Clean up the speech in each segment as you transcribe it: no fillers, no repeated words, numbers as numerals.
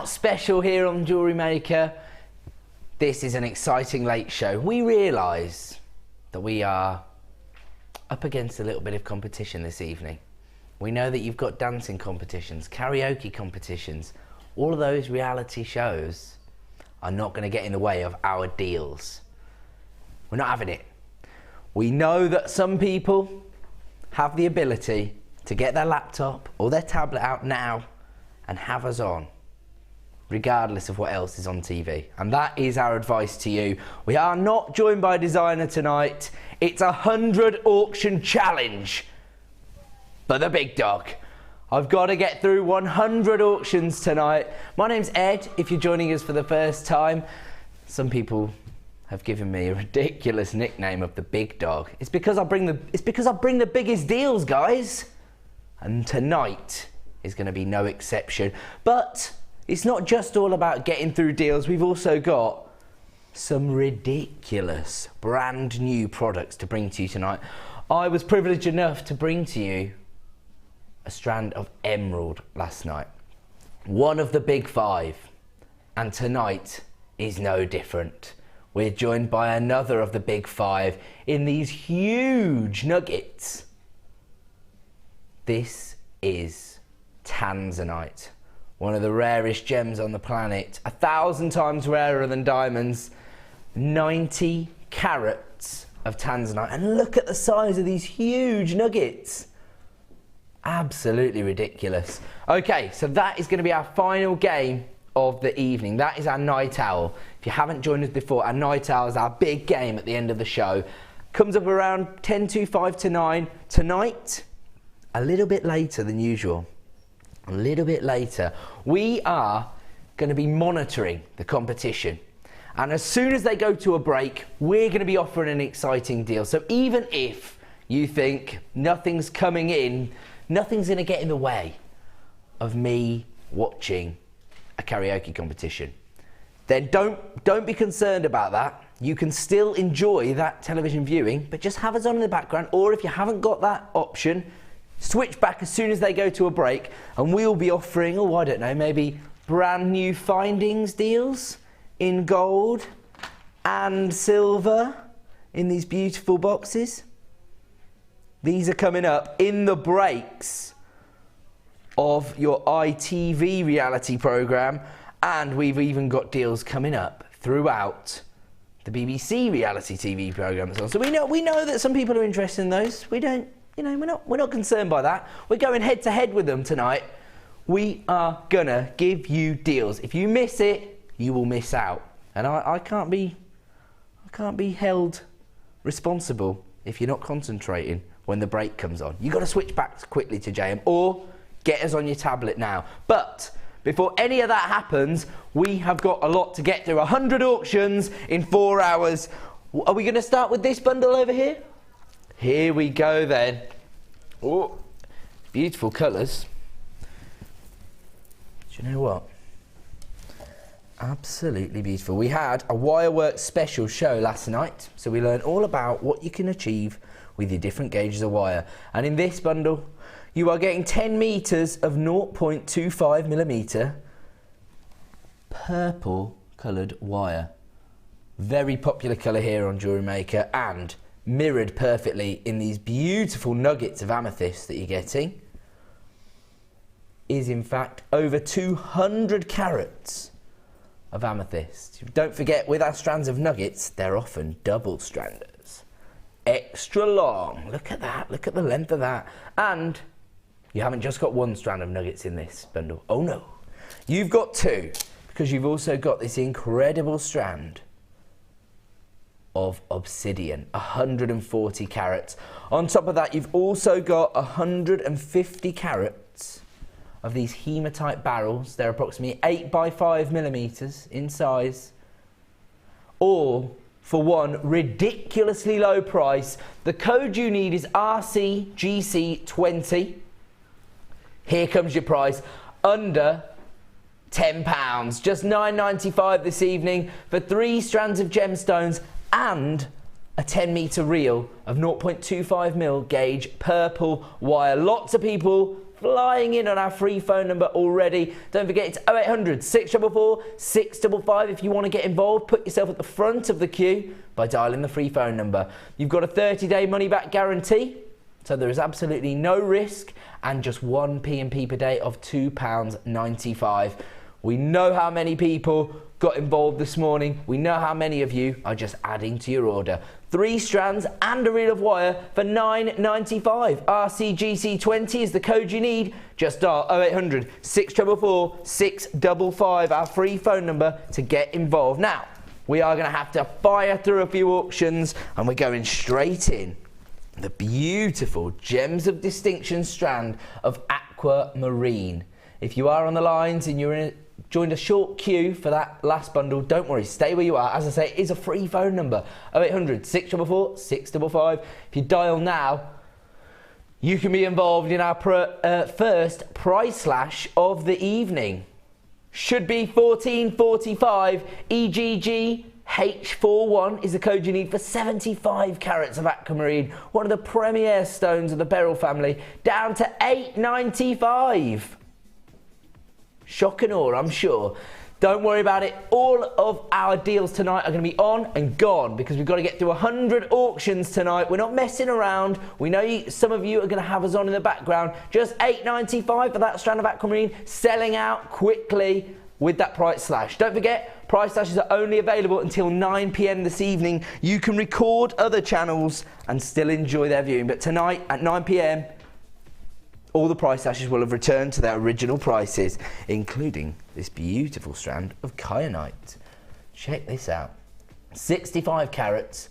special here on Jewellery Maker. This is an exciting late show. We realise that we are up against a little bit of competition this evening. We know that you've got dancing competitions, karaoke competitions. All of those reality shows are not going to get in the way of our deals. We're not having it. We know that some people have the ability to get their laptop or their tablet out now and have us on, regardless of what else is on TV. And that is our advice to you. We are not joined by a designer tonight. It's a 100 auction challenge, but the big dog. I've got to get through 100 auctions tonight. My name's Ed, if you're joining us for the first time. Some people have given me a ridiculous nickname of the big dog. It's because I bring the biggest deals, guys. And tonight is going to be no exception. But it's not just all about getting through deals. We've also got some ridiculous brand new products to bring to you tonight. I was privileged enough to bring to you a strand of emerald last night. One of the big five. And tonight is no different. We're joined by another of the big five in these huge nuggets. This is tanzanite, one of the rarest gems on the planet, 1,000 times rarer than diamonds. 90 carats of tanzanite, and look at the size of these huge nuggets. Absolutely ridiculous. Okay, so that is going to be our final game of the evening. That is our night owl. If you haven't joined us before, our night owl is our big game at the end of the show. Comes up around 10 to 5 to 9. Tonight, a little bit later than usual. A little bit later. We are going to be monitoring the competition. And as soon as they go to a break, we're going to be offering an exciting deal. So even if you think nothing's coming in, nothing's going to get in the way of me watching a karaoke competition, then don't be concerned about that. You can still enjoy that television viewing, but just have us on in the background. Or if you haven't got that option, switch back as soon as they go to a break, and we'll be offering, oh, I don't know, maybe brand new findings deals in gold and silver in these beautiful boxes. These are coming up in the breaks of your ITV reality programme, and we've even got deals coming up throughout the BBC reality TV programme as well. So we know that some people are interested in those. We don't, we're not concerned by that. We're going head to head with them tonight. We are gonna give you deals. If you miss it, you will miss out. And I can't be held responsible if you're not concentrating when the break comes on. You've got to switch back quickly to JM or get us on your tablet now. But before any of that happens, we have got a lot to get through. 100 auctions in 4 hours. Are we going to start with this bundle over here? Here we go then. Oh, beautiful colours. Do you know what? Absolutely beautiful. We had a Wireworks special show last night, so we learned all about what you can achieve with your different gauges of wire. And in this bundle, you are getting 10 metres of 0.25mm purple coloured wire. Very popular colour here on Jewellery Maker, and mirrored perfectly in these beautiful nuggets of amethyst that you're getting is in fact over 200 carats of amethyst. Don't forget, with our strands of nuggets, they're often double stranders. Extra long. Look at that. Look at the length of that. And you haven't just got one strand of nuggets in this bundle. Oh no. You've got two, because you've also got this incredible strand of obsidian, 140 carats. On top of that, you've also got 150 carats of these hematite barrels. They're approximately 8 by 5 millimeters in size, all for one ridiculously low price. The code you need is RCGC20. Here comes your price, under £10, just £9.95 this evening for 3 strands of gemstones and a 10-metre reel of 0.25mm gauge purple wire. Lots of people flying in on our free phone number already. Don't forget, it's 0800 644 655. If you want to get involved, put yourself at the front of the queue by dialing the free phone number. You've got a 30-day money-back guarantee, so there is absolutely no risk, and just one P&P per day of £2.95. We know how many people got involved this morning. We know how many of you are just adding to your order. 3 strands and a reel of wire for £9.95. RCGC20 is the code you need. Just dial 0800 644 655, our free phone number, to get involved. Now, we are going to have to fire through a few auctions, and we're going straight in. The beautiful Gems of Distinction strand of aquamarine. If you are on the lines and you're joined a short queue for that last bundle, don't worry, stay where you are. As I say, it is a free phone number, 0800 644 655. If you dial now, you can be involved in our first price slash of the evening. Should be $14.45. EGG H41 is the code you need for 75 carats of aquamarine, one of the premier stones of the beryl family, down to $8.95. Shock and awe, I'm sure. Don't worry about it. All of our deals tonight are going to be on and gone because we've got to get through 100 auctions tonight. We're not messing around. We know some of you are going to have us on in the background. Just $8.95 for that strand of aquamarine, selling out quickly with that price slash. Don't forget, price slashes are only available until 9 p.m. this evening. You can record other channels and still enjoy their viewing, but tonight at 9 p.m, all the price slashes will have returned to their original prices, including this beautiful strand of kyanite. Check this out. 65 carats,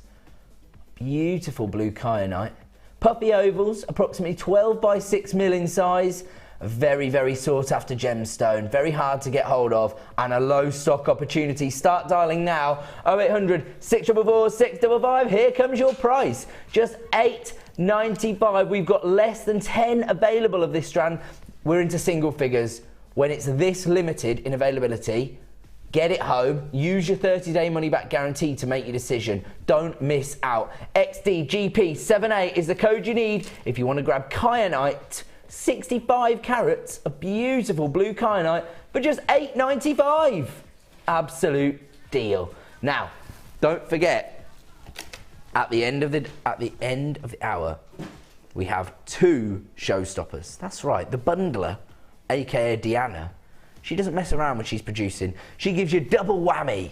beautiful blue kyanite. Puffy ovals, approximately 12 by 6 mil in size. A very, very sought after gemstone, very hard to get hold of, and a low stock opportunity. Start dialing now, 0800 644 655. Here comes your price, just $8.95. We've got less than 10 available of this strand. We're into single figures. When it's this limited in availability, get it home. Use your 30-day money-back guarantee to make your decision. Don't miss out. XDGP78 is the code you need if you want to grab kyanite. 65 carats of beautiful blue kyanite for just $8.95. Absolute deal. Now, don't forget, at the end of the hour, we have 2 showstoppers. That's right, the bundler, aka Deanna. She doesn't mess around when she's producing. She gives you double whammy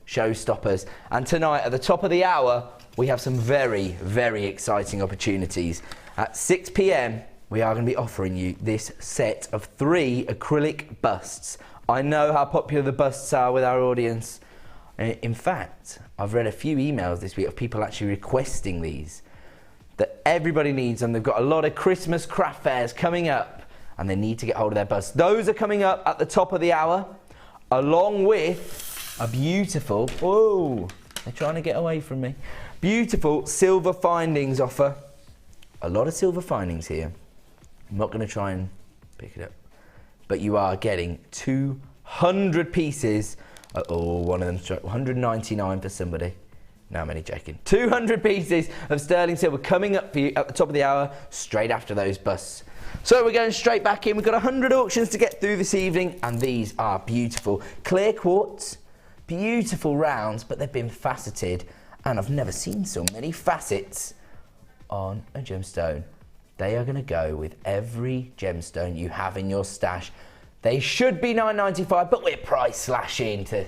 showstoppers. And tonight, at the top of the hour, we have some very, very exciting opportunities. At 6 p.m, we are going to be offering you this set of 3 acrylic busts. I know how popular the busts are with our audience. In fact, I've read a few emails this week of people actually requesting these, that everybody needs them. They've got a lot of Christmas craft fairs coming up and they need to get hold of their busts. Those are coming up at the top of the hour, along with a beautiful, whoa, they're trying to get away from me, beautiful silver findings offer. A lot of silver findings here. I'm not going to try and pick it up, but you are getting 200 pieces. One of them struck 199 for somebody. No, I'm only joking. 200 pieces of sterling silver coming up for you at the top of the hour, straight after those busts. So we're going straight back in. We've got 100 auctions to get through this evening, and these are beautiful. Clear quartz, beautiful rounds, but they've been faceted, and I've never seen so many facets on a gemstone. They are going to go with every gemstone you have in your stash. They should be $9.95, but we're price slashing to...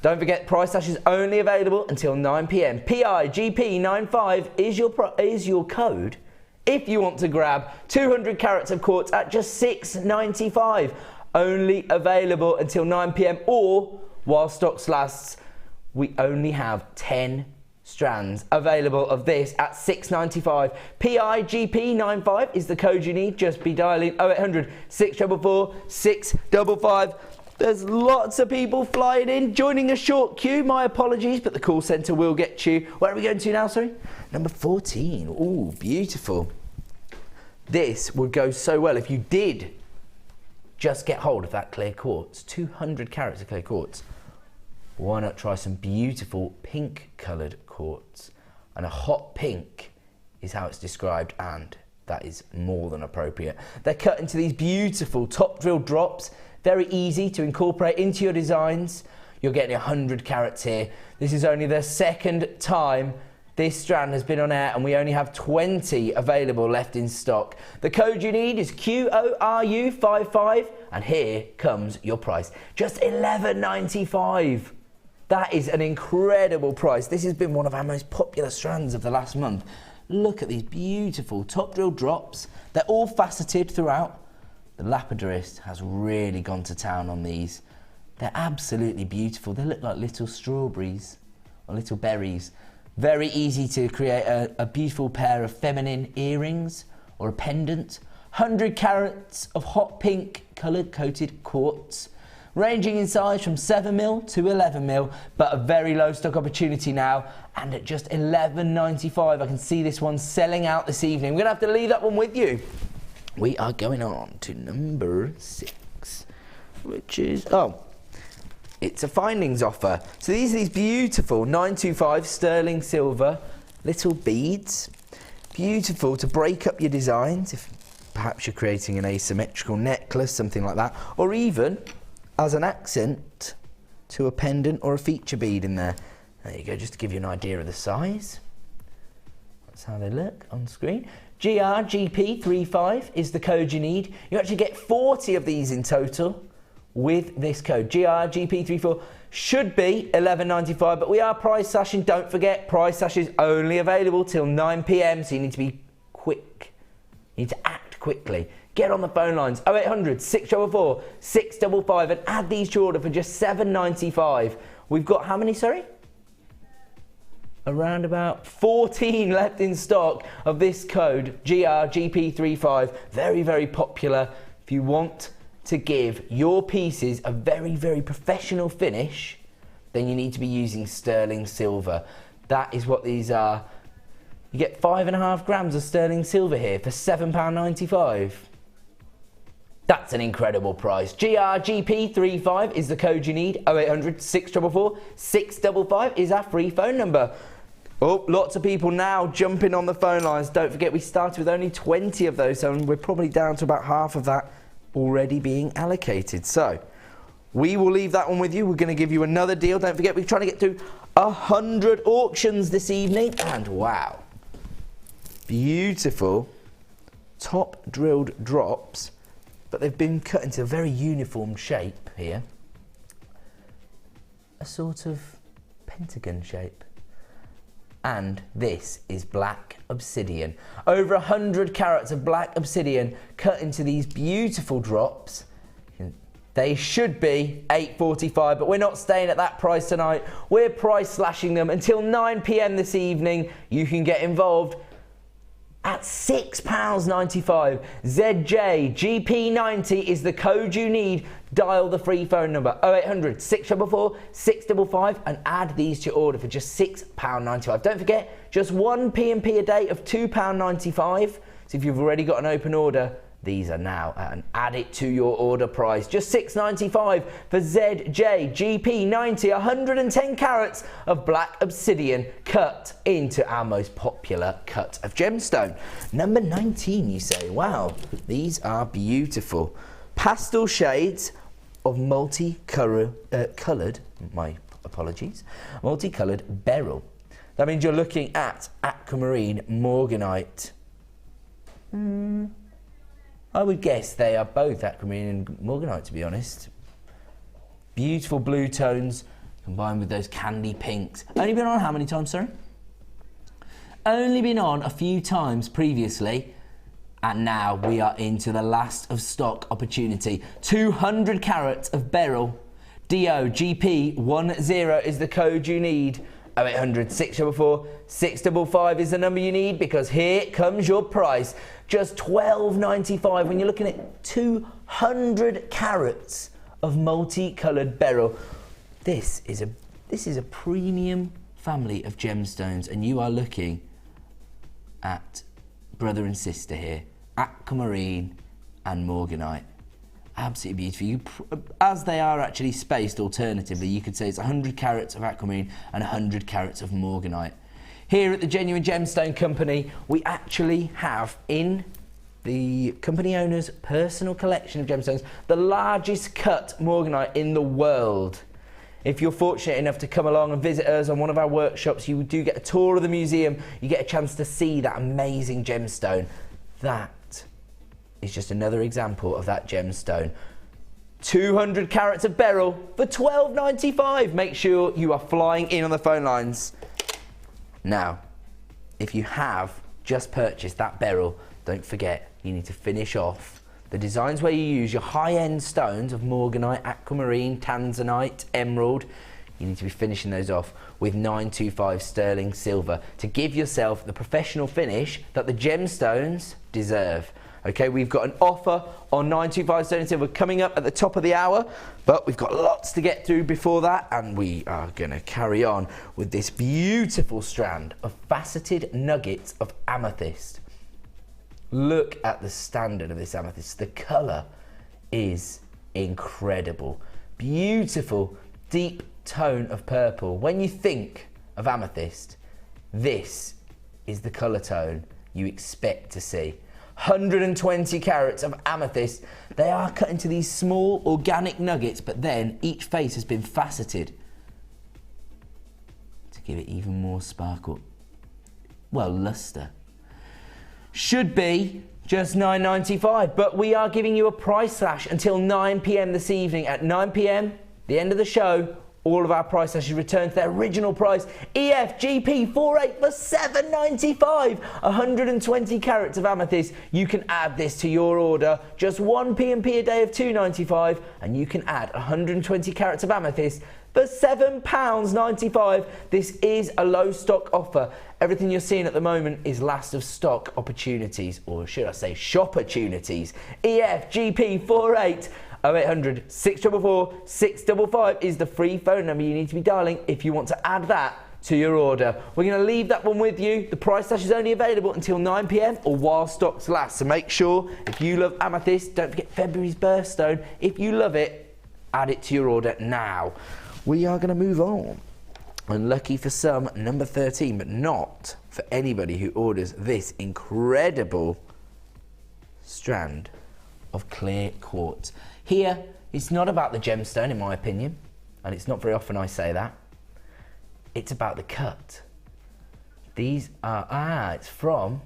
Don't forget, price slash is only available until 9 p.m. PIGP95 is your code if you want to grab 200 carats of quartz at just $6.95. Only available until 9 p.m. or while stocks lasts. We only have 10 strands available of this at $6.95. PIGP95 is the code you need. Just be dialing 0800 644 655. There's lots of people flying in, joining a short queue. My apologies, but the call centre will get you. Where are we going to now, sorry? Number 14. Ooh, beautiful. This would go so well if you did just get hold of that clear quartz. 200 carats of clear quartz. Why not try some beautiful pink coloured quartz? And a hot pink is how it's described, and that is more than appropriate. They're cut into these beautiful top drill drops, very easy to incorporate into your designs. You're getting 100 carats here. This is only the second time this strand has been on air, and we only have 20 available left in stock. The code you need is QORU55, and here comes your price. Just $11.95. That is an incredible price. This has been one of our most popular strands of the last month. Look at these beautiful top drill drops. They're all faceted throughout. The lapidarist has really gone to town on these. They're absolutely beautiful. They look like little strawberries or little berries. Very easy to create a beautiful pair of feminine earrings or a pendant. 100 carats of hot pink coloured coated quartz, ranging in size from 7mm to 11mm, but a very low stock opportunity now, and at just $11.95. I can see this one selling out this evening. We're going to have to leave that one with you. We are going on to number 6, which is, it's a findings offer. So these are these beautiful 925 sterling silver little beads. Beautiful to break up your designs, if perhaps you're creating an asymmetrical necklace, something like that, or even as an accent to a pendant or a feature bead in there. There you go, just to give you an idea of the size. That's how they look on screen. GRGP35 is the code you need. You actually get 40 of these in total with this code. GRGP34 should be $11.95, but we are price slashing. Don't forget, price slash is only available till 9 PM, so you need to be quick. You need to act quickly. Get on the phone lines, 0800 644 655, and add these to your order for just $7.95. We've got how many, sorry? Around about 14 left in stock of this code, GRGP35. Very, very popular. If you want to give your pieces a very, very professional finish, then you need to be using sterling silver. That is what these are. You get 5.5 grams of sterling silver here for £7.95. That's an incredible price. GRGP35 is the code you need. 0800 644 655 is our free phone number. Oh, lots of people now jumping on the phone lines. Don't forget, we started with only 20 of those, so we're probably down to about half of that already being allocated. So we will leave that one with you. We're going to give you another deal. Don't forget, we're trying to get to 100 auctions this evening. And wow, beautiful top drilled drops, but they've been cut into a very uniform shape here. A sort of pentagon shape. And this is black obsidian. Over 100 carats of black obsidian cut into these beautiful drops. They should be $8.45, but we're not staying at that price tonight. We're price slashing them until 9 PM this evening. You can get involved at £6.95. ZJGP90 is the code you need. Dial the free phone number 0800 644 655 and add these to your order for just £6.95. Don't forget, just one P&P a day of £2.95. So if you've already got an open order, these are now and add it to your order price. Just $6.95 for ZJGP90, 110 carats of black obsidian cut into our most popular cut of gemstone. Number 19, you say. Wow, these are beautiful. Pastel shades of multicoloured beryl. That means you're looking at aquamarine morganite. I would guess they are both aquamarine and morganite, to be honest. Beautiful blue tones combined with those candy pinks. Only been on how many times, sir? Only been on a few times previously, and now we are into the last of stock opportunity. 200 carats of beryl. DOGP10 is the code you need. 0800 644 655 is the number you need, because here comes your price. Just $12.95 when you're looking at 200 carats of multicoloured beryl. This is a premium family of gemstones, and you are looking at brother and sister here, aquamarine and morganite. Absolutely beautiful. As they are actually spaced alternatively, you could say it's 100 carats of aquamarine and 100 carats of morganite. Here at the Genuine Gemstone Company, we actually have in the company owner's personal collection of gemstones the largest cut morganite in the world. If you're fortunate enough to come along and visit us on one of our workshops, you do get a tour of the museum. You get a chance to see that amazing gemstone. That is just another example of that gemstone. 200 carats of beryl for $12.95. Make sure you are flying in on the phone lines. Now, if you have just purchased that beryl, don't forget you need to finish off the designs where you use your high-end stones of morganite, aquamarine, tanzanite, emerald. You need to be finishing those off with 925 sterling silver to give yourself the professional finish that the gemstones deserve. Okay, we've got an offer on 925 sterling silver coming up at the top of the hour, but we've got lots to get through before that, and we are going to carry on with this beautiful strand of faceted nuggets of amethyst. Look at the standard of this amethyst. The colour is incredible. Beautiful, deep tone of purple. When you think of amethyst, this is the colour tone you expect to see. 120 carats of amethyst. They are cut into these small organic nuggets, but then each face has been faceted to give it even more sparkle. Well, lustre. Should be just $9.95, but we are giving you a price slash until 9 p.m. this evening. At 9 p.m, the end of the show, all of our price slashes return to their original price. EFGP 48 for $7.95. 120 carats of amethyst. You can add this to your order. Just one P&P a day of $2.95, and you can add 120 carats of amethyst for £7.95. This is a low stock offer. Everything you're seeing at the moment is last of stock opportunities, or should I say shop-opportunities. EFGP 48 0800 644 655 is the free phone number you need to be dialing if you want to add that to your order. We're going to leave that one with you. The price slash is only available until 9 p.m. or while stocks last. So make sure, if you love amethyst, don't forget February's birthstone. If you love it, add it to your order now. We are going to move on. Unlucky for some, number 13, but not for anybody who orders this incredible strand of clear quartz. Here, it's not about the gemstone, in my opinion, and it's not very often I say that. It's about the cut. These are, it's from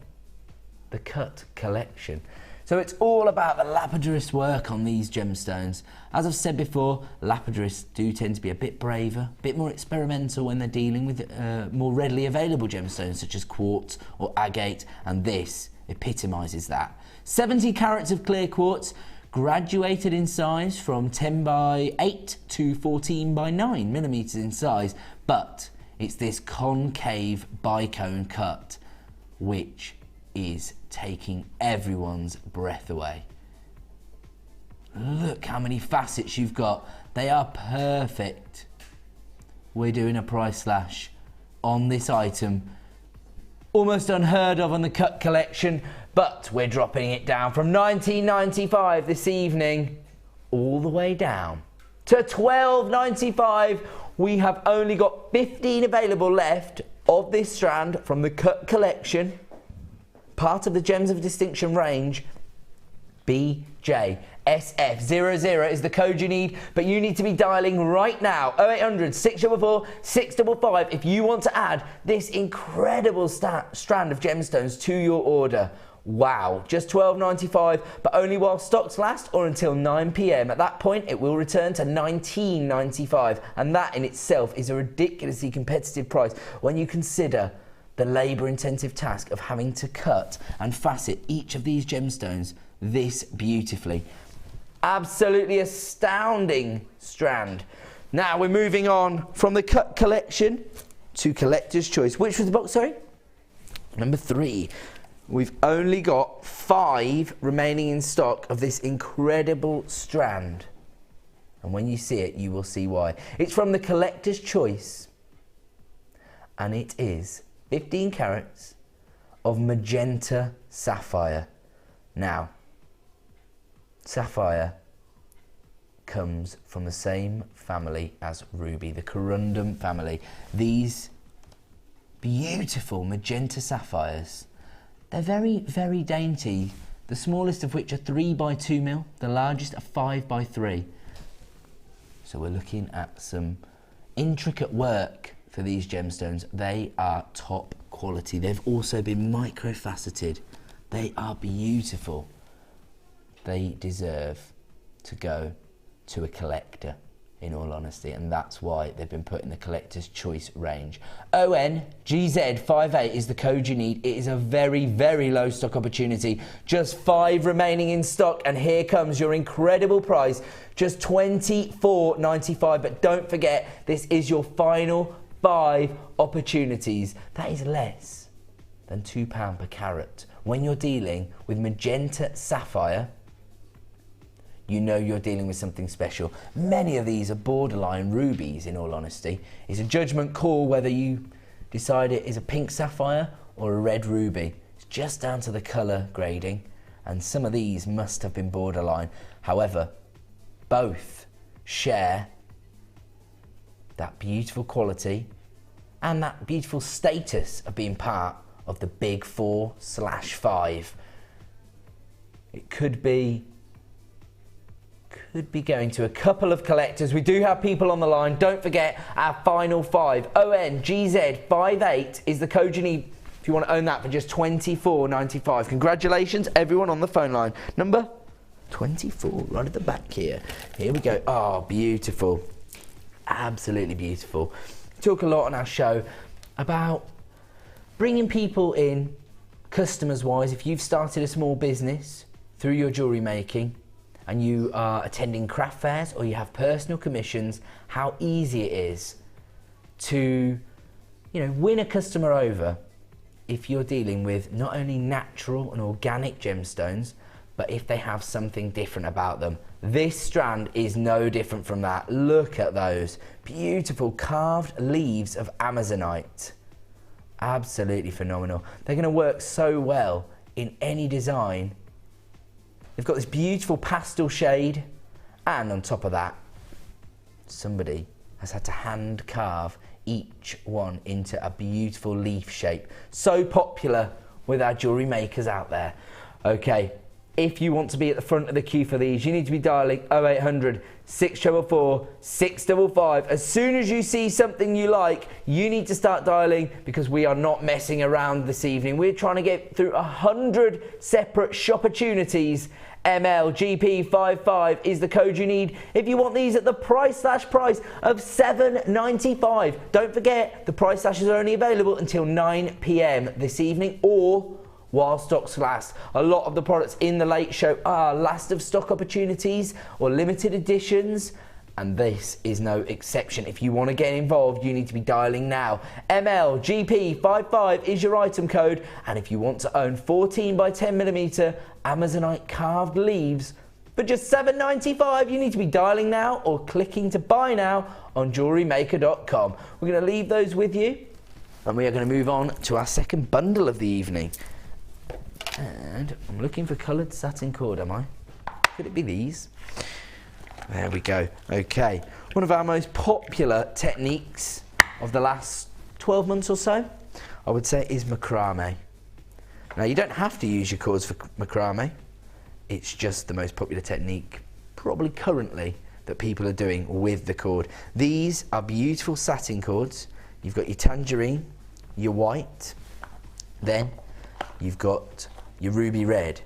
the cut collection. So it's all about the lapidarists' work on these gemstones. As I've said before, lapidarists do tend to be a bit braver, a bit more experimental when they're dealing with more readily available gemstones such as quartz or agate, and this epitomises that. 70 carats of clear quartz, graduated in size from 10 by 8 to 14 by 9 millimeters in size, but it's this concave bicone cut which is taking everyone's breath away. Look how many facets you've got. They are perfect. We're doing a price slash on this item. Almost unheard of on the cut collection, but we're dropping it down from $19.95 this evening all the way down to $12.95. We have only got 15 available left of this strand from the cut collection, part of the Gems of Distinction range. BJSF00 is the code you need, but you need to be dialing right now 0800 644 655 if you want to add this incredible strand of gemstones to your order. Wow, just $12.95, but only while stocks last or until 9 p.m. At that point, it will return to $19.95, and that in itself is a ridiculously competitive price when you consider the labour-intensive task of having to cut and facet each of these gemstones this beautifully. Absolutely astounding strand. Now we're moving on from the cut collection to collector's choice. Which was the box, sorry? Number 3. We've only got 5 remaining in stock of this incredible strand. And when you see it, you will see why. It's from the collector's choice, and it is 15 carats of magenta sapphire. Now, sapphire comes from the same family as ruby, the corundum family. These beautiful magenta sapphires. They're very, very dainty. The smallest of which are 3 by 2 mil, the largest are 5 by 3. So we're looking at some intricate work for these gemstones. They are top quality. They've also been micro-faceted. They are beautiful. They deserve to go to a collector, in all honesty, and that's why they've been put in the collector's choice range. ONGZ58 is the code you need. It is a very, very low stock opportunity. Just 5 remaining in stock, and here comes your incredible price, just $24.95. But don't forget, this is your final 5 opportunities. That is less than £2 per carat. When you're dealing with magenta sapphire, you know you're dealing with something special. Many of these are borderline rubies, in all honesty. It's a judgment call whether you decide it is a pink sapphire or a red ruby. It's just down to the colour grading, and some of these must have been borderline. However, both share that beautiful quality and that beautiful status of being part of the big 4/5. It could be going to a couple of collectors. We do have people on the line. Don't forget our final 5. ONGZ58 is the code you need if you want to own that for just $24.95. Congratulations, everyone on the phone line. Number 24, right at the back here. Here we go. Oh, beautiful. Absolutely beautiful. We talk a lot on our show about bringing people in, customers-wise. If you've started a small business through your jewellery making, and you are attending craft fairs or you have personal commissions, how easy it is to, win a customer over if you're dealing with not only natural and organic gemstones, but if they have something different about them. This strand is no different from that. Look at those beautiful carved leaves of Amazonite. Absolutely phenomenal. They're gonna work so well in any design. They've got this beautiful pastel shade, and on top of that, somebody has had to hand carve each one into a beautiful leaf shape. So popular with our jewellery makers out there. Okay, if you want to be at the front of the queue for these, you need to be dialing 0800 644 655. As soon as you see something you like, you need to start dialing, because we are not messing around this evening. We're trying to get through 100 separate shop opportunities. MLGP55 is the code you need if you want these at the price of $7.95. Don't forget, the price slashes are only available until 9 p.m. this evening, or while stocks last. A lot of the products in the late show are last of stock opportunities or limited editions, and this is no exception. If you want to get involved, you need to be dialing now. MLGP55 is your item code, and if you want to own 14 by 10mm Amazonite carved leaves for just $7.95, you need to be dialing now or clicking to buy now on JewelleryMaker.com. We're going to leave those with you, and we are going to move on to our second bundle of the evening. And I'm looking for coloured satin cord, am I? Could it be these? There we go. Okay. One of our most popular techniques of the last 12 months or so, I would say, is macrame. Now, you don't have to use your cords for macrame. It's just the most popular technique, probably currently, that people are doing with the cord. These are beautiful satin cords. You've got your tangerine, your white, then you've got your ruby red,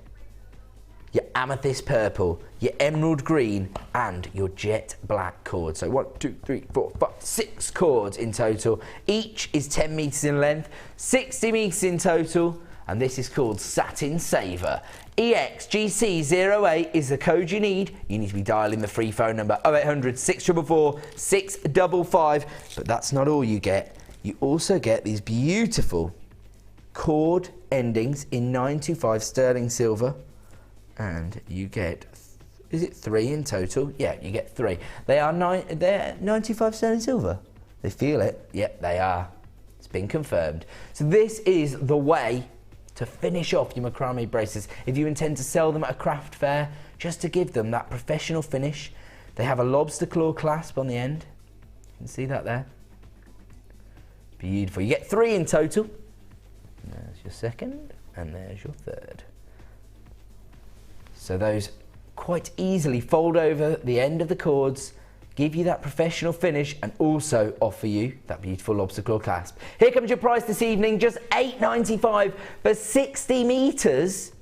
your amethyst purple, your emerald green, and your jet black cord. So 1, 2, 3, 4, 5, 6 cords in total. Each is 10 meters in length, 60 meters in total, and this is called Satin Saver. EXGC08 is the code you need. You need to be dialing the free phone number 0800 644 655. But that's not all you get. You also get these beautiful cord endings in 925 sterling silver, and you get, is it 3 in total? Yeah, you get 3. They're 925 sterling silver. They feel it. Yep, they are. It's been confirmed. So this is the way to finish off your macrame bracelets if you intend to sell them at a craft fair, just to give them that professional finish. They have a lobster claw clasp on the end. You can see that there. Beautiful. You get 3 in total. There's your second, and there's your third. So those quite easily fold over the end of the cords, give you that professional finish, and also offer you that beautiful lobster claw clasp. Here comes your price this evening, just $8.95 for 60 meters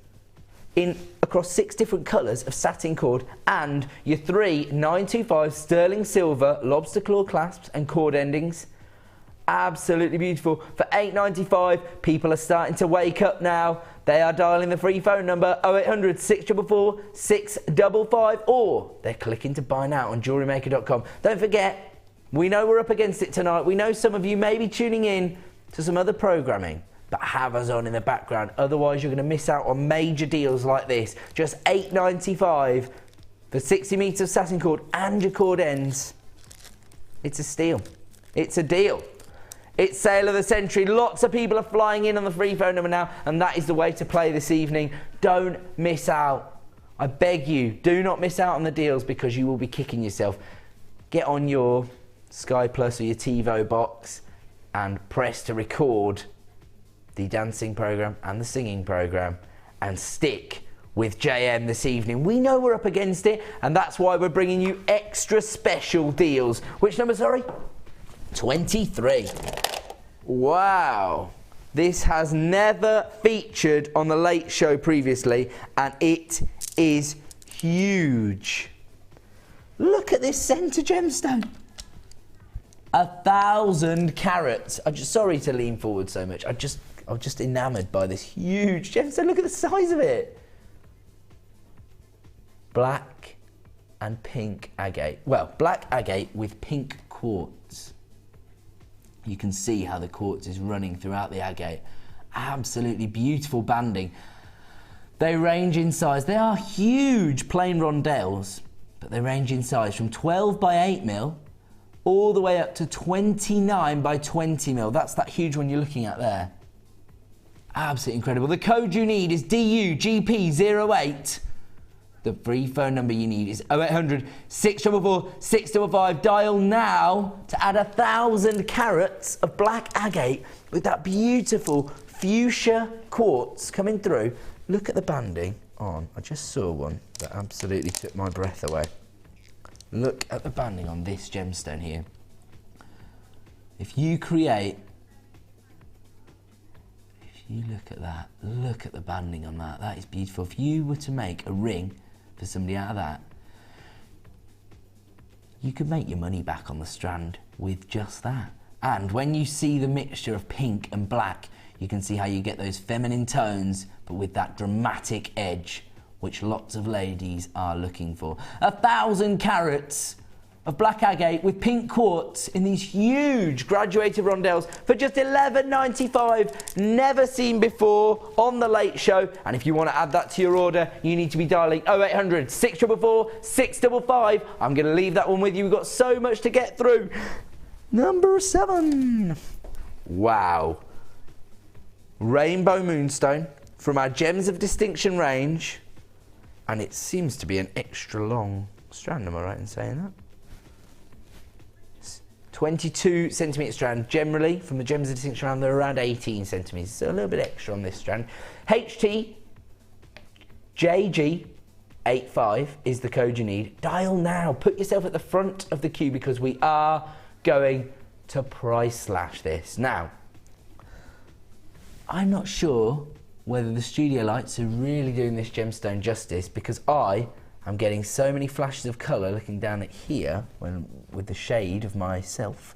across 6 different colours of satin cord, and your 3 925 sterling silver lobster claw clasps and cord endings. Absolutely beautiful for $8.95. People are starting to wake up now. They are dialing the free phone number 0800 644 655, or they're clicking to buy now on JewelleryMaker.com. Don't forget, we know we're up against it tonight. We know some of you may be tuning in to some other programming, but have us on in the background. Otherwise, you're going to miss out on major deals like this. Just $8.95 for 60 meters of satin cord and your cord ends. It's a steal. It's a deal. It's sale of the century. Lots of people are flying in on the free phone number now, and that is the way to play this evening. Don't miss out. I beg you, do not miss out on the deals, because you will be kicking yourself. Get on your Sky Plus or your TiVo box and press to record the dancing programme and the singing programme, and stick with JM this evening. We know we're up against it, and that's why we're bringing you extra special deals. Which number, sorry? 23. Wow. This has never featured on the Late Show previously, and it is huge. Look at this centre gemstone. 1,000 carats. I'm just sorry to lean forward so much. I'm just enamoured by this huge gemstone. Look at the size of it. Black and pink agate. Well, black agate with pink quartz. You can see how the quartz is running throughout the agate. Absolutely beautiful banding. They range in size. They are huge plain rondelles, but they range in size from 12 by 8 mil all the way up to 29 by 20 mil. That's that huge one you're looking at there. Absolutely incredible. The code you need is DUGP08. The free phone number you need is 0800 644 655. Dial now to add 1,000 carats of black agate with that beautiful fuchsia quartz coming through. Look at the banding on. I just saw one that absolutely took my breath away. Look at the banding on this gemstone here. If you look at that, look at the banding on that. That is beautiful. If you were to make a ring for somebody out of that, you could make your money back on the strand with just that. And when you see the mixture of pink and black, you can see how you get those feminine tones, but with that dramatic edge, which lots of ladies are looking for. 1,000 carats of black agate with pink quartz in these huge graduated rondelles for just $11.95. Never seen before on the Late Show. And if you want to add that to your order, you need to be dialing 0800 644 655. I'm going to leave that one with you. We've got so much to get through. Number 7. Wow. Rainbow Moonstone from our Gems of Distinction range. And it seems to be an extra long strand, am I right in saying that? 22 centimetre strand. Generally, from the Gems of Distinction round, they're around 18 centimetres, so a little bit extra on this strand. HT JG85 is the code you need. Dial now. Put yourself at the front of the queue, because we are going to price slash this. Now, I'm not sure whether the studio lights are really doing this gemstone justice, because I'm getting so many flashes of colour looking down at here with the shade of myself.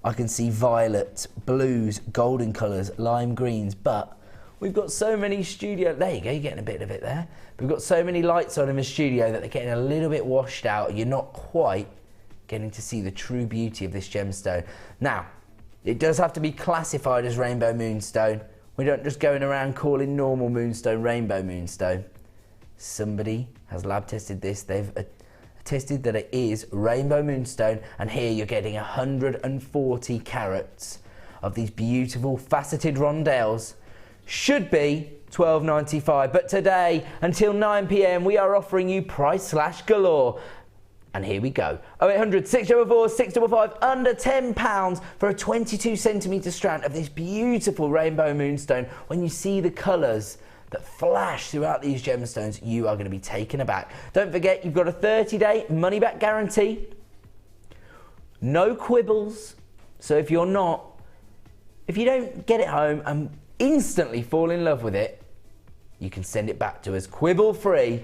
I can see violet, blues, golden colours, lime greens, but we've got so many there you go, you're getting a bit of it there. We've got so many lights on in the studio that they're getting a little bit washed out. You're not quite getting to see the true beauty of this gemstone. Now, it does have to be classified as rainbow moonstone. We don't just going around calling normal moonstone rainbow moonstone. Somebody has lab tested this. They've attested that it is rainbow moonstone, and here you're getting 140 carats of these beautiful faceted rondelles. Should be $12.95, but today until 9 PM we are offering you price slash galore. And here we go. 0800 644 655, under £10 for a 22 centimetre strand of this beautiful rainbow moonstone. When you see the colours that flash throughout these gemstones, you are going to be taken aback. Don't forget, you've got a 30-day money-back guarantee. No quibbles. So if you don't get it home and instantly fall in love with it, you can send it back to us quibble-free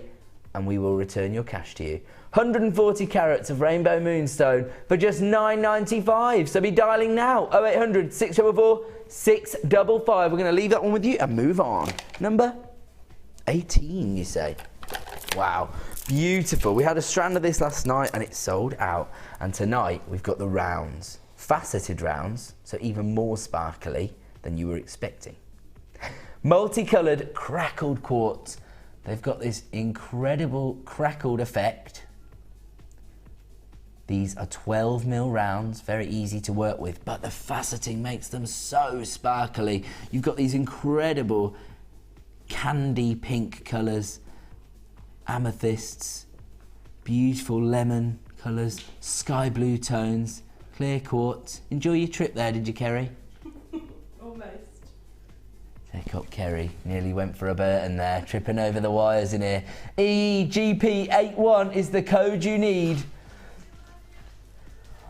and we will return your cash to you. 140 carats of rainbow moonstone for just £9.95. So be dialing now. 0800 644 655. We're going to leave that one with you and move on. Number 18, you say? Wow, beautiful. We had a strand of this last night and it sold out. And tonight we've got the rounds, faceted rounds, so even more sparkly than you were expecting. Multicoloured crackled quartz. They've got this incredible crackled effect. These are 12mm rounds, very easy to work with, but the faceting makes them so sparkly. You've got these incredible candy pink colours, amethysts, beautiful lemon colours, sky blue tones, clear quartz. Enjoy your trip there, did you, Kerry? Almost. Take up Kerry, nearly went for a Burton there, tripping over the wires in here. EGP81 is the code you need.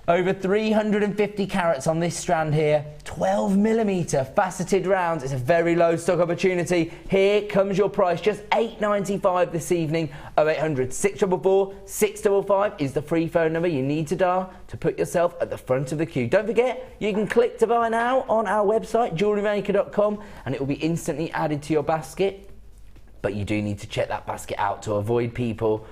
Over 350 carats on this strand here, 12mm faceted rounds. It's a very low stock opportunity. Here comes your price, just £8.95 this evening. 0800 644 655 is the free phone number you need to dial to put yourself at the front of the queue. Don't forget, you can click to buy now on our website, JewelleryMaker.com, and it will be instantly added to your basket. But you do need to check that basket out to avoid people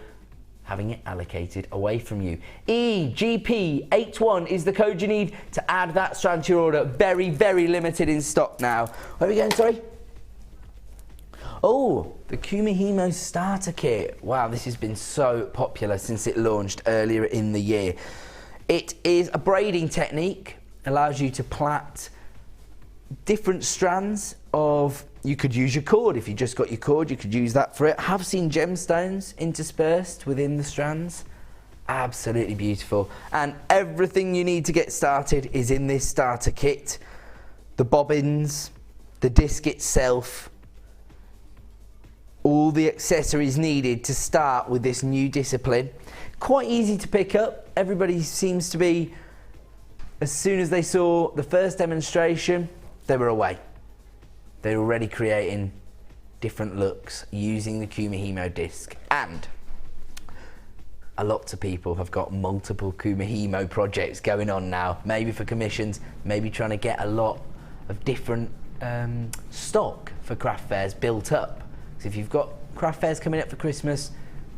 having it allocated away from you. EGP81 is the code you need to add that strand to your order. Very, very limited in stock now. Where are we going, sorry? Oh, the Kumihimo starter kit. Wow, this has been so popular since it launched earlier in the year. It is a braiding technique, allows you to plait different strands of, you could use your cord. If you just got your cord, you could use that for it. I have seen gemstones interspersed within the strands. Absolutely beautiful. And everything you need to get started is in this starter kit. The bobbins, the disc itself, all the accessories needed to start with this new discipline. Quite easy to pick up. Everybody seems to be, as soon as they saw the first demonstration, they were away. They're already creating different looks using the Kumihimo disc, and a lot of people have got multiple Kumihimo projects going on now, maybe for commissions, maybe trying to get a lot of different stock for craft fairs built up. So if you've got craft fairs coming up for Christmas,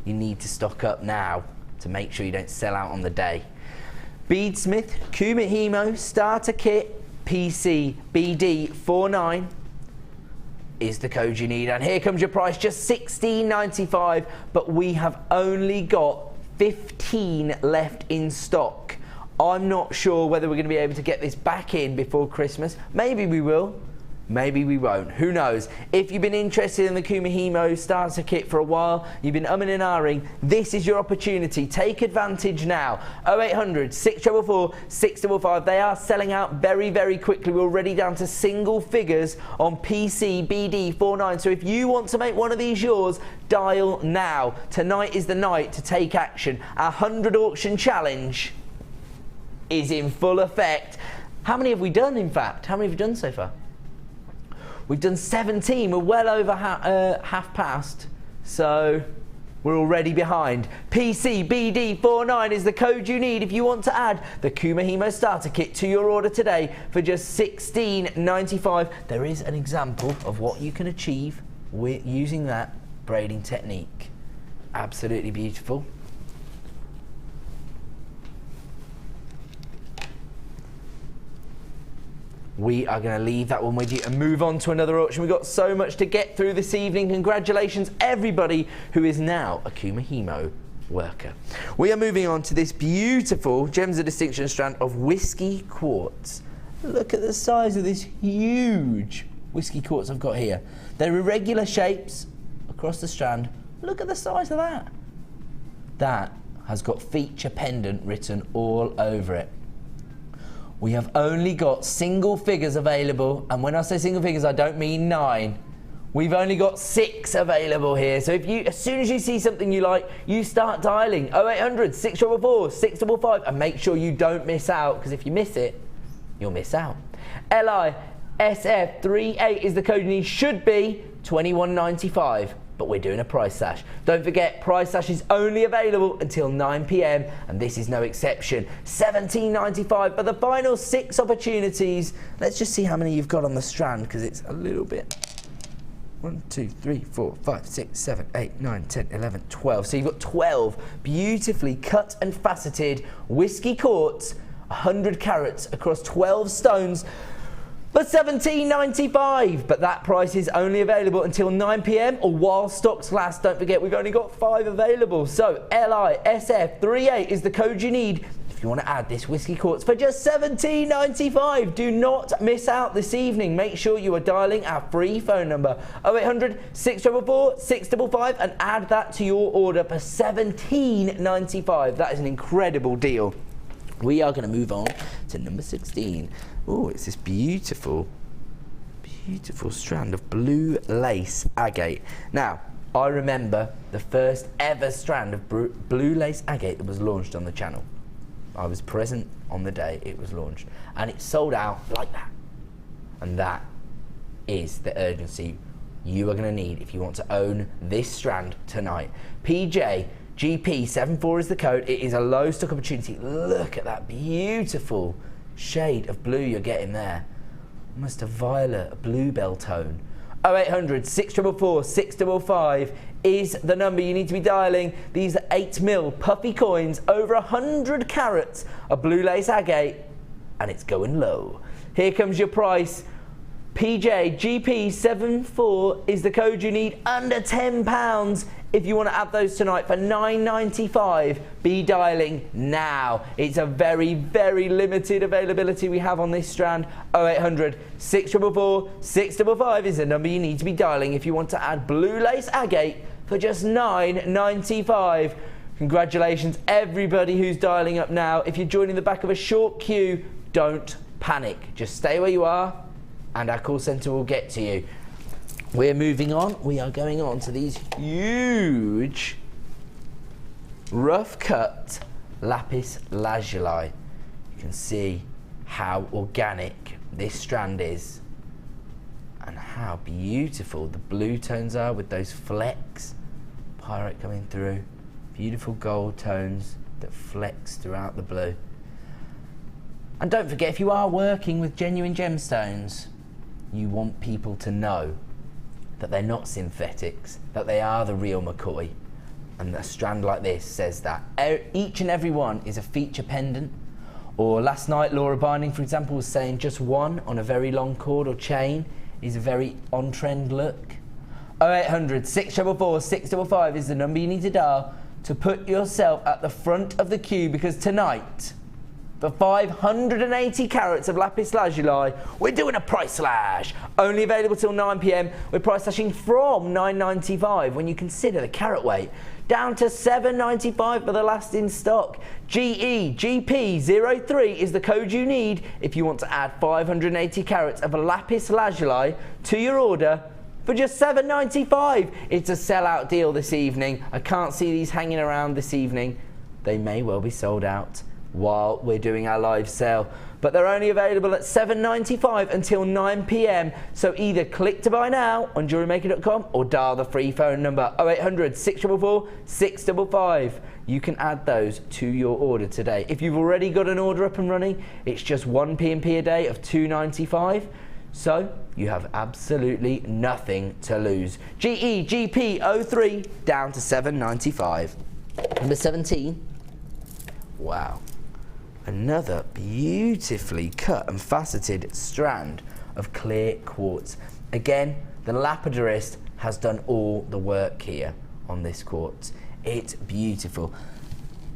you need to stock up now to make sure you don't sell out on the day. Beadsmith Kumihimo starter kit PC BD49 is the code you need, and here comes your price, just £16.95, but we have only got 15 left in stock. I'm not sure whether we're going to be able to get this back in before Christmas. Maybe we will, maybe we won't, who knows. If you've been interested in the Kumihimo starter kit for a while, you've been umming and ahhing, this is your opportunity. Take advantage now. 0800 644 655. They are selling out very, very quickly. We're already down to single figures on PC BD49. So if you want to make one of these yours, dial now. Tonight is the night to take action. Our 100 auction challenge is in full effect. How many have we done, in fact? How many have we done so far? We've done 17, we're well over half past, so we're already behind. PC BD49 is the code you need if you want to add the Kumihimo starter kit to your order today for just £16.95. There is an example of what you can achieve with using that braiding technique. Absolutely beautiful. We are going to leave that one with you and move on to another auction. We've got so much to get through this evening. Congratulations, everybody who is now a Kumihimo worker. We are moving on to this beautiful Gems of Distinction strand of whiskey quartz. Look at the size of this huge whiskey quartz I've got here. They're irregular shapes across the strand. Look at the size of that. That has got feature pendant written all over it. We have only got single figures available, and when I say single figures, I don't mean 9. We've only got 6 available here. So if you, as soon as you see something you like, you start dialing 0800 644 655 and make sure you don't miss out, because if you miss it, you'll miss out. LISF38 is the code you need. Should be $21.95. But we're doing a price slash. Don't forget, price slash is only available until 9 p.m. and this is no exception. $17.95 for the final 6 opportunities. Let's just see how many you've got on the strand, because it's a little bit. 1, 2, 3, 4, 5, 6, 7, 8, 9, 10, 11, 12. So you've got 12 beautifully cut and faceted whiskey quartz, 100 carats across 12 stones. For $17.95, but that price is only available until 9 p.m. or while stocks last. Don't forget, we've only got 5 available. So LISF38 is the code you need if you want to add this whiskey quartz for just $17.95. Do not miss out this evening. Make sure you are dialing our free phone number 0800 644 655 and add that to your order for $17.95. That is an incredible deal. We are going to move on to number 16. Oh, it's this beautiful, beautiful strand of blue lace agate. Now, I remember the first ever strand of blue lace agate that was launched on the channel. I was present on the day it was launched, and it sold out like that. And that is the urgency you are going to need if you want to own this strand tonight. GP74 is the code. It is a low stock opportunity. Look at that beautiful shade of blue you're getting there. Almost a violet, a bluebell tone. 0800 644 655 is the number you need to be dialing. These are 8mm puffy coins, over 100 carats of blue lace agate, and it's going low. Here comes your price. GP74 is the code you need, under £10 if you want to add those tonight for $9.95. Be dialing now. It's a very, very limited availability we have on this strand. 0800 644 655 is the number you need to be dialing if you want to add blue lace agate for just $9.95. Congratulations everybody who's dialing up now. If you're joining the back of a short queue, don't panic. Just stay where you are and our call centre will get to you. We're moving on. We are going on to these huge rough cut lapis lazuli. You can see how organic this strand is and how beautiful the blue tones are with those flecks. Pyrite coming through. Beautiful gold tones that flex throughout the blue. And don't forget, if you are working with genuine gemstones, you want people to know that they're not synthetics, that they are the real McCoy. And a strand like this says that. Each and every one is a feature pendant. Or last night, Laura Binding, for example, was saying just one on a very long cord or chain is a very on-trend look. 0800 644 655 is the number you need to dial to put yourself at the front of the queue, because tonight, for 580 carats of lapis lazuli, we're doing a price slash. Only available till 9 p.m. We're price slashing from $9.95 when you consider the carat weight, down to $7.95 for the last in stock. GP03 is the code you need if you want to add 580 carats of lapis lazuli to your order for just $7.95. It's a sellout deal this evening. I can't see these hanging around this evening. They may well be sold out while we're doing our live sale, but they're only available at $7.95 until 9 p.m. So either click to buy now on JewelleryMaker.com or dial the free phone number 0800 644 655. You can add those to your order today. If you've already got an order up and running, it's just 1 P&P a day of $2.95. So you have absolutely nothing to lose. GP03 down to $7.95. Number 17. Wow. Another beautifully cut and faceted strand of clear quartz. Again, the lapidarist has done all the work here on this quartz. It's beautiful.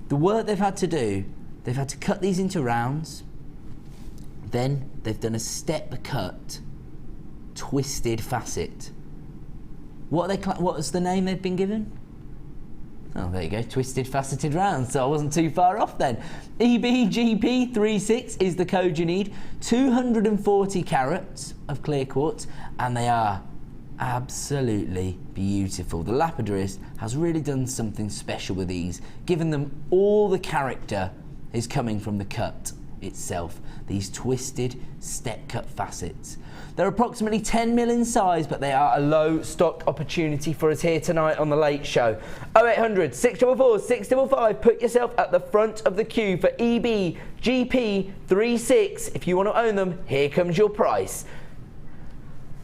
The work they've had to do, they've had to cut these into rounds, then they've done a step cut, twisted facet. What was the name they've been given? Oh, there you go, twisted faceted round, so I wasn't too far off then. EBGP36 is the code you need. 240 carats of clear quartz, and they are absolutely beautiful. The lapidary has really done something special with these, given them all the character is coming from the cut itself, these twisted step cut facets. They're approximately 10 mil in size, but they are a low stock opportunity for us here tonight on the Late Show. 0800 644 655, put yourself at the front of the queue for EBGP36. If you want to own them, here comes your price.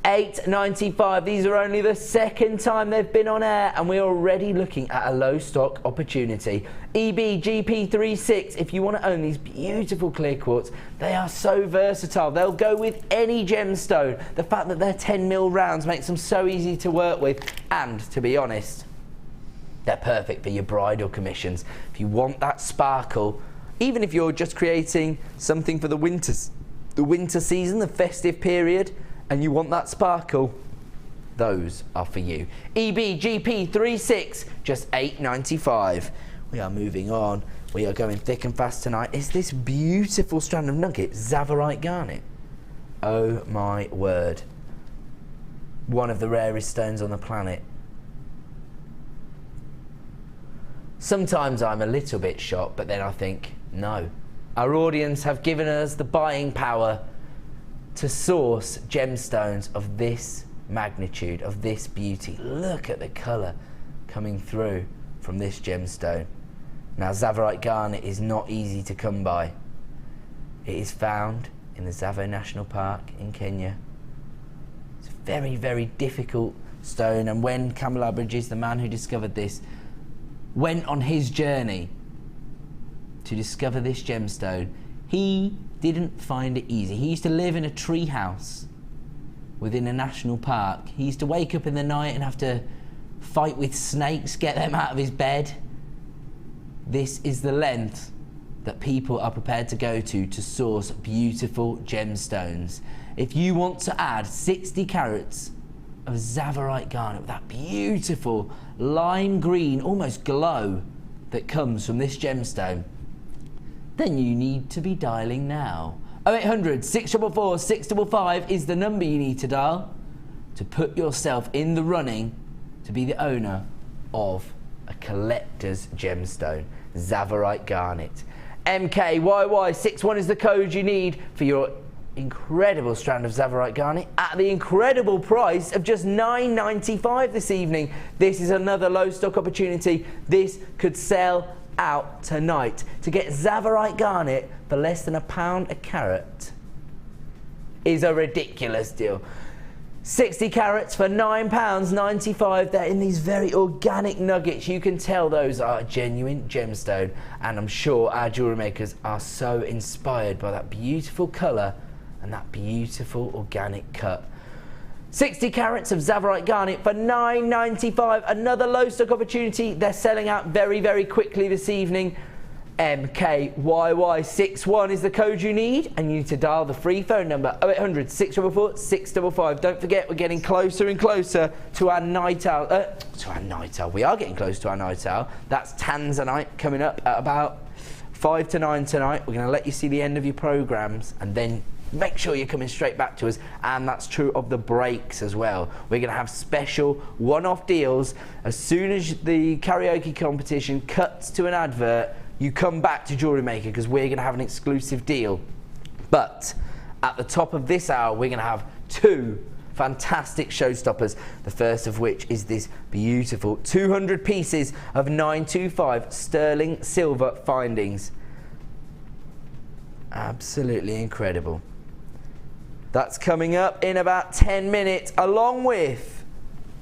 $8.95. These are only the second time they've been on air, and we're already looking at a low stock opportunity. EBGP36, if you want to own these beautiful clear quartz, they are so versatile. They'll go with any gemstone. The fact that they're 10 mil rounds makes them so easy to work with, and to be honest, they're perfect for your bridal commissions. If you want that sparkle, even if you're just creating something for the winter season, the festive period, and you want that sparkle, those are for you. EBGP36, just $8.95. We are moving on. We are going thick and fast tonight. It's this beautiful strand of nugget, Tsavorite garnet. Oh my word. One of the rarest stones on the planet. Sometimes I'm a little bit shocked, but then I think, no. Our audience have given us the buying power to source gemstones of this magnitude, of this beauty. Look at the colour coming through from this gemstone. Now, Tsavorite garnet is not easy to come by. It is found in the Tsavo National Park in Kenya. It's a very, very difficult stone, and when Kamala Bridges, the man who discovered this, went on his journey to discover this gemstone, he didn't find it easy. He used to live in a tree house within a national park. He used to wake up in the night and have to fight with snakes, get them out of his bed. This is the length that people are prepared to go to source beautiful gemstones. If you want to add 60 carats of Tsavorite garnet with that beautiful lime green, almost glow that comes from this gemstone, then you need to be dialing now. 0800 644 655 is the number you need to dial to put yourself in the running to be the owner of a collector's gemstone, Tsavorite garnet. MKYY61 is the code you need for your incredible strand of Tsavorite garnet at the incredible price of just $9.95 this evening. This is another low stock opportunity. This could sell out tonight. To get Tsavorite garnet for less than £1 a carat is a ridiculous deal. 60 carats for £9.95. They're in these very organic nuggets. You can tell those are genuine gemstone, and I'm sure our jewellery makers are so inspired by that beautiful colour and that beautiful organic cut. 60 carats of Tsavorite garnet for $9.95. Another low stock opportunity. They're selling out very, very quickly this evening. MKYY61 is the code you need, and you need to dial the free phone number 0800 644 655. Don't forget, we're getting closer and closer to our night owl. We are getting close to our night owl. That's Tanzanite coming up at about 5 to 9 tonight. We're going to let you see the end of your programmes, and then make sure you're coming straight back to us, and that's true of the breaks as well. We're going to have special one-off deals. As soon as the karaoke competition cuts to an advert, you come back to Jewellery Maker, because we're going to have an exclusive deal. But at the top of this hour, we're going to have two fantastic showstoppers, the first of which is this beautiful 200 pieces of 925 sterling silver findings. Absolutely incredible. That's coming up in about 10 minutes, along with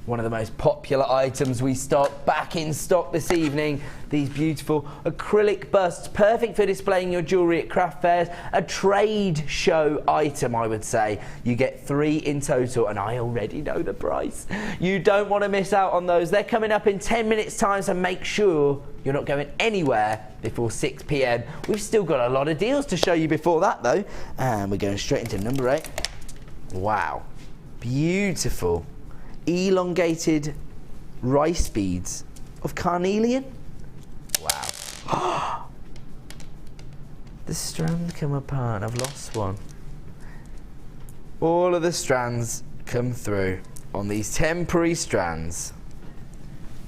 one of the most popular items we stock, back in stock this evening. These beautiful acrylic busts, perfect for displaying your jewellery at craft fairs. A trade show item, I would say. You get 3 in total, and I already know the price. You don't want to miss out on those. They're coming up in 10 minutes time, so make sure you're not going anywhere before 6 p.m. We've still got a lot of deals to show you before that, though. And we're going straight into number 8. Wow. Beautiful elongated rice beads of carnelian. The strand come apart. I've lost one. All of the strands come through on these temporary strands.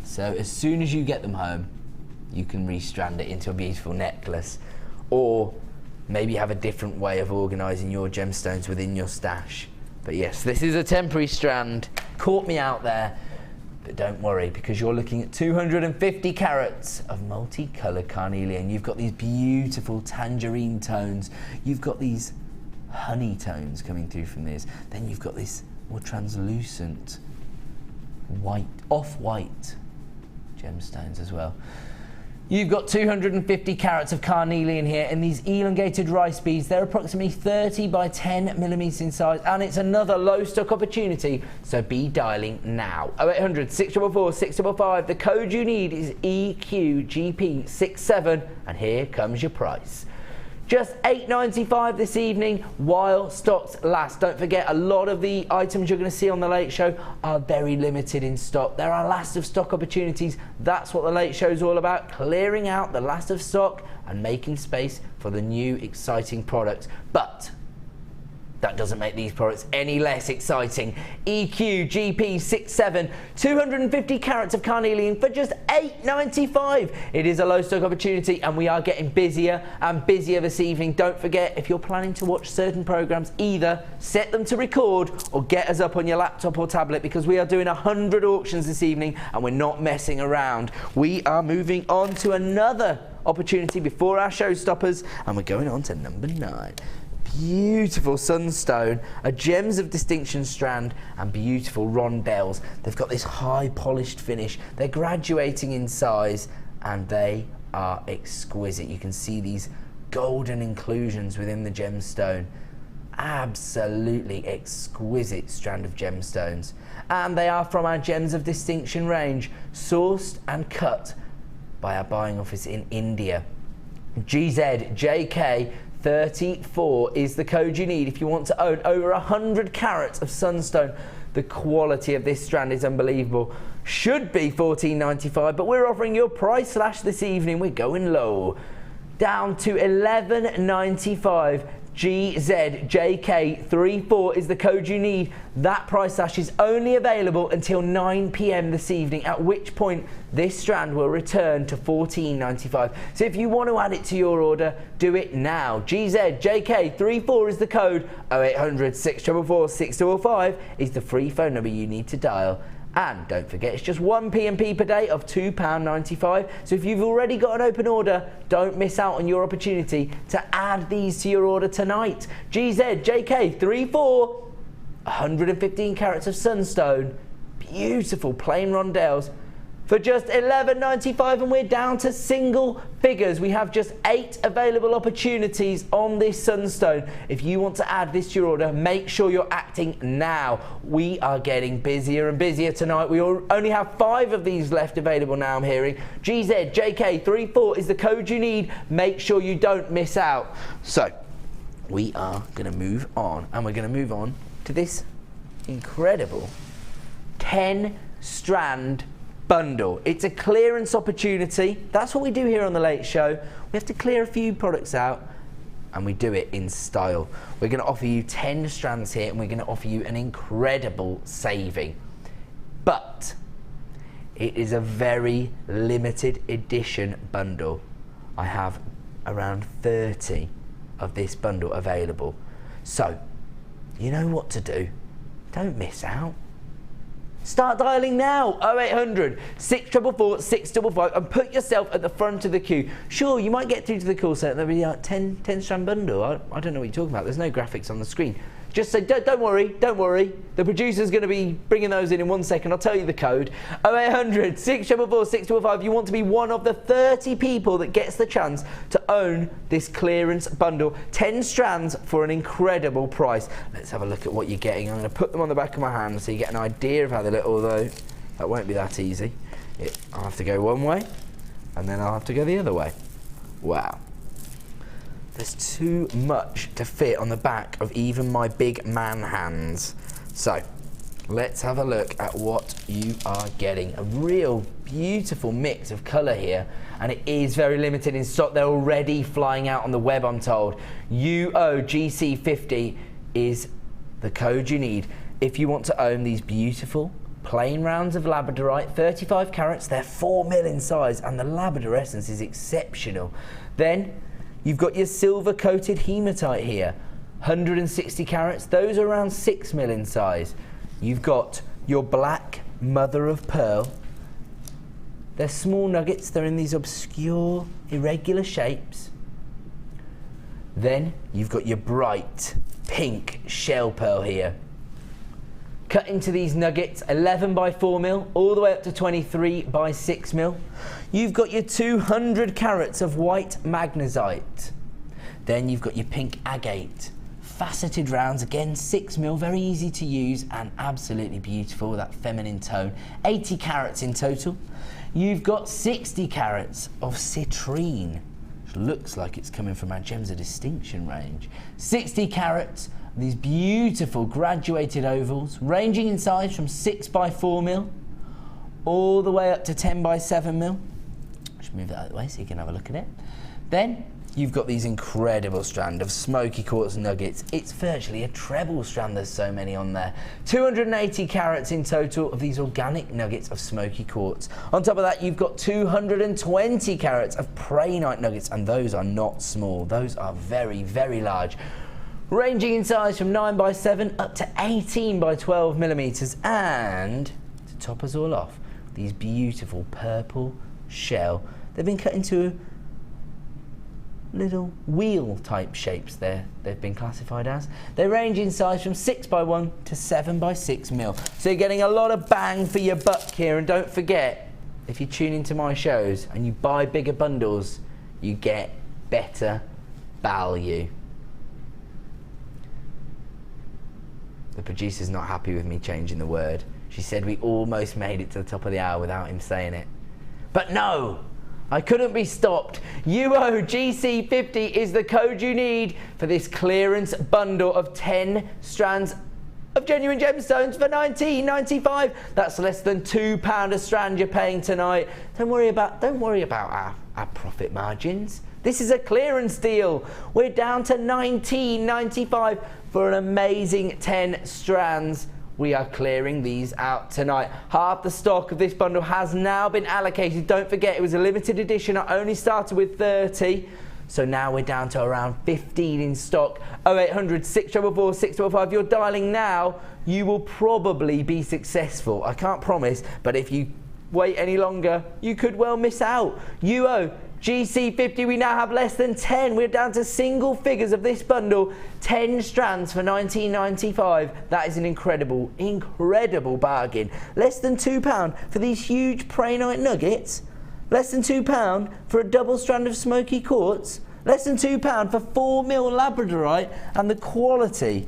So as soon as you get them home, you can restrand it into a beautiful necklace, or maybe have a different way of organising your gemstones within your stash. But yes, this is a temporary strand. Caught me out there, but don't worry, because you're looking at 250 carats of multicoloured carnelian. You've got these beautiful tangerine tones. You've got these honey tones coming through from this. Then you've got this more translucent white, off-white gemstones as well. You've got 250 carats of carnelian here in these elongated rice beads. They're approximately 30 by 10 millimeters in size, and it's another low stock opportunity, so be dialing now. 0800 644 655. The code you need is EQGP67, and here comes your price. Just $8.95 this evening while stocks last. Don't forget, a lot of the items you're going to see on The Late Show are very limited in stock. There are last of stock opportunities. That's what The Late Show is all about, clearing out the last of stock and making space for the new exciting products. But that doesn't make these products any less exciting. EQGP67, 250 carats of carnelian for just $8.95. It is a low stock opportunity, and we are getting busier and busier this evening. Don't forget, if you're planning to watch certain programs, either set them to record or get us up on your laptop or tablet, because we are doing 100 auctions this evening and we're not messing around. We are moving on to another opportunity before our showstoppers, and we're going on to number 9. Beautiful sunstone, a gems of distinction strand, and beautiful rondelles. They've got this high polished finish. They're graduating in size, and they are exquisite. You can see these golden inclusions within the gemstone. Absolutely exquisite strand of gemstones. And they are from our Gems of Distinction range, sourced and cut by our buying office in India. GZJK 34 is the code you need if you want to own over 100 carats of sunstone. The quality of this strand is unbelievable. Should be $14.95, but we're offering you a price slash this evening. We're going low, down to $11.95. GZJK34 is the code you need. That price slash is only available until 9 p.m. this evening, at which point this strand will return to $14.95. So if you want to add it to your order, do it now. GZJK34 is the code. 0800 644 6205 is the free phone number you need to dial. And don't forget, it's just one P&P per day of £2.95. So if you've already got an open order, don't miss out on your opportunity to add these to your order tonight. GZJK34, 115 carats of sunstone, beautiful plain rondelles for just $11.95, and we're down to single figures. We have just 8 available opportunities on this sunstone. If you want to add this to your order, make sure you're acting now. We are getting busier and busier tonight. We only have 5 of these left available now, I'm hearing. GZJK34 is the code you need. Make sure you don't miss out. So we are going to move on, and we're going to move on to this incredible 10-strand bundle. It's a clearance opportunity. That's what we do here on The Late Show. We have to clear a few products out, and we do it in style. We're going to offer you 10 strands here, and we're going to offer you an incredible saving. But it is a very limited edition bundle. I have around 30 of this bundle available. So you know what to do. Don't miss out. Start dialing now, 0800 644 655, and put yourself at the front of the queue. Sure, you might get through to the call centre, there'll be a 10 strand bundle. I don't know what you're talking about, there's no graphics on the screen. Just say, don't worry. The producer's going to be bringing those in 1 second. I'll tell you the code. 0800 644 655. You want to be one of the 30 people that gets the chance to own this clearance bundle. 10 strands for an incredible price. Let's have a look at what you're getting. I'm going to put them on the back of my hand so you get an idea of how they look, although that won't be that easy. I'll have to go one way, and then I'll have to go the other way. Wow. There's too much to fit on the back of even my big man hands. So let's have a look at what you are getting. A real beautiful mix of colour here, and it is very limited in stock. They're already flying out on the web, I'm told. UOGC50 is the code you need if you want to own these beautiful plain rounds of labradorite, 35 carats. They're 4 mil in size, and the labradorescence is exceptional. Then you've got your silver coated hematite here, 160 carats. Those are around 6 mil in size. You've got your black mother of pearl. They're small nuggets. They're in these obscure, irregular shapes. Then you've got your bright pink shell pearl here. Cut into these nuggets, 11 by 4 mil, all the way up to 23 by 6 mil. You've got your 200 carats of white magnesite. Then you've got your pink agate. Faceted rounds, again 6 mil, very easy to use and absolutely beautiful, that feminine tone. 80 carats in total. You've got 60 carats of citrine, which looks like it's coming from our Gems of Distinction range. 60 carats. These beautiful graduated ovals, ranging in size from 6 by 4 mil all the way up to 10 by 7 mil. Just move that out of the way so you can have a look at it. Then you've got these incredible strand of smoky quartz nuggets. It's virtually a treble strand, there's so many on there. 280 carats in total of these organic nuggets of smoky quartz. On top of that, you've got 220 carats of prainite nuggets, and those are not small. Those are very, very large, ranging in size from 9 by 7 up to 18 by 12 millimeters. And to top us all off, these beautiful purple shell. They've been cut into little wheel type shapes there, they've been classified as. They range in size from 6 by 1 to 7 by 6 mil. So you're getting a lot of bang for your buck here. And don't forget, if you tune into my shows and you buy bigger bundles, you get better value. The producer's not happy with me changing the word. She said we almost made it to the top of the hour without him saying it. But no, I couldn't be stopped. UOGC50 is the code you need for this clearance bundle of 10 strands of genuine gemstones for $19.95. That's less than £2 a strand you're paying tonight. Don't worry about our profit margins. This is a clearance deal. We're down to $19.95 for an amazing 10 strands. We are clearing these out tonight. Half the stock of this bundle has now been allocated. Don't forget, it was a limited edition. I only started with 30. So now we're down to around 15 in stock. 0800 644 655. You're dialing now, you will probably be successful. I can't promise, but if you wait any longer, you could well miss out. UOGC50, we now have less than 10. We're down to single figures of this bundle. 10 strands for $19.95. That is an incredible, incredible bargain. Less than £2 for these huge prainite nuggets. Less than £2 for a double strand of smoky quartz. Less than £2 for 4 mil labradorite. And the quality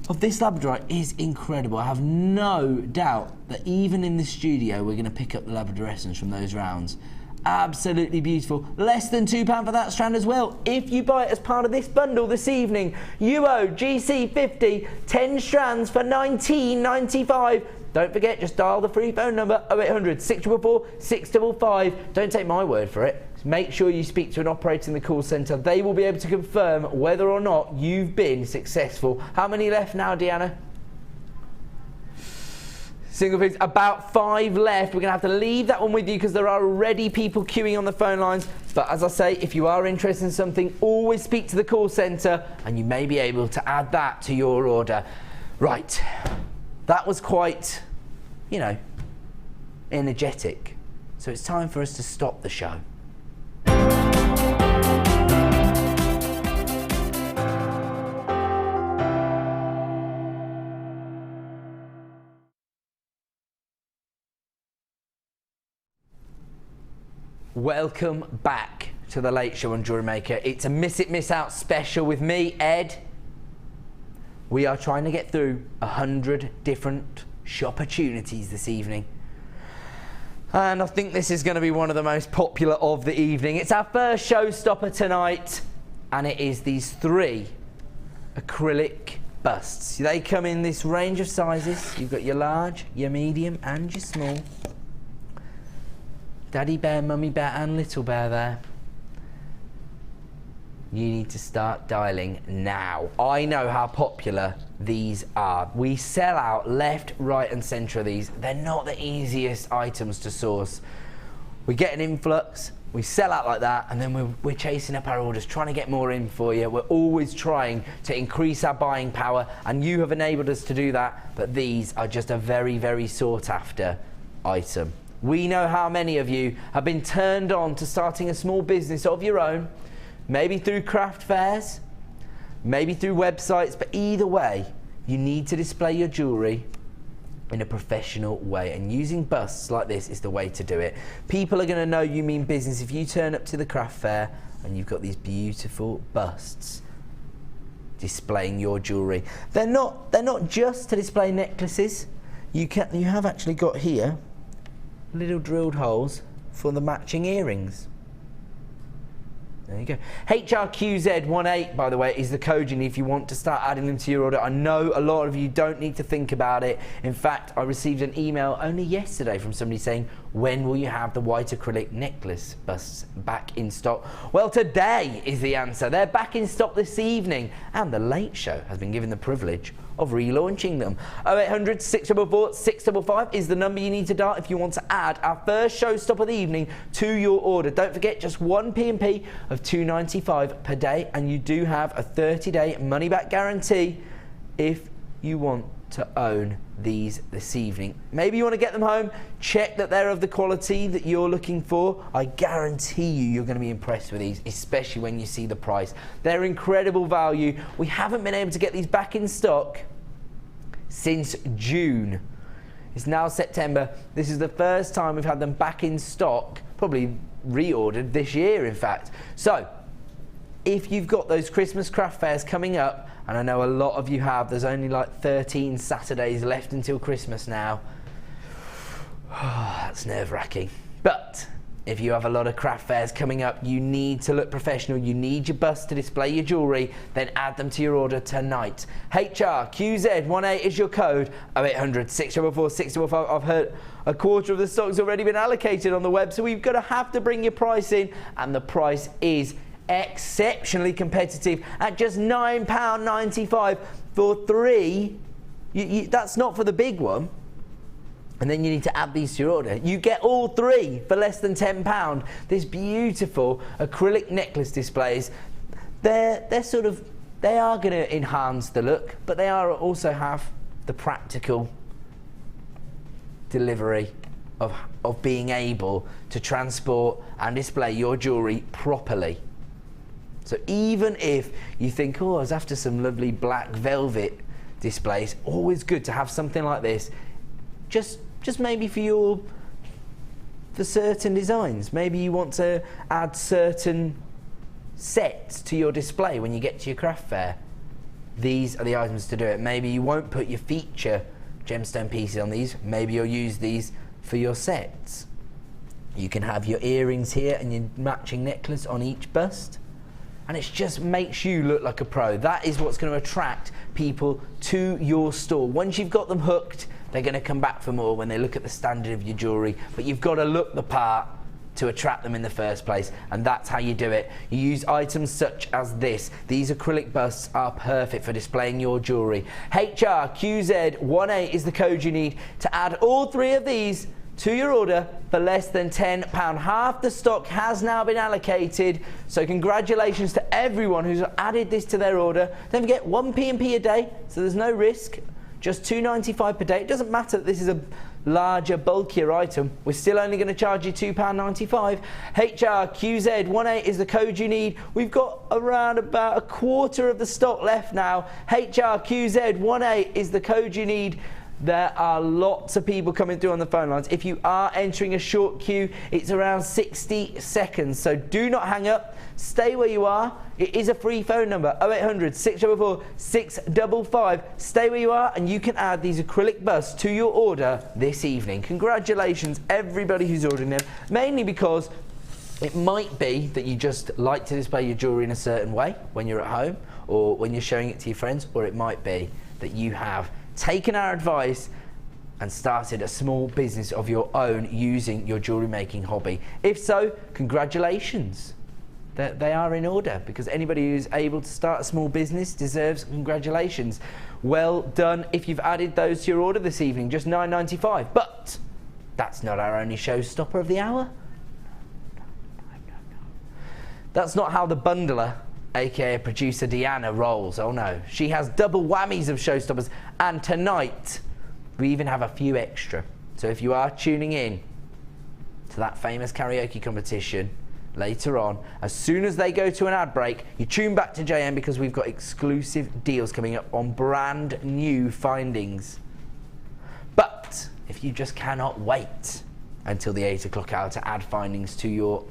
of this labradorite is incredible. I have no doubt that even in the studio we're going to pick up the labradorescence from those rounds. Absolutely beautiful. Less than £2 for that strand as well if you buy it as part of this bundle this evening. UOGC50, 10 strands for $19.95. Don't forget, just dial the free phone number 0800 644 655. Don't take my word for it. Make sure you speak to an operator in the call centre. They will be able to confirm whether or not you've been successful. How many left now, Deanna? Single figures, about 5 left. We're going to have to leave that one with you because there are already people queuing on the phone lines. But as I say, if you are interested in something, always speak to the call centre and you may be able to add that to your order. Right, that was quite, you know, energetic. So it's time for us to stop the show. Welcome back to the Late Show on Jewellery Maker. It's a Miss It, Miss Out special with me, Ed. We are trying to get through 100 different shop-opportunities this evening. And I think this is going to be one of the most popular of the evening. It's our first showstopper tonight, and it is these 3 acrylic busts. They come in this range of sizes. You've got your large, your medium, and your small. Daddy bear, mummy bear and little bear there. You need to start dialing now. I know how popular these are. We sell out left, right and centre of these. They're not the easiest items to source. We get an influx, we sell out like that, and then we're chasing up our orders, trying to get more in for you. We're always trying to increase our buying power, and you have enabled us to do that, but these are just a very, very sought after item. We know how many of you have been turned on to starting a small business of your own, maybe through craft fairs, maybe through websites, but either way, you need to display your jewellery in a professional way, and using busts like this is the way to do it. People are going to know you mean business if you turn up to the craft fair and you've got these beautiful busts displaying your jewellery. They're not just to display necklaces. You have actually got here little drilled holes for the matching earrings. There you go. HRQZ18, by the way, is the code you need if you want to start adding them to your order. I know a lot of you don't need to think about it. In fact, I received an email only yesterday from somebody saying, when will you have the white acrylic necklace busts back in stock? Well, today is the answer. They're back in stock this evening, and the Late Show has been given the privilege of relaunching them. 0800 644 655 is the number you need to dial if you want to add our first showstopper of the evening to your order. Don't forget, just one P&P of $2.95 per day, and you do have a 30-day money-back guarantee if you want to own these this evening. Maybe you want to get them home, check that they're of the quality that you're looking for. I guarantee you're going to be impressed with these, especially when you see the price. They're incredible value. We haven't been able to get these back in stock since June. It's now September. This is the first time we've had them back in stock, probably reordered this year, in fact. So if you've got those Christmas craft fairs coming up, and I know a lot of you have, there's only like 13 Saturdays left until Christmas now. That's nerve-wracking. But if you have a lot of craft fairs coming up, you need to look professional. You need your bust to display your jewellery, then add them to your order tonight. HRQZ18 is your code. 0800 644 655. I've heard a quarter of the stock's already been allocated on the web, so we've got to have to bring your price in, and the price is exceptionally competitive at just £9.95 for three. That's not for the big one. And then you need to add these to your order. You get all three for less than £10. This beautiful acrylic necklace displays, they are going to enhance the look, but they are also have the practical delivery of being able to transport and display your jewellery properly. So even if you think, oh, I was after some lovely black velvet displays, always good to have something like this. Just maybe for certain designs. Maybe you want to add certain sets to your display when you get to your craft fair. These are the items to do it. Maybe you won't put your feature gemstone pieces on these. Maybe you'll use these for your sets. You can have your earrings here and your matching necklace on each bust. And it just makes you look like a pro. That is what's going to attract people to your store. Once you've got them hooked, they're going to come back for more when they look at the standard of your jewellery. But you've got to look the part to attract them in the first place, and that's how you do it. You use items such as this. These acrylic busts are perfect for displaying your jewellery. HRQZ18 is the code you need to add all three of these to your order for less than £10. Half the stock has now been allocated, so congratulations to everyone who's added this to their order. Don't forget, one P&P a day, so there's no risk. Just $2.95 per day. It doesn't matter that this is a larger, bulkier item. We're still only going to charge you £2.95. HRQZ18 is the code you need. We've got around about a quarter of the stock left now. HRQZ18 is the code you need. There are lots of people coming through on the phone lines. If you are entering a short queue, it's around 60 seconds. So do not hang up. Stay where you are. It is a free phone number, 0800 644 655. Stay where you are, and you can add these acrylic busts to your order this evening. Congratulations, everybody who's ordering them, mainly because it might be that you just like to display your jewellery in a certain way when you're at home or when you're showing it to your friends, or it might be that you have taken our advice and started a small business of your own using your jewellery making hobby? If so, congratulations. They are in order, because anybody who's able to start a small business deserves congratulations. Well done if you've added those to your order this evening, just $9.95. But that's not our only showstopper of the hour. That's not how the bundler, aka producer Deanna, rolls. Oh no, she has double whammies of showstoppers, and tonight we even have a few extra. So if you are tuning in to that famous karaoke competition later on, as soon as they go to an ad break, you tune back to JM, because we've got exclusive deals coming up on brand new findings. But if you just cannot wait until the 8 o'clock hour to add findings to your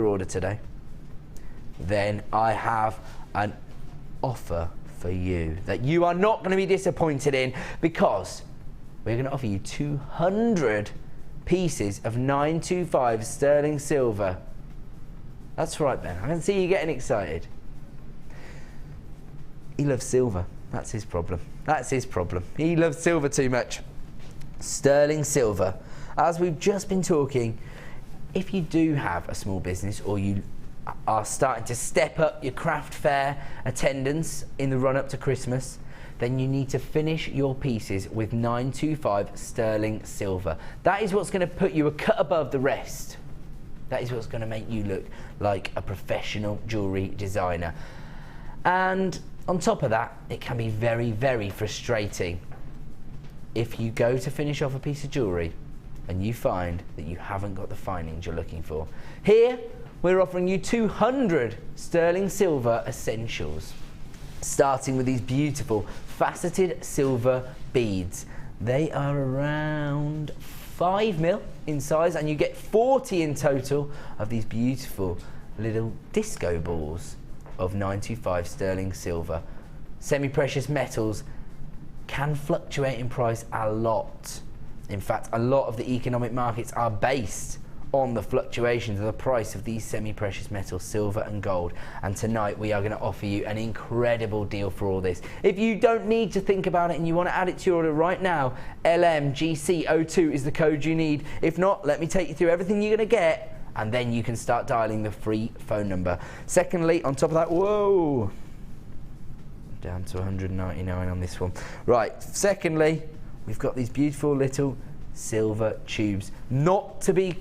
order today, then I have an offer for you that you are not going to be disappointed in, because we're going to offer you 200 pieces of 925 sterling silver. That's right, Ben. I can see you getting excited. He loves silver. That's his problem. That's his problem. He loves silver too much. Sterling silver. As we've just been talking, if you do have a small business, or you are starting to step up your craft fair attendance in the run-up to Christmas, then you need to finish your pieces with 925 sterling silver. That is what's going to put you a cut above the rest. That is what's going to make you look like a professional jewellery designer. And on top of that, it can be very, very frustrating if you go to finish off a piece of jewellery and you find that you haven't got the findings you're looking for. Here, we're offering you 200 sterling silver essentials, starting with these beautiful faceted silver beads. They are around 5 mil in size, and you get 40 in total of these beautiful little disco balls of 925 sterling silver. Semi-precious metals can fluctuate in price a lot. In fact, a lot of the economic markets are based on the fluctuations of the price of these semi-precious metals, silver and gold. And tonight we are going to offer you an incredible deal for all this. If you don't need to think about it and you want to add it to your order right now, LMGC02 is the code you need. If not, let me take you through everything you're going to get, and then you can start dialing the free phone number. Secondly, on top of that, whoa, down to 199 on this one. Right, secondly, we've got these beautiful little silver tubes, not to be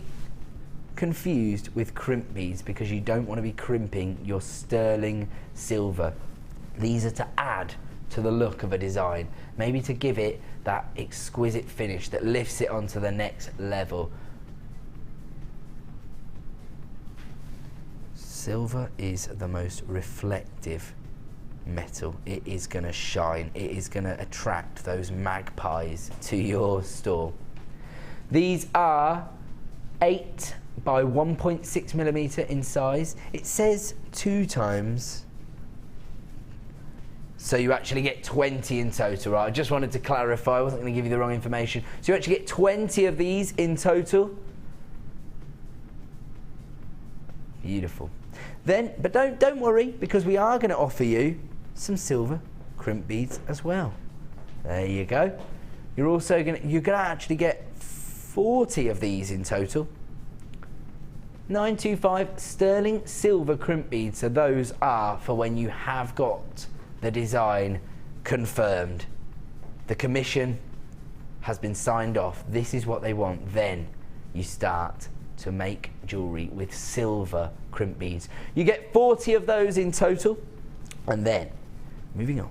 confused with crimp beads, because you don't want to be crimping your sterling silver. These are to add to the look of a design, maybe to give it that exquisite finish that lifts it onto the next level. Silver is the most reflective metal. It is going to shine. It is going to attract those magpies to your store. These are 8 by 1.6 millimeter in size. It says 2 times, so you actually get 20 in total, right? I just wanted to clarify, I wasn't going to give you the wrong information. So you actually get 20 of these in total. Beautiful. Then, but don't worry, because we are going to offer you some silver crimp beads as well. There you go. You're going to actually get 40 of these in total. 925 sterling silver crimp beads. So those are for when you have got the design confirmed. The commission has been signed off. This is what they want. Then you start to make jewellery with silver crimp beads. You get 40 of those in total. And then, moving on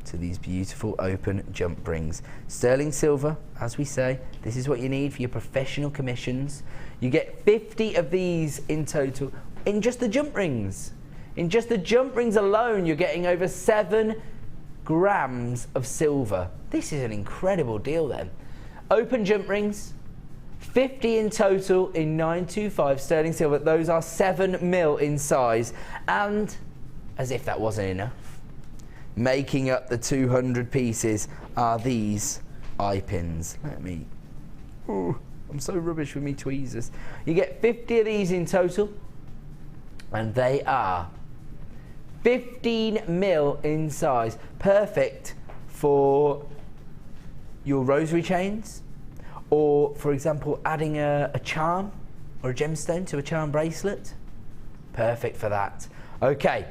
to these beautiful open jump rings. Sterling silver, as we say, this is what you need for your professional commissions. You get 50 of these in total in just the jump rings. In just the jump rings alone, you're getting over 7 grams of silver. This is an incredible deal then. Open jump rings, 50 in total in 925 sterling silver. Those are 7 mil in size. And as if that wasn't enough, making up the 200 pieces are these eye pins. I'm so rubbish with me tweezers. You get 50 of these in total, and they are 15 mil in size. Perfect for your rosary chains, or for example adding a charm or a gemstone to a charm bracelet. Perfect for that. Okay,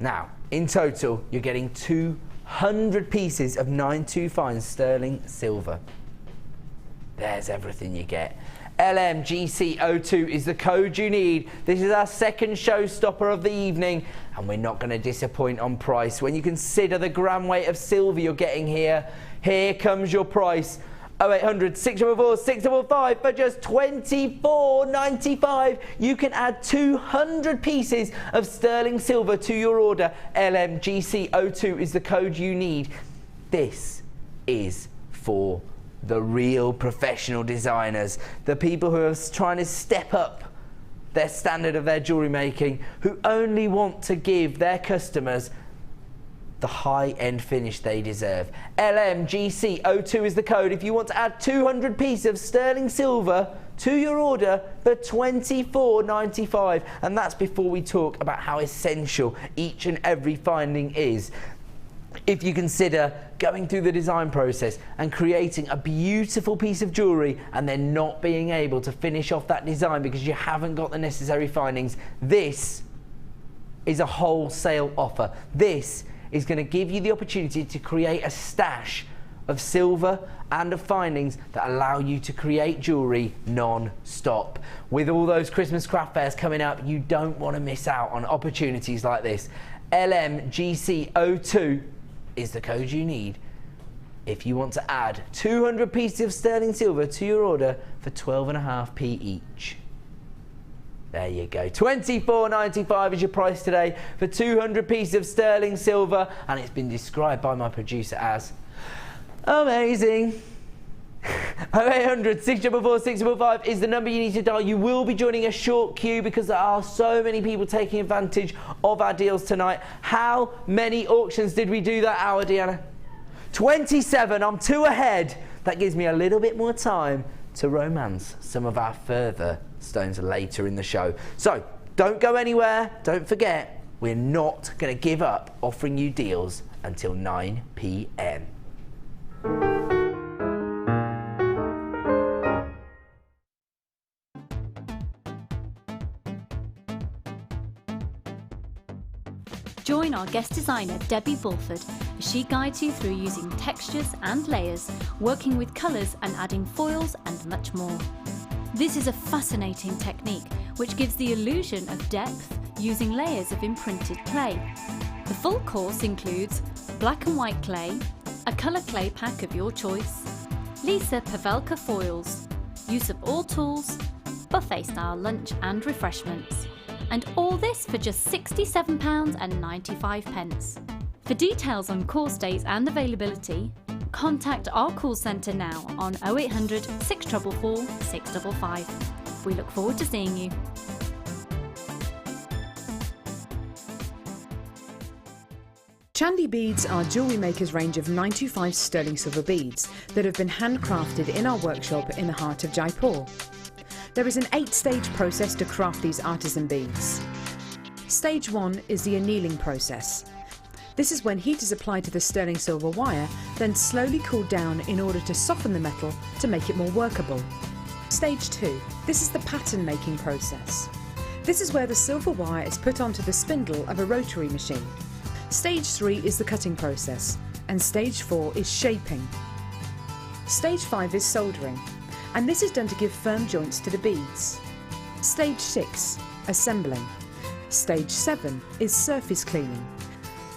now in total you're getting 200 pieces of 925 sterling silver. There's everything you get. LMGC02 is the code you need. This is our second showstopper of the evening, and we're not going to disappoint on price. When you consider the gram weight of silver you're getting here, here comes your price. 0800 644 655 for just £24.95. You can add 200 pieces of sterling silver to your order. LMGC02 is the code you need. This is for the real professional designers, the people who are trying to step up their standard of their jewellery making, who only want to give their customers the high-end finish they deserve. LMGC02 is the code if you want to add 200 pieces of sterling silver to your order for £24.95. And that's before we talk about how essential each and every finding is. If you consider going through the design process and creating a beautiful piece of jewellery and then not being able to finish off that design because you haven't got the necessary findings, this is a wholesale offer. This is going to give you the opportunity to create a stash of silver and of findings that allow you to create jewellery non-stop. With all those Christmas craft fairs coming up, you don't want to miss out on opportunities like this. LMGC02 is the code you need if you want to add 200 pieces of sterling silver to your order for 12.5p each. There you go. £24.95 is your price today for 200 pieces of sterling silver, and it's been described by my producer as amazing. 0800 644 655 is the number you need to dial. You will be joining a short queue because there are so many people taking advantage of our deals tonight. How many auctions did we do that hour, Deanna? 27. I'm 2 ahead. That gives me a little bit more time to romance some of our further stones later in the show. So don't go anywhere. Don't forget, we're not going to give up offering you deals until 9 p.m. Join our guest designer Debbie Bulford as she guides you through using textures and layers, working with colours and adding foils and much more. This is a fascinating technique which gives the illusion of depth using layers of imprinted clay. The full course includes black and white clay, a colour clay pack of your choice, Lisa Pavelka foils, use of all tools, buffet style lunch and refreshments. And all this for just £67.95. For details on course dates and availability, contact our call centre now on 0800 644 655. We look forward to seeing you. Chandy beads are Jewellery Maker's range of 925 sterling silver beads that have been handcrafted in our workshop in the heart of Jaipur. There is an 8-stage process to craft these artisan beads. Stage 1 is the annealing process. This is when heat is applied to the sterling silver wire, then slowly cooled down in order to soften the metal to make it more workable. Stage 2. This is the pattern making process. This is where the silver wire is put onto the spindle of a rotary machine. Stage 3 is the cutting process, and Stage 4 is shaping. Stage 5 is soldering, and this is done to give firm joints to the beads. Stage 6, assembling. Stage 7 is surface cleaning.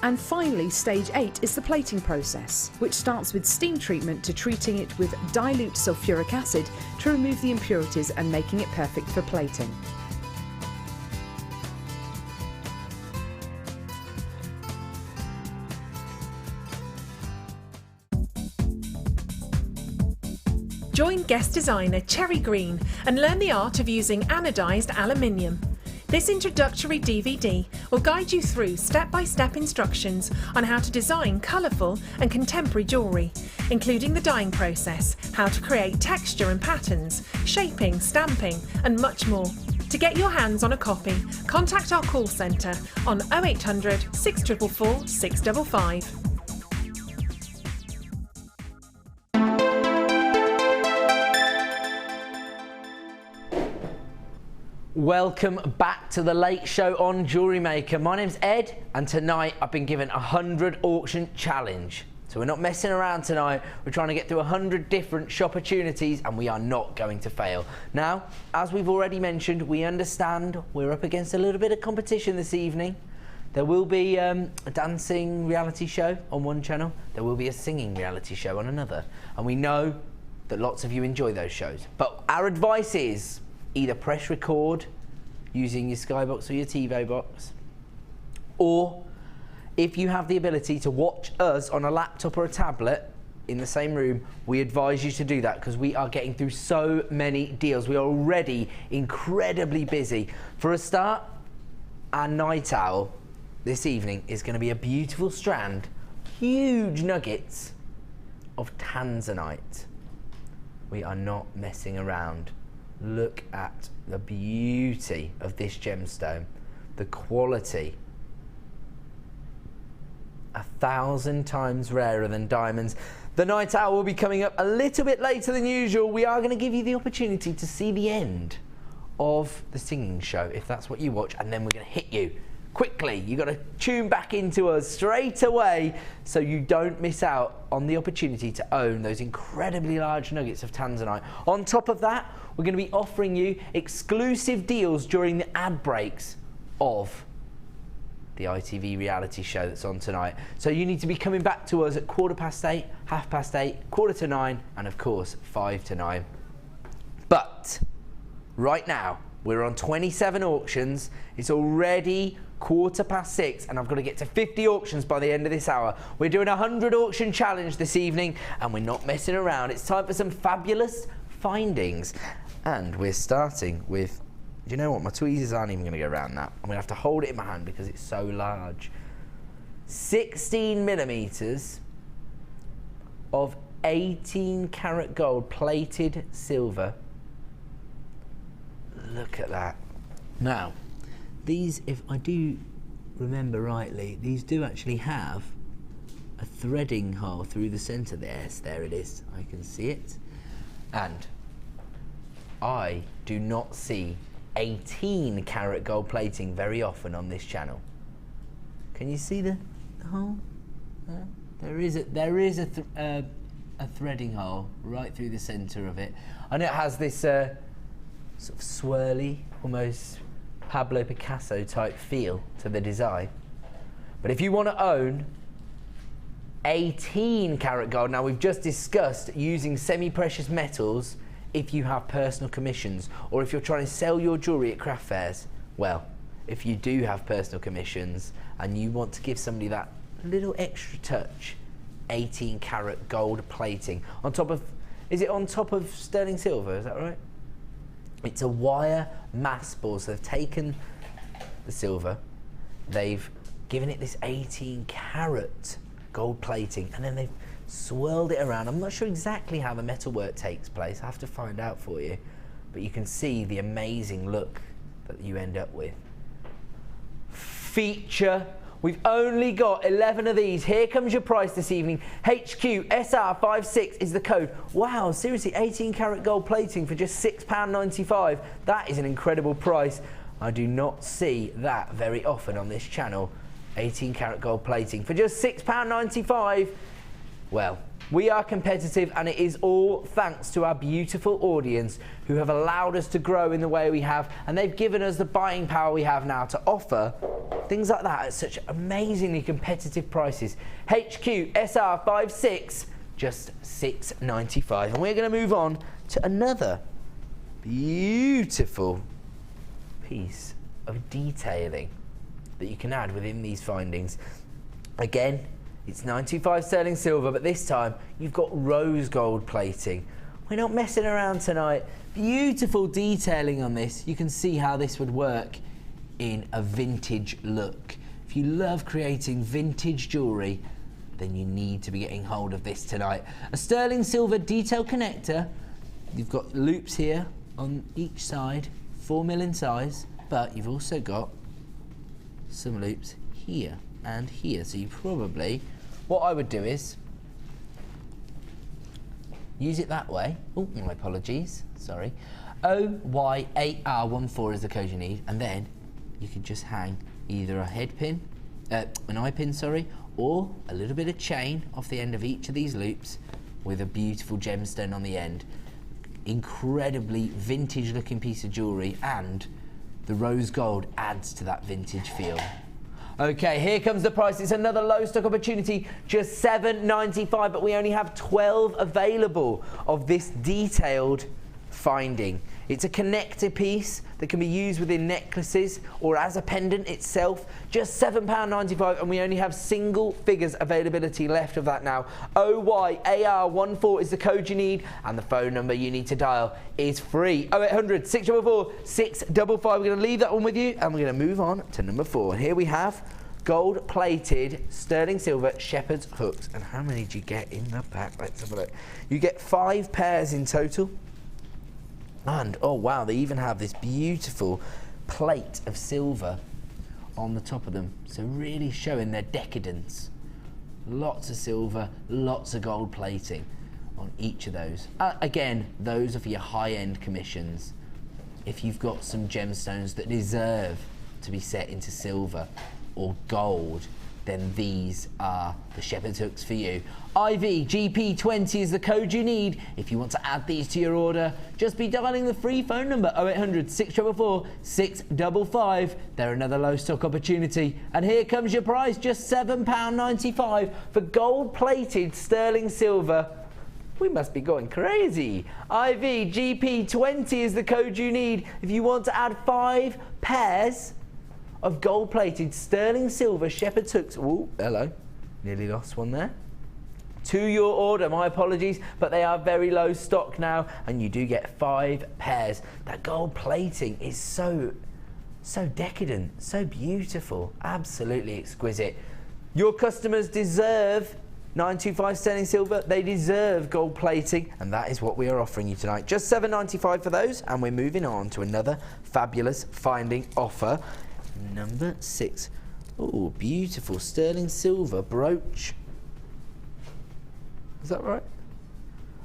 And finally, Stage 8 is the plating process, which starts with steam treatment to treating it with dilute sulfuric acid to remove the impurities and making it perfect for plating. Join guest designer Cherry Green and learn the art of using anodised aluminium. This introductory DVD will guide you through step-by-step instructions on how to design colourful and contemporary jewellery, including the dyeing process, how to create texture and patterns, shaping, stamping and much more. To get your hands on a copy, contact our call centre on 0800 644 655. Welcome back to the late show on Jewellery Maker. My name's Ed, and tonight I've been given a 100 auction challenge. So we're not messing around tonight. We're trying to get through 100 different shop opportunities, and we are not going to fail. Now, as we've already mentioned, we understand we're up against a little bit of competition this evening. There will be a dancing reality show on one channel. There will be a singing reality show on another. And we know that lots of you enjoy those shows. But our advice is either press record using your Skybox or your TiVo box, or if you have the ability to watch us on a laptop or a tablet in the same room, we advise you to do that because we are getting through so many deals. We are already incredibly busy. For a start, our night owl this evening is going to be a beautiful strand, huge nuggets of tanzanite. We are not messing around. Look at the beauty of this gemstone, the quality. 1,000 times rarer than diamonds. The night owl will be coming up a little bit later than usual. We are going to give you the opportunity to see the end of the singing show, if that's what you watch, and then we're going to hit you quickly. You've got to tune back into us straight away so you don't miss out on the opportunity to own those incredibly large nuggets of tanzanite. On top of that, we're going to be offering you exclusive deals during the ad breaks of the ITV reality show that's on tonight. So you need to be coming back to us at 8:15, 8:30, 8:45, and of course 5 to 9. But right now we're on 27 auctions. It's already 6:15, and I've got to get to 50 auctions by the end of this hour. We're doing a 100 auction challenge this evening, and we're not messing around. It's time for some fabulous findings, and we're starting with, you know what, my tweezers aren't even going to go around that. I'm going to have to hold it in my hand because it's so large. 16 millimeters of 18 karat gold plated silver. Look at that. Now, these, if I do remember rightly, these do actually have a threading hole through the centre there. Yes, there it is. I can see it. And I do not see 18 karat gold plating very often on this channel. Can you see the hole? There is a threading hole right through the centre of it. And it has this sort of swirly, almost Pablo Picasso type feel to the design. But if you want to own 18 karat gold, now we've just discussed using semi-precious metals if you have personal commissions or if you're trying to sell your jewellery at craft fairs. Well, if you do have personal commissions and you want to give somebody that little extra touch, 18 karat gold plating on top of, is it on top of sterling silver, is that right? It's a wire mass ball, so they've taken the silver, they've given it this 18 karat gold plating, and then they've swirled it around. I'm not sure exactly how the metalwork takes place. I have to find out for you, but you can see the amazing look that you end up with. Feature. We've only got 11 of these. Here comes your price this evening. HQSR56 is the code. Wow, seriously, 18 karat gold plating for just £6.95. That is an incredible price. I do not see that very often on this channel. 18 karat gold plating for just £6.95. Well, we are competitive, and it is all thanks to our beautiful audience who have allowed us to grow in the way we have, and they've given us the buying power we have now to offer things like that at such amazingly competitive prices. HQSR56, just £6.95. And we're going to move on to another beautiful piece of detailing that you can add within these findings. Again, it's 925 sterling silver, but this time you've got rose gold plating. We're not messing around tonight. Beautiful detailing on this. You can see how this would work in a vintage look. If you love creating vintage jewellery, then you need to be getting hold of this tonight. A sterling silver detail connector. You've got loops here on each side, 4mm in size, but you've also got some loops here and here. So you probably, what I would do is use it that way. Oh, my apologies, sorry. OY8R14 is the code you need, and then you can just hang either a head pin, an eye pin, sorry, or a little bit of chain off the end of each of these loops with a beautiful gemstone on the end. Incredibly vintage looking piece of jewellery, and the rose gold adds to that vintage feel. Okay, here comes the price. It's another low stock opportunity, just $7.95, but we only have 12 available of this detailed finding. It's a connector piece that can be used within necklaces or as a pendant itself. Just £7.95, and we only have single figures availability left of that now. OYAR14 is the code you need, and the phone number you need to dial is free. 0800 644 655. We're going to leave that one with you, and we're going to move on to number 4. Here we have gold-plated sterling silver shepherd's hooks. And how many do you get in the pack? Let's have a look. You get 5 pairs in total. And, oh wow, they even have this beautiful plate of silver on the top of them. So really showing their decadence. Lots of silver, lots of gold plating on each of those. Again, those are for your high-end commissions. If you've got some gemstones that deserve to be set into silver or gold, then these are the shepherd's hooks for you. IVGP20 is the code you need. If you want to add these to your order, just be dialing the free phone number 0800 644 655. They're another low stock opportunity. And here comes your price, just £7.95 for gold-plated sterling silver. We must be going crazy. IVGP20 is the code you need if you want to add 5 pairs of gold-plated sterling silver shepherd's hooks. Ooh, hello, nearly lost one there. To your order, my apologies, but they are very low stock now, and you do get 5 pairs. That gold plating is so decadent, so beautiful, absolutely exquisite. Your customers deserve 925 sterling silver. They deserve gold plating, and that is what we are offering you tonight. Just $7.95 for those, and we're moving on to another fabulous finding offer. Number 6. Oh, beautiful sterling silver brooch. Is that right?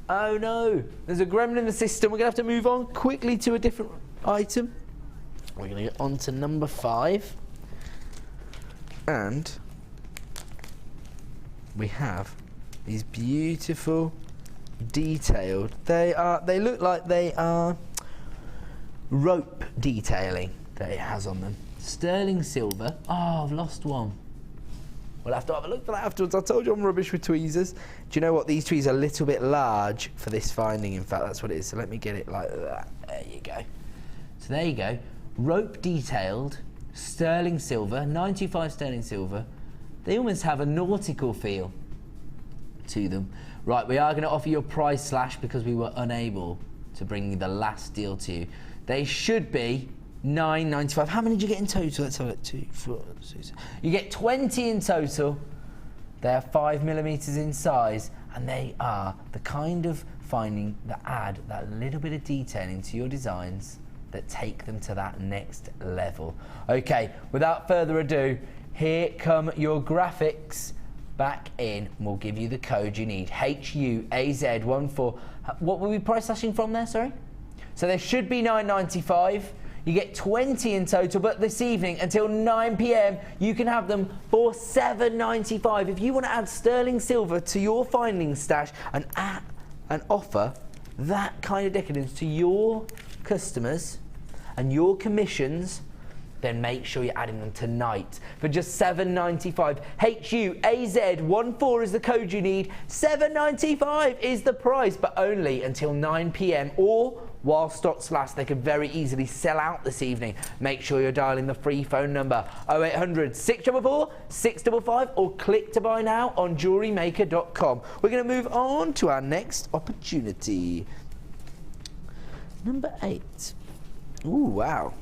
Oh no, there's a gremlin in the system. We're going to have to move on quickly to a different item. We're going to get on to number 5. And we have these beautiful detailed, they look like they are rope detailing that it has on them. Sterling silver. Oh, I've lost one. We'll have to have a look for that afterwards. I told you I'm rubbish with tweezers. Do you know what? These tweezers are a little bit large for this finding. In fact, that's what it is. So let me get it like that. There you go. So there you go. Rope detailed, sterling silver, 95 sterling silver. They almost have a nautical feel to them. Right, we are going to offer you a price slash because we were unable to bring the last deal to you. They should be $9.95. How many did you get in total? Let's have a look. 2, 4, 6. You get 20 in total. They are 5mm in size, and they are the kind of finding that add that little bit of detailing to your designs that take them to that next level. Okay, without further ado, here come your graphics back in, and we'll give you the code you need. HUAZ14. What were we price slashing from there, sorry? So there should be $9.95. You get 20 in total, but this evening until 9 PM, you can have them for $7.95. If you want to add sterling silver to your finding stash and offer that kind of decadence to your customers and your commissions, then make sure you're adding them tonight for just $7.95. HUAZ14 is the code you need. $7.95 is the price, but only until 9 PM or while stocks last. They could very easily sell out this evening. Make sure you're dialing the free phone number 0800 644 655 or click to buy now on JewelleryMaker.com. We're going to move on to our next opportunity. Number 8. Ooh, wow.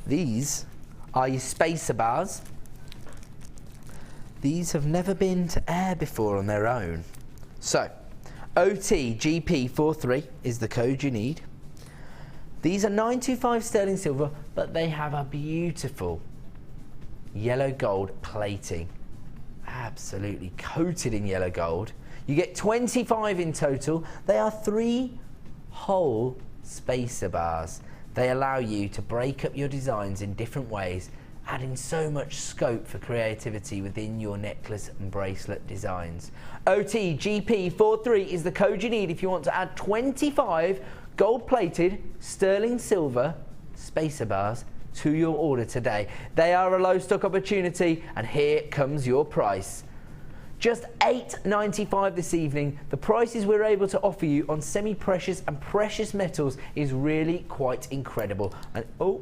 These are your spacer bars. These have never been to air before on their own. So, OTGP43 is the code you need. These are 925 sterling silver, but they have a beautiful yellow gold plating. Absolutely coated in yellow gold. You get 25 in total. They are 3-hole spacer bars. They allow you to break up your designs in different ways, adding so much scope for creativity within your necklace and bracelet designs. OTGP43 is the code you need if you want to add 25 gold-plated sterling silver spacer bars to your order today. They are a low stock opportunity, and here comes your price. Just $8.95 this evening. The prices we're able to offer you on semi-precious and precious metals is really quite incredible. And oh,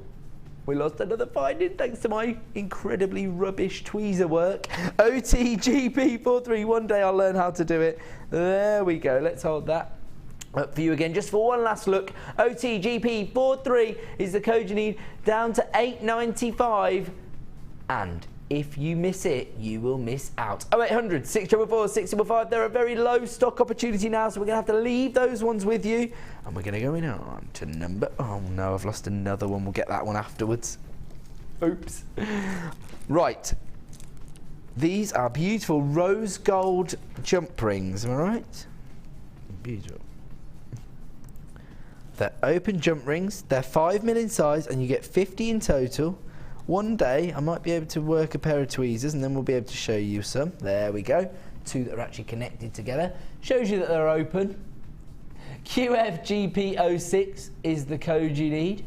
we lost another finding thanks to my incredibly rubbish tweezer work. OTGP43, one day I'll learn how to do it. There we go, let's hold that up for you again, just for one last look. OTGP43 is the code you need, down to $8.95, and if you miss it, you will miss out. 0800 644 655. They're a very low stock opportunity now, so we're going to have to leave those ones with you. And we're going to go in on to number... Oh no, I've lost another one. We'll get that one afterwards. Oops. Right. These are beautiful rose gold jump rings, am I right? Beautiful. They're open jump rings. They're 5mm in size, and you get 50 in total. One day I might be able to work a pair of tweezers, and then we'll be able to show you some. There we go. Two that are actually connected together. Shows you that they're open. QFGP06 is the code you need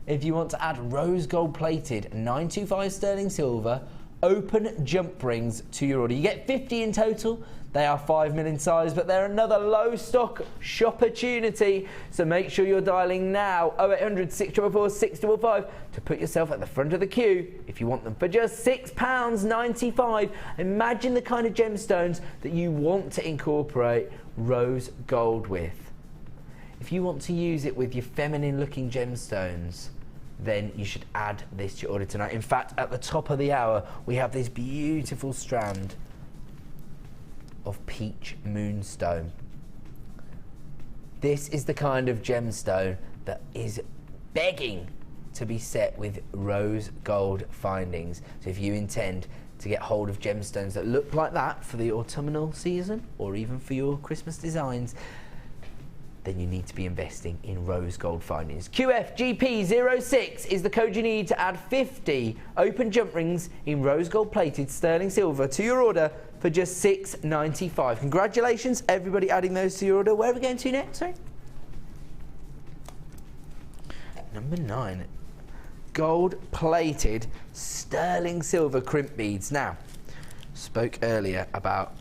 if you want to add rose gold plated 925 sterling silver open jump rings to your order. You get 50 in total. They are 5mm in size, but they're another low stock shopportunity. So make sure you're dialing now, 0800 644 655, to put yourself at the front of the queue if you want them for just £6.95. Imagine the kind of gemstones that you want to incorporate rose gold with. If you want to use it with your feminine looking gemstones, then you should add this to your order tonight. In fact, at the top of the hour, we have this beautiful strand of peach moonstone. This is the kind of gemstone that is begging to be set with rose gold findings. So if you intend to get hold of gemstones that look like that for the autumnal season, or even for your Christmas designs, then you need to be investing in rose gold findings. QFGP06 is the code you need to add 50 open jump rings in rose gold plated sterling silver to your order for just £6.95. Congratulations, everybody adding those to your order. Where are we going to next? Sorry. Number 9. Gold plated sterling silver crimp beads. Now, spoke earlier about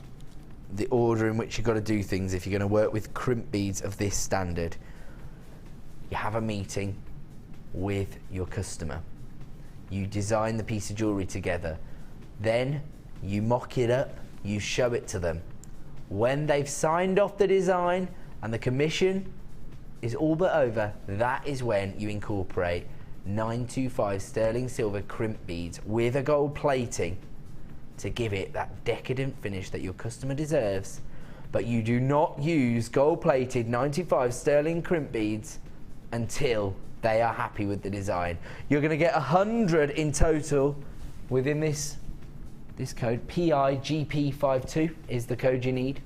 the order in which you've got to do things if you're going to work with crimp beads of this standard. You have a meeting with your customer. You design the piece of jewellery together. Then you mock it up, you show it to them. When they've signed off the design and the commission is all but over, that is when you incorporate 925 sterling silver crimp beads with a gold plating to give it that decadent finish that your customer deserves. But you do not use gold-plated 95 sterling crimp beads until they are happy with the design. You're going to get 100 in total within this code. PIGP52 is the code you need.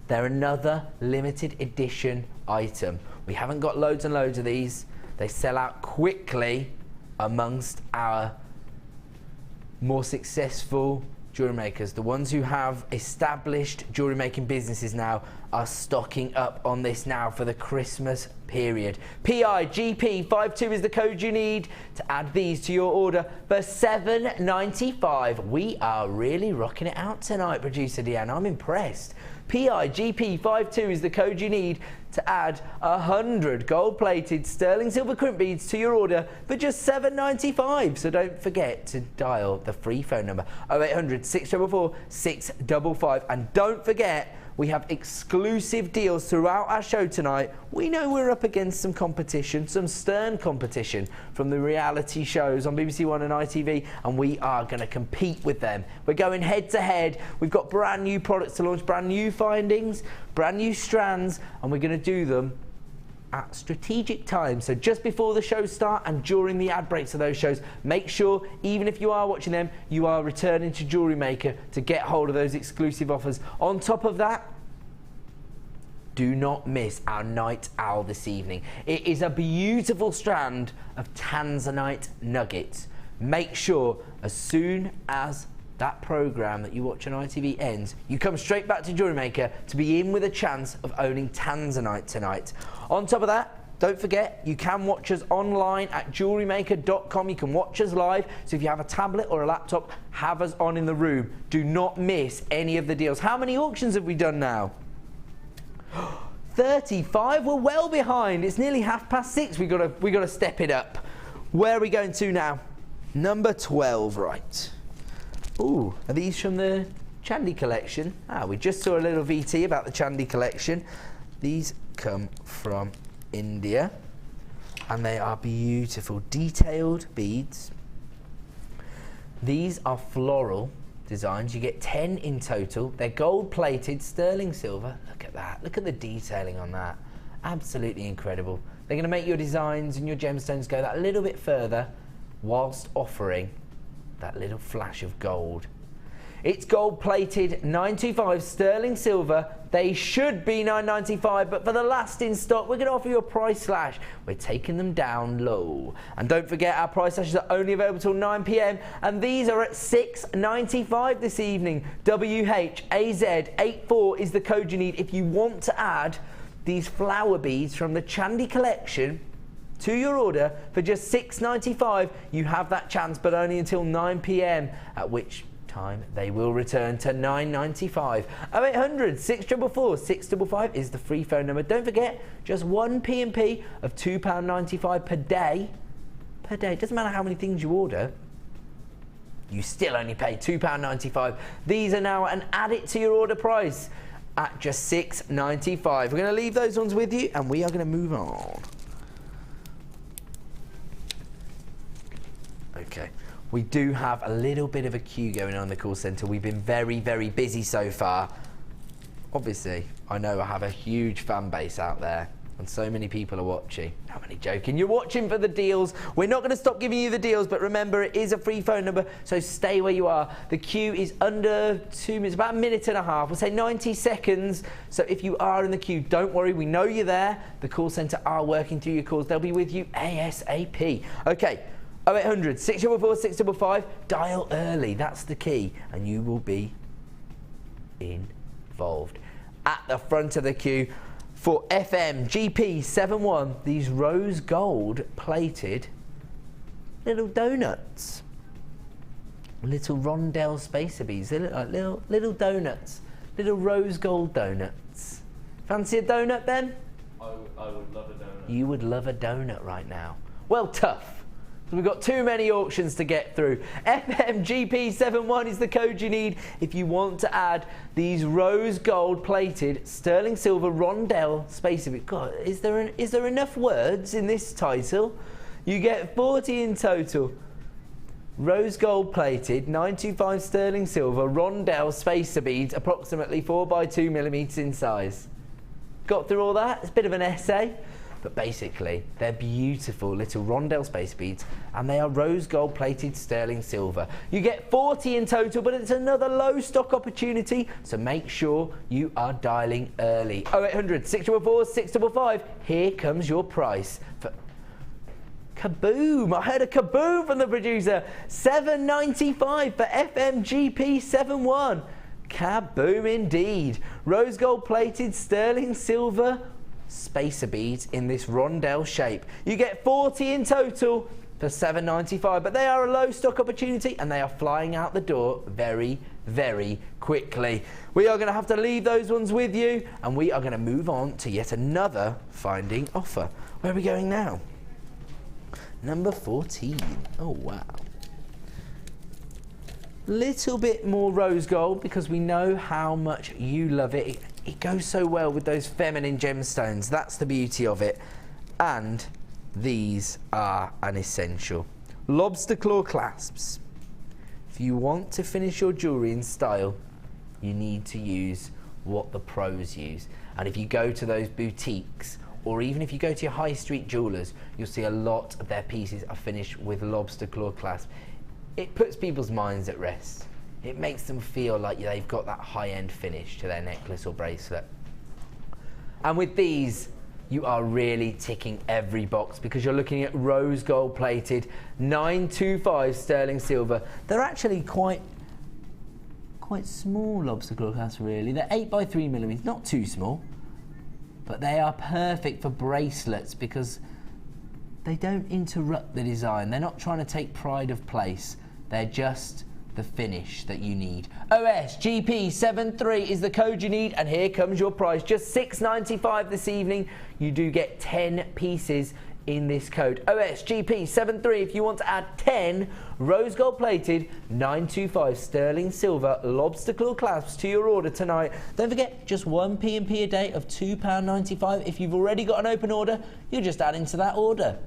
They're another limited edition item. We haven't got loads and loads of these. They sell out quickly amongst our more successful jewellery makers. The ones who have established jewellery making businesses now are stocking up on this now for the Christmas period. PIGP52 is the code you need to add these to your order for £7.95. We are really rocking it out tonight, producer Deanne. I'm impressed. PIGP52 is the code you need to add 100 gold-plated sterling silver crimp beads to your order for just £7.95. So don't forget to dial the free phone number 0800 644 655. And don't forget, we have exclusive deals throughout our show tonight. We know we're up against some competition, some stern competition from the reality shows on BBC One and ITV, and we are going to compete with them. We're going head to head. We've got brand new products to launch, brand new findings, brand new strands, and we're going to do them at strategic times. So just before the shows start and during the ad breaks of those shows, make sure, even if you are watching them, you are returning to Jewellery Maker to get hold of those exclusive offers. On top of that, do not miss our night owl this evening. It is a beautiful strand of tanzanite nuggets. Make sure as soon as that program that you watch on ITV ends, you come straight back to Jewellery Maker to be in with a chance of owning tanzanite tonight. On top of that, don't forget, you can watch us online at JewelleryMaker.com. You can watch us live. So if you have a tablet or a laptop, have us on in the room. Do not miss any of the deals. How many auctions have we done now? 35. We're well behind. It's nearly 6:30. We got to step it up. Where are we going to now? Number 12, right. Ooh, are these from the Chandi collection? We just saw a little VT about the Chandi collection. These come from India, and they are beautiful, detailed beads. These are floral designs. You get 10 in total. They're gold-plated, sterling silver. Look at that. Look at the detailing on that. Absolutely incredible. They're going to make your designs and your gemstones go that little bit further whilst offering that little flash of gold. It's gold-plated, 925 sterling silver. They should be $9.95, but for the last in stock, we're going to offer you a price slash. We're taking them down low. And don't forget, our price slashes are only available till 9 p.m, and these are at $6.95 this evening. WHAZ84 is the code you need if you want to add these flower beads from the Chandi collection to your order for just $6.95. You have that chance, but only until 9 p.m, at which time they will return to $9.95. 0800 644 655 is the free phone number. Don't forget, just one P&P of £2.95 per day. Per day. Doesn't matter how many things you order, you still only pay £2.95. These are now an add it to your order price at just $6.95. We're going to leave those ones with you, and we are going to move on. Okay. We do have a little bit of a queue going on in the call centre. We've been very, very busy so far. Obviously, I know I have a huge fan base out there, and so many people are watching. I'm only joking. You're watching for the deals. We're not going to stop giving you the deals, but remember, it is a free phone number, so stay where you are. The queue is under 2 minutes, about a minute and a half. We'll say 90 seconds. So if you are in the queue, don't worry. We know you're there. The call centre are working through your calls. They'll be with you ASAP. Okay. 0800 644 655, dial early, that's the key, and you will be involved. At the front of the queue for FM GP71, these rose gold plated little donuts, little rondelle spacer beads. They look like little donuts, little rose gold donuts. Fancy a donut, Ben? I would love a donut. You would love a donut right now. Well, tough. We've got too many auctions to get through. FMGP71 is the code you need if you want to add these rose gold plated sterling silver rondelle spacer beads. God, is there enough words in this title? You get 40 in total. Rose gold plated 925 sterling silver rondelle spacer beads, approximately 4 by 2 millimeters in size. Got through all that? It's a bit of an essay. But basically, they're beautiful little rondelle space beads, and they are rose gold plated sterling silver. You get 40 in total, but it's another low stock opportunity, so make sure you are dialing early. 0800 644 655, here comes your price. For kaboom! I heard a kaboom from the producer. $7.95 for FMGP71. Kaboom indeed. Rose gold plated sterling silver spacer beads in this rondelle shape. You get 40 in total for $7.95, but they are a low stock opportunity and they are flying out the door very, very quickly. We are going to have to leave those ones with you, and we are going to move on to yet another finding offer. Where are we going now? Number 14. Oh wow. Little bit more rose gold because we know how much you love it. It goes so well with those feminine gemstones. That's the beauty of it. And these are an essential. Lobster claw clasps. If you want to finish your jewellery in style, you need to use what the pros use. And if you go to those boutiques, or even if you go to your high street jewellers, you'll see a lot of their pieces are finished with lobster claw clasp. It puts people's minds at rest. It makes them feel like they've got that high-end finish to their necklace or bracelet. And with these, you are really ticking every box because you're looking at rose gold plated 925 sterling silver. They're actually quite small lobster claw clasps really. They're 8x3mm, not too small, but they are perfect for bracelets because they don't interrupt the design. They're not trying to take pride of place. They're just the finish that you need. OSGP73 is the code you need, and here comes your price. Just $6.95 this evening. You do get 10 pieces in this code. OSGP73 if you want to add 10 rose gold plated 925 sterling silver lobster claw clasps to your order tonight. Don't forget, just one P&P a day of £2.95. If you've already got an open order, you're just adding to that order.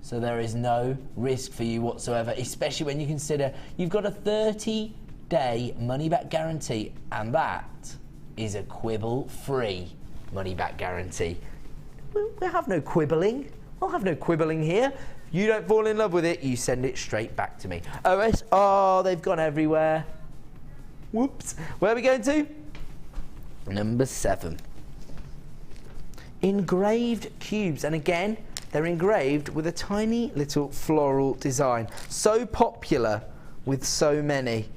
So there is no risk for you whatsoever, especially when you consider you've got a 30-day money-back guarantee, and that is a quibble-free money-back guarantee. We'll have no quibbling. I'll have no quibbling here. If you don't fall in love with it, you send it straight back to me. Oh, they've gone everywhere. Whoops. Where are we going to? Number 7. Engraved cubes, and again, they're engraved with a tiny little floral design. So popular with so many.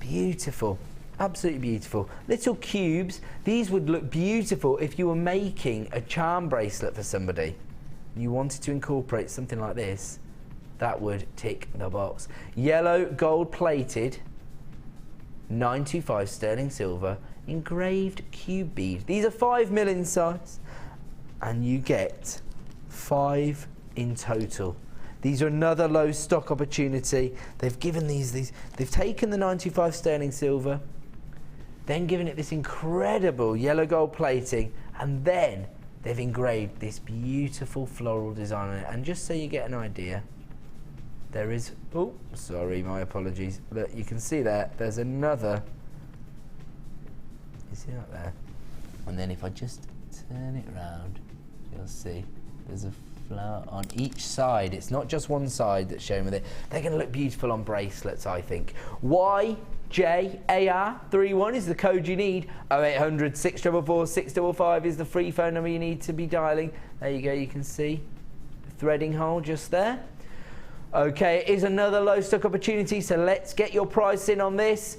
Beautiful, absolutely beautiful. Little cubes. These would look beautiful if you were making a charm bracelet for somebody. You wanted to incorporate something like this, that would tick the box. Yellow gold plated 925 sterling silver engraved cube bead. These are 5mm in size, and you get 5 in total. These are another low stock opportunity. They've given they've taken the 925 sterling silver, then given it this incredible yellow gold plating, and then they've engraved this beautiful floral design on it. And just so you get an idea, there is, oh, sorry, my apologies. Look, you can see there's another, you see that there? And then if I just turn it around, you'll see there's a flower on each side. It's not just one side that's shown with it. They're going to look beautiful on bracelets, I think. YJAR31 is the code you need. 0800 644 655 is the free phone number you need to be dialing. There you go, you can see the threading hole just there. Okay, it is another low stock opportunity, so let's get your price in on this.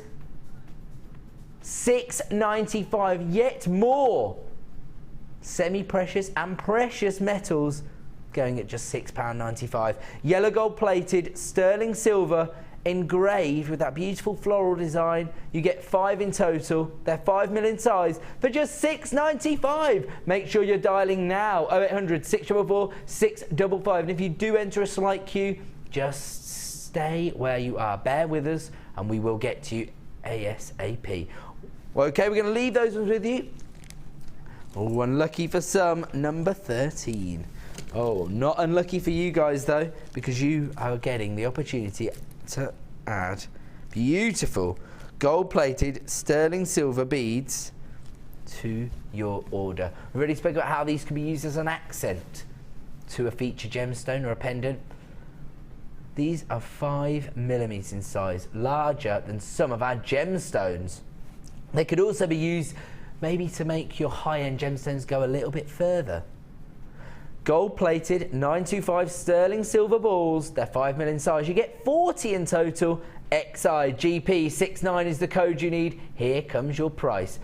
$6.95, yet more semi-precious and precious metals going at just £6.95. Yellow gold plated sterling silver engraved with that beautiful floral design. You get 5 in total. They're 5mm in size for just $6.95. Make sure you're dialing now. 0800 644 655. And if you do enter a slight queue, just stay where you are. Bear with us and we will get to you ASAP. Well, okay, we're going to leave those ones with you. Oh, unlucky for some, number 13. Oh, not unlucky for you guys though, because you are getting the opportunity to add beautiful gold-plated sterling silver beads to your order. We already spoke about how these can be used as an accent to a feature gemstone or a pendant. These are 5mm in size, larger than some of our gemstones. They could also be used maybe to make your high-end gemstones go a little bit further. Gold-plated 925 sterling silver balls. They're 5mm in size. You get 40 in total. XIGP69 is the code you need. Here comes your price.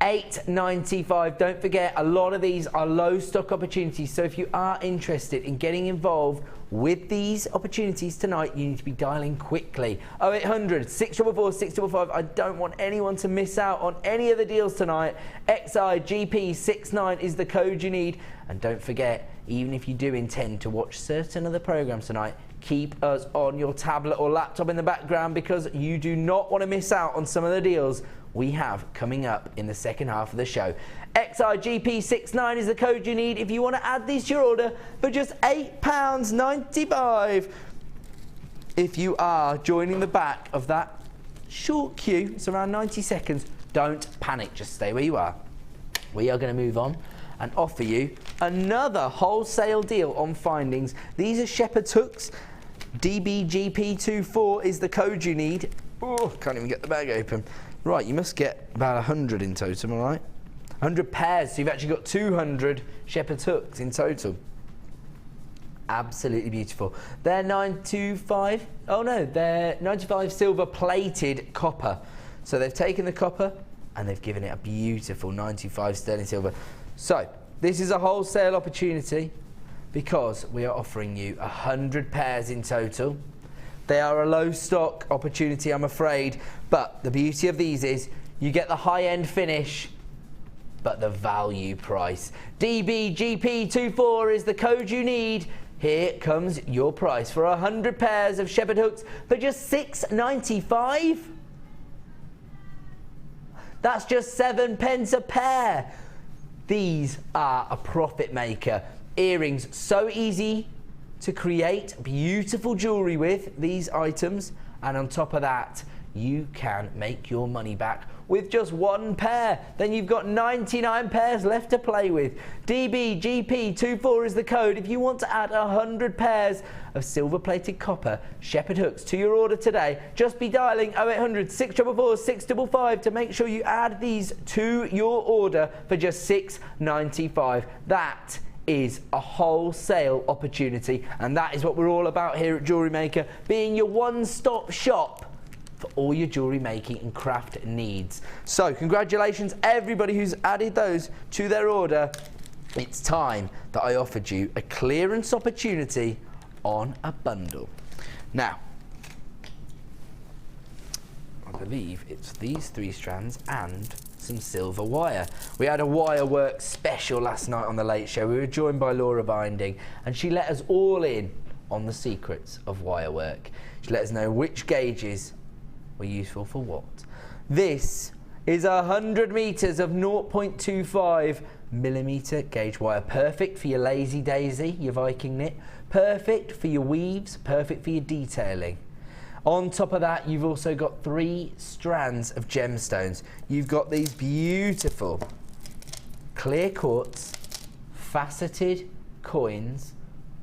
$8.95. Don't forget, a lot of these are low stock opportunities, so if you are interested in getting involved with these opportunities tonight, you need to be dialing quickly. 0800 644 655. I don't want anyone to miss out on any of the deals tonight. XIGP69 is the code you need. And don't forget, even if you do intend to watch certain of the programs tonight, keep us on your tablet or laptop in the background, because you do not want to miss out on some of the deals we have coming up in the second half of the show. XIGP69 is the code you need if you want to add these to your order for just £8.95. If you are joining the back of that short queue, it's around 90 seconds, don't panic, just stay where you are. We are going to move on and offer you another wholesale deal on findings. These are shepherd's hooks. DBGP24 is the code you need. Oh, can't even get the bag open. Right, you must get about 100 in total, all right? 100 pairs, so you've actually got 200 shepherd's hooks in total. Absolutely beautiful. They're 925, oh no, they're 95 silver plated copper. So they've taken the copper and they've given it a beautiful 95 sterling silver. So this is a wholesale opportunity because we are offering you 100 pairs in total. They are a low stock opportunity, I'm afraid, but the beauty of these is you get the high-end finish, but the value price. DBGP24 is the code you need. Here comes your price for 100 pairs of shepherd hooks for just £6.95. That's just 7 pence a pair. These are a profit maker. Earrings, so easy to create beautiful jewellery with these items, and on top of that you can make your money back with just 1 pair. Then you've got 99 pairs left to play with. DBGP24 is the code if you want to add 100 pairs of silver plated copper shepherd hooks to your order today. Just be dialing 0800 644 655 to make sure you add these to your order for just £6.95. That is a wholesale opportunity, and that is what we're all about here at Jewellery Maker, being your one-stop shop for all your jewellery making and craft needs. So congratulations everybody who's added those to their order. It's time that I offered you a clearance opportunity on a bundle. Now, I believe it's these 3 strands and some silver wire. We had a wire work special last night on the Late Show. We were joined by Laura Binding, and she let us all in on the secrets of wire work. She let us know which gauges were useful for what. This is 100 meters of 0.25 millimeter gauge wire, perfect for your lazy daisy, your Viking knit, perfect for your weaves, perfect for your detailing. On top of that, you've also got 3 strands of gemstones. You've got these beautiful clear quartz faceted coins.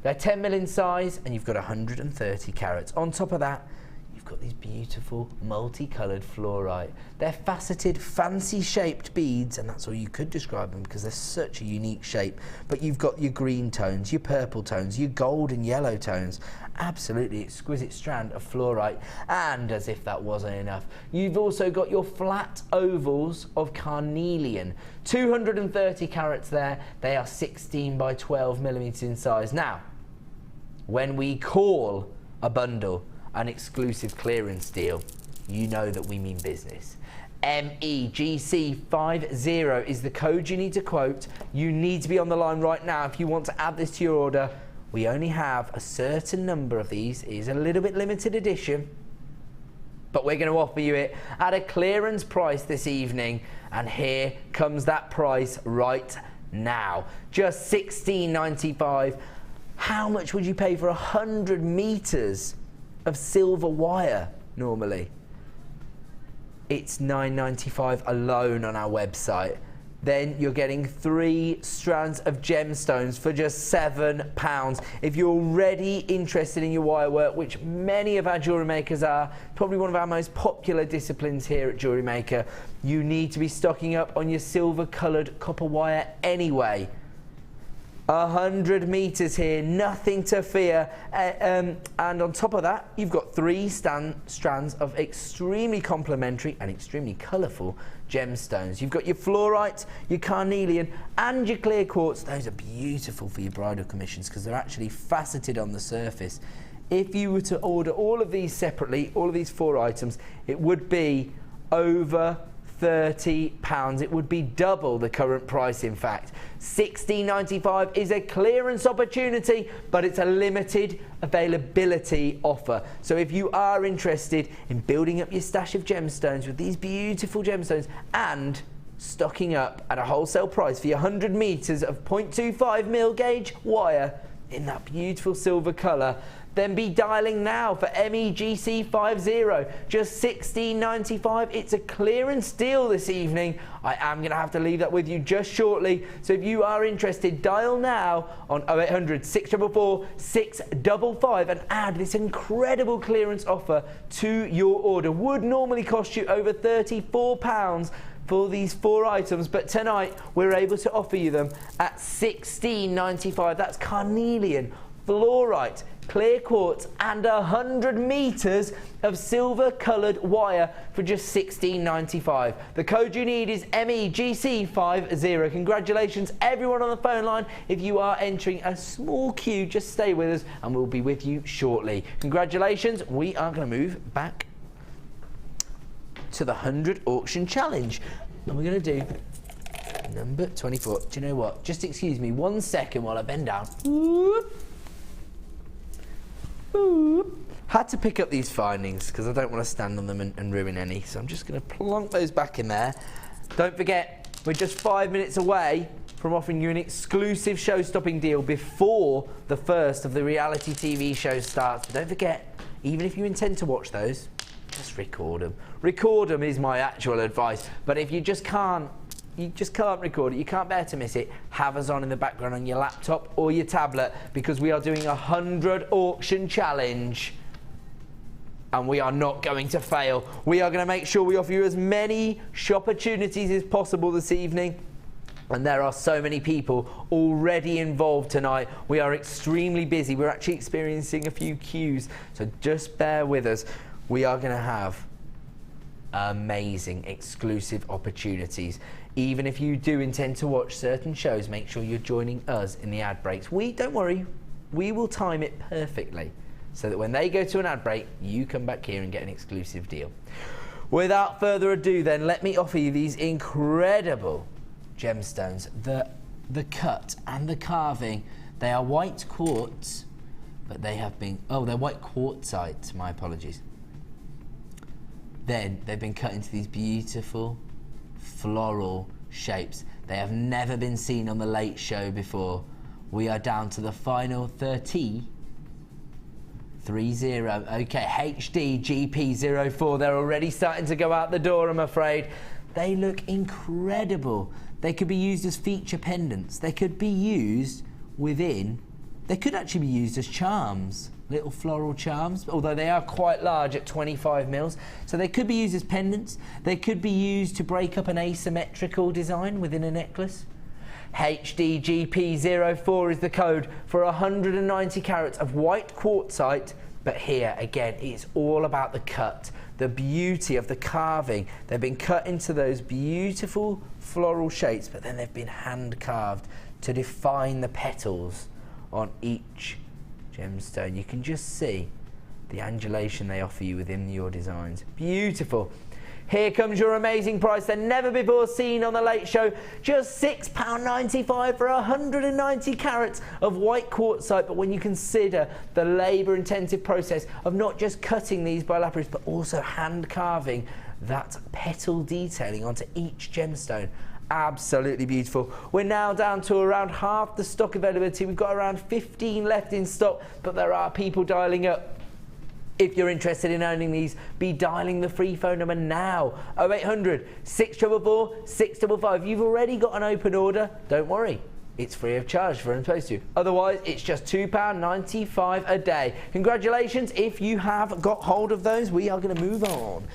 They're 10 mil in size, and you've got 130 carats. On top of that, you've got these beautiful multicoloured fluorite. They're faceted, fancy shaped beads, and that's all you could describe them because they're such a unique shape. But you've got your green tones, your purple tones, your gold and yellow tones. Absolutely exquisite strand of fluorite. And as if that wasn't enough, you've also got your flat ovals of carnelian. 230 carats there. They are 16 by 12 millimeters in size. Now, when we call a bundle an exclusive clearance deal, you know that we mean business. MEGC50 is the code you need to quote. You need to be on the line right now if you want to add this to your order. We only have a certain number of these. It is a little bit limited edition, but we're going to offer you it at a clearance price this evening, and here comes that price right now. Just £16.95. How much would you pay for 100 meters of silver wire normally? It's £9.95 alone on our website. Then you're getting 3 strands of gemstones for just £7. If you're already interested in your wire work, which many of our jewellery makers are, probably one of our most popular disciplines here at Jewellery Maker, you need to be stocking up on your silver coloured copper wire anyway. 100 meters here, nothing to fear. And on top of that, you've got 3 strands of extremely complementary and extremely colourful gemstones. You've got your fluorite, your carnelian, and your clear quartz. Those are beautiful for your bridal commissions because they're actually faceted on the surface. If you were to order all of these separately, all of these 4 items, it would be over £30. It would be double the current price, in fact. £16.95 is a clearance opportunity, but it's a limited availability offer. So if you are interested in building up your stash of gemstones with these beautiful gemstones and stocking up at a wholesale price for your 100 meters of 0.25 mil gauge wire in that beautiful silver colour, then be dialing now for MEGC50. Just £16.95. It's a clearance deal this evening. I am going to have to leave that with you just shortly. So if you are interested, dial now on 0800 644 655 and add this incredible clearance offer to your order. Would normally cost you over £34, for these 4 items, but tonight we're able to offer you them at $16.95. That's carnelian, fluorite, clear quartz and 100 meters of silver coloured wire for just $16.95. The code you need is MEGC50. Congratulations everyone on the phone line. If you are entering a small queue, just stay with us and we'll be with you shortly. Congratulations. We are going to move back to the 100 auction challenge and we're going to do number 24. Do you know what? Just excuse me 1 second while I bend down. Whoop. Had to pick up these findings because I don't want to stand on them and ruin any, so I'm just going to plonk those back in there. Don't forget, we're just 5 minutes away from offering you an exclusive show-stopping deal before the first of the reality TV shows starts. But don't forget, even if you intend to watch those, just record them. Record them is my actual advice, but if you just can't record it, you can't bear to miss it, have us on in the background on your laptop or your tablet, because we are doing a 100 auction challenge and we are not going to fail. We are going to make sure we offer you as many shop opportunities as possible this evening, and there are so many people already involved tonight. We are extremely busy. We're actually experiencing a few queues, so just bear with us. We are going to have amazing exclusive opportunities. Even if you do intend to watch certain shows, make sure you're joining us in the ad breaks. Don't worry, we will time it perfectly so that when they go to an ad break, you come back here and get an exclusive deal. Without further ado then, let me offer you these incredible gemstones. The cut and the carving, they are white quartz, but they have been, they're white quartzite, my apologies. Then they've been cut into these beautiful floral shapes. They have never been seen on the Late Show before. We are down to the final 30. Okay, HD GP04. They're already starting to go out the door, I'm afraid. They look incredible. They could be used as feature pendants. They could be used they could actually be used as charms. Little floral charms, although they are quite large at 25 mils. So they could be used as pendants. They could be used to break up an asymmetrical design within a necklace. HDGP04 is the code for 190 carats of white quartzite. But here, again, it's all about the cut, the beauty of the carving. They've been cut into those beautiful floral shapes, but then they've been hand carved to define the petals on each gemstone. You can just see the undulation they offer you within your designs. Beautiful. Here comes your amazing price. They're never before seen on the Late Show. Just £6.95 for 190 carats of white quartzite. But when you consider the labour-intensive process of not just cutting these by lapis, but also hand carving that petal detailing onto each gemstone, absolutely beautiful. We're now down to around half the stock availability. We've got around 15 left in stock, but there are people dialing up. If you're interested in owning these, be dialing the free phone number now, 0800 644 655. You've already got an open order, don't worry, it's free of charge for supposed to. Otherwise, it's just £2.95 a day. Congratulations if you have got hold of those. We are going to move on.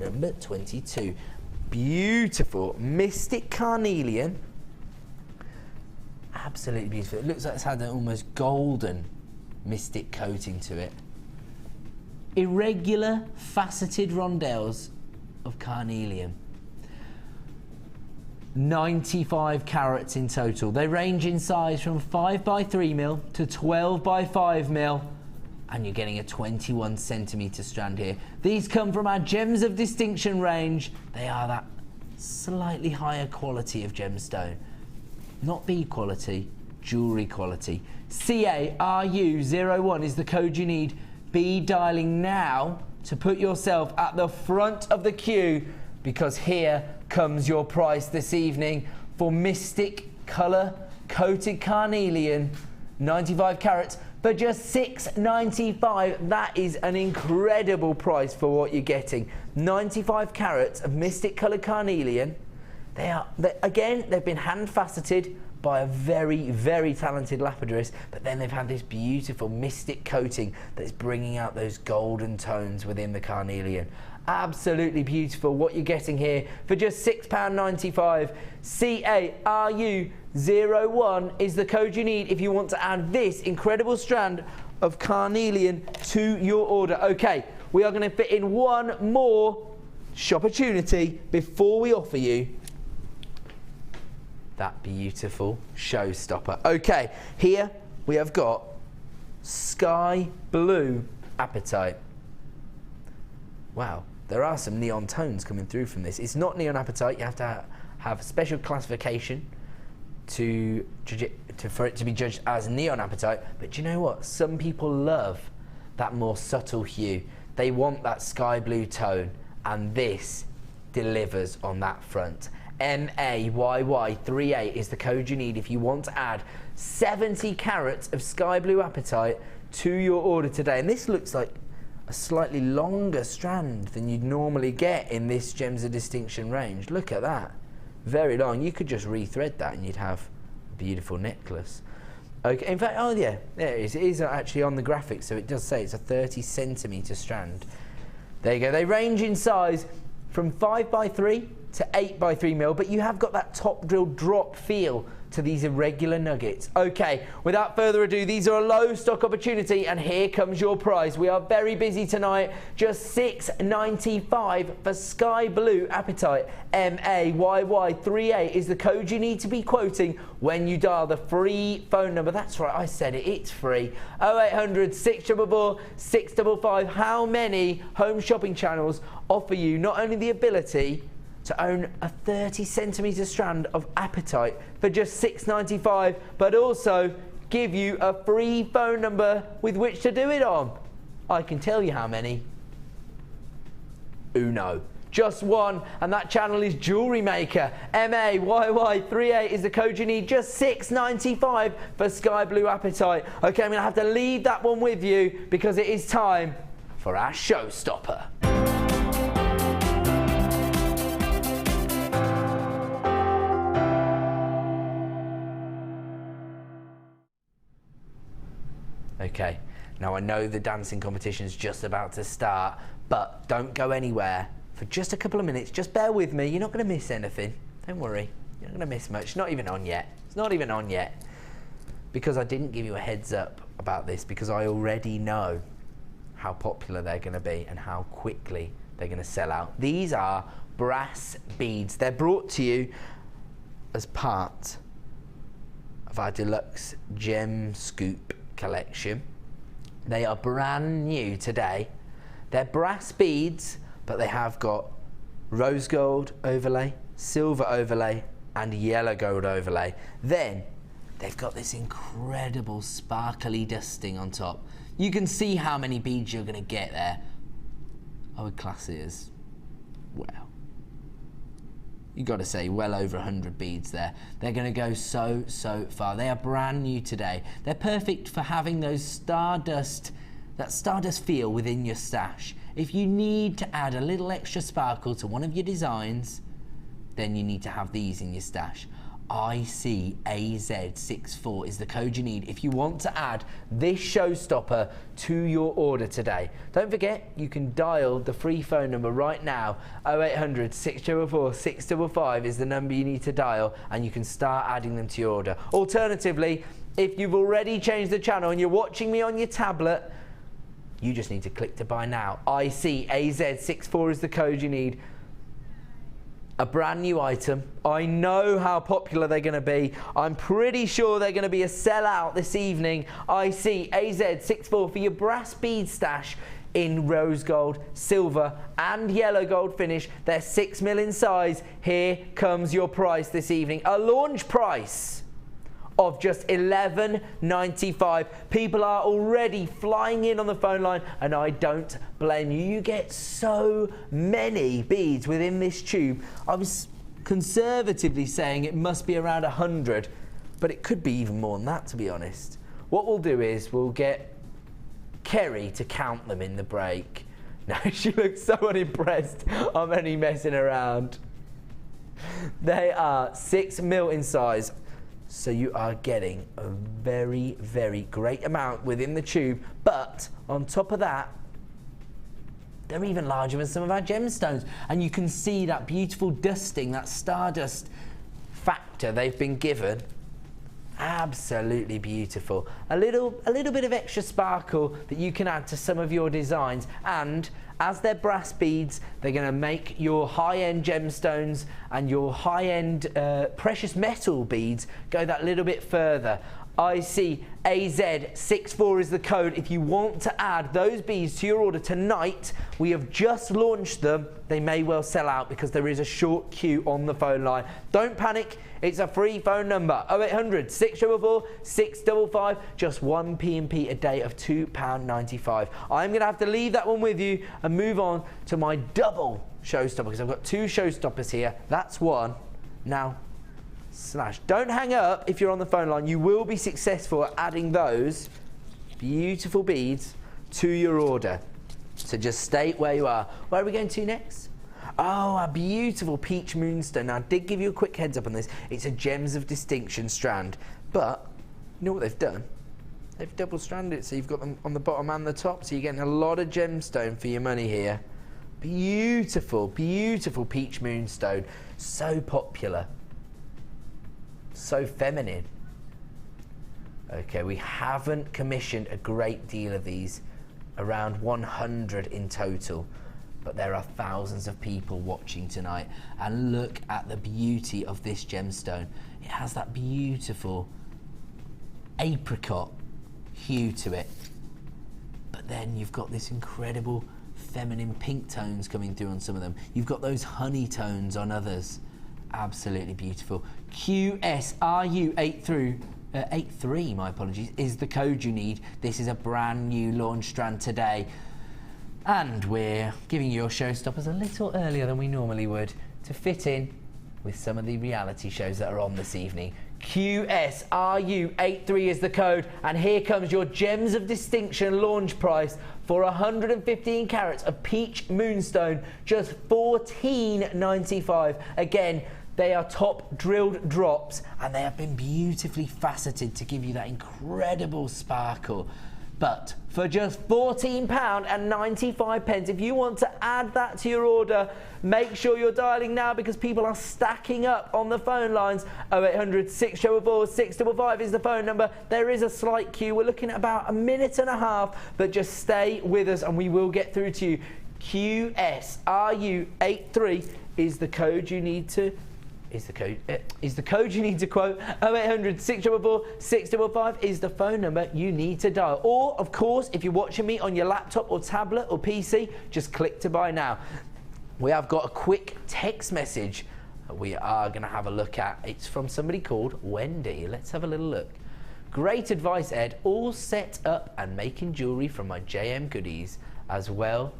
Number 22. Beautiful Mystic Carnelian. Absolutely beautiful. It looks like it's had an almost golden mystic coating to it. Irregular faceted rondelles of carnelian. 95 carats in total. They range in size from 5x3mm to 12x5mm, and you're getting a 21 centimetre strand here. These come from our Gems of Distinction range. They are that slightly higher quality of gemstone. Not B quality, jewellery quality. CARU01 is the code you need. Be dialing now to put yourself at the front of the queue, because here comes your price this evening for Mystic Colour Coated Carnelian, 95 carats, for just $6.95. That is an incredible price for what you're getting. 95 carats of Mystic Colour Carnelian. They've been hand faceted by a very, very talented lapidurist, but then they've had this beautiful mystic coating that's bringing out those golden tones within the carnelian. Absolutely beautiful. What you're getting here for just £6.95. CARU01 is the code you need if you want to add this incredible strand of carnelian to your order. Okay, we are going to fit in one more shopportunity before we offer you that beautiful showstopper. Okay, here we have got sky blue apatite. Wow, there are some neon tones coming through from this. It's not neon apatite. You have to have special classification for it to be judged as neon apatite. But do you know what? Some people love that more subtle hue. They want that sky blue tone, and this delivers on that front. MAYY38 is the code you need if you want to add 70 carats of sky blue apatite to your order today. And this looks like a slightly longer strand than you'd normally get in this Gems of Distinction range. Look at that. Very long. You could just rethread that and you'd have a beautiful necklace. Okay, in fact, oh yeah, there it is. It is actually on the graphic, so it does say it's a 30 centimetre strand. There you go. They range in size from 5x3 to 8x3 mil, but you have got that top drill drop feel to these irregular nuggets. Okay, without further ado, these are a low stock opportunity, and here comes your prize. We are very busy tonight. Just $6.95 for sky blue apatite. MAYY38 is the code you need to be quoting when you dial the free phone number. That's right, I said it, it's free. 0800 644 655. How many home shopping channels offer you not only the ability to own a 30 centimetre strand of apatite for just $6.95, but also give you a free phone number with which to do it on? I can tell you how many. Uno. Just one, and that channel is Jewellery Maker. MAYY38 is the code you need. Just $6.95 for sky blue apatite. Okay, I'm going to have to leave that one with you because it is time for our showstopper. Okay, now I know the dancing competition is just about to start, but don't go anywhere for just a couple of minutes. Just bear with me. You're not going to miss anything. Don't worry. You're not going to miss much. It's not even on yet. It's not even on yet. Because I didn't give you a heads up about this, because I already know how popular they're going to be and how quickly they're going to sell out. These are brass beads. They're brought to you as part of our deluxe gem scoop collection. They are brand new today. They're brass beads, but they have got rose gold overlay, silver overlay, and yellow gold overlay. Then they've got this incredible sparkly dusting on top. You can see how many beads you're going to get there. I would class it as, well, you got to say well over 100 beads there. They're going to go so far. They are brand new today. They're perfect for having those stardust, that stardust feel within your stash. If you need to add a little extra sparkle to one of your designs, then you need to have these in your stash. ICAZ64 is the code you need if you want to add this showstopper to your order today. Don't forget, you can dial the free phone number right now. 0800 644 655 is the number you need to dial, and you can start adding them to your order. Alternatively, if you've already changed the channel and you're watching me on your tablet, you just need to click to buy now. ICAZ64 is the code you need. A brand new item. I know how popular they're going to be. I'm pretty sure they're going to be a sellout this evening. ICAZ64 for your brass bead stash in rose gold, silver and yellow gold finish. They're 6mm in size. Here comes your price this evening. A launch price of just $11.95. People are already flying in on the phone line, and I don't blame you. You get so many beads within this tube. I was conservatively saying it must be around 100, but it could be even more than that, to be honest. What we'll do is we'll get Kerry to count them in the break. Now, she looks so unimpressed. I'm only messing around. They are 6mm in size. So you are getting a very, very great amount within the tube. But on top of that, they're even larger than some of our gemstones. And you can see that beautiful dusting, that stardust factor they've been given. Absolutely beautiful. A little bit of extra sparkle that you can add to some of your designs, and as they're brass beads, they're going to make your high-end gemstones and your high-end precious metal beads go that little bit further. ICAZ64 is the code if you want to add those beads to your order tonight. We have just launched them. They may well sell out because there is a short queue on the phone line. Don't panic, it's a free phone number, 0800 644 655, just one P&P a day of £2.95. I'm going to have to leave that one with you and move on to my double showstopper, because I've got two showstoppers here. That's one. Now, slash. Don't hang up if you're on the phone line. You will be successful at adding those beautiful beads to your order. So just stay where you are. Where are we going to next? Oh, a beautiful peach moonstone. Now, I did give you a quick heads up on this. It's a Gems of Distinction strand. But, you know what they've done? They've double stranded it, so you've got them on the bottom and the top. So you're getting a lot of gemstone for your money here. Beautiful, beautiful peach moonstone. So popular. So feminine. Okay, we haven't commissioned a great deal of these, around 100 in total, but there are thousands of people watching tonight, and look at the beauty of this gemstone. It has that beautiful apricot hue to it, but then you've got this incredible feminine pink tones coming through on some of them. You've got those honey tones on others. Absolutely beautiful. QSRU83, my apologies, is the code you need. This is a brand new launch strand today, and we're giving you your showstoppers a little earlier than we normally would to fit in with some of the reality shows that are on this evening. QSRU83 is the code, and here comes your Gems of Distinction launch price for 115 carats of peach moonstone, just $14.95. Again, they are top drilled drops, and they have been beautifully faceted to give you that incredible sparkle. But for just £14.95, if you want to add that to your order, make sure you're dialing now, because people are stacking up on the phone lines. 0800 644 655 is the phone number. There is a slight queue. We're looking at about a minute and a half, but just stay with us and we will get through to you. QSRU83 is the code you need to is the code you need to quote. 0800 644 655 is the phone number you need to dial. Or, of course, if you're watching me on your laptop or tablet or PC, just click to buy now. We have got a quick text message we are going to have a look at. It's from somebody called Wendy. Let's have a little look. Great advice, Ed. All set up and making jewellery from my JM goodies as well.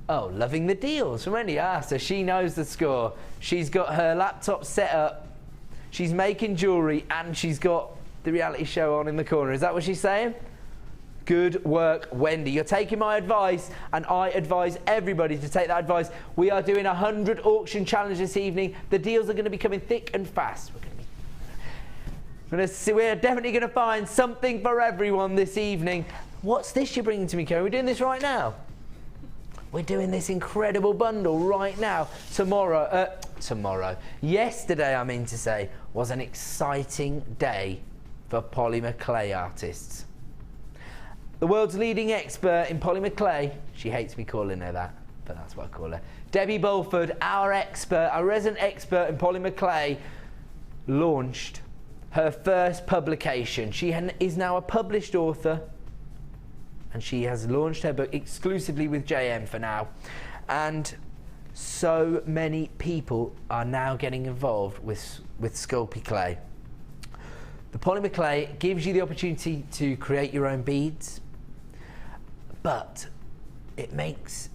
Oh, loving the deals from Wendy. Ah, so she knows the score. She's got her laptop set up, she's making jewellery, and she's got the reality show on in the corner. Is that what she's saying? Good work, Wendy. You're taking my advice, and I advise everybody to take that advice. We are doing 100 auction challenge this evening. The deals are going to be coming thick and fast. We're definitely going to find something for everyone this evening. What's this you're bringing to me, Kerry? We're doing this right now. We're doing this incredible bundle right now. Yesterday, I mean to say, was an exciting day for polymer clay artists. The world's leading expert in polymer clay, she hates me calling her that, but that's what I call her. Debbie Bulford, our resident expert in polymer clay, launched her first publication. She is now a published author, and she has launched her book exclusively with JM for now. And so many people are now getting involved with Sculpey clay. The polymer clay gives you the opportunity to create your own beads, but it makes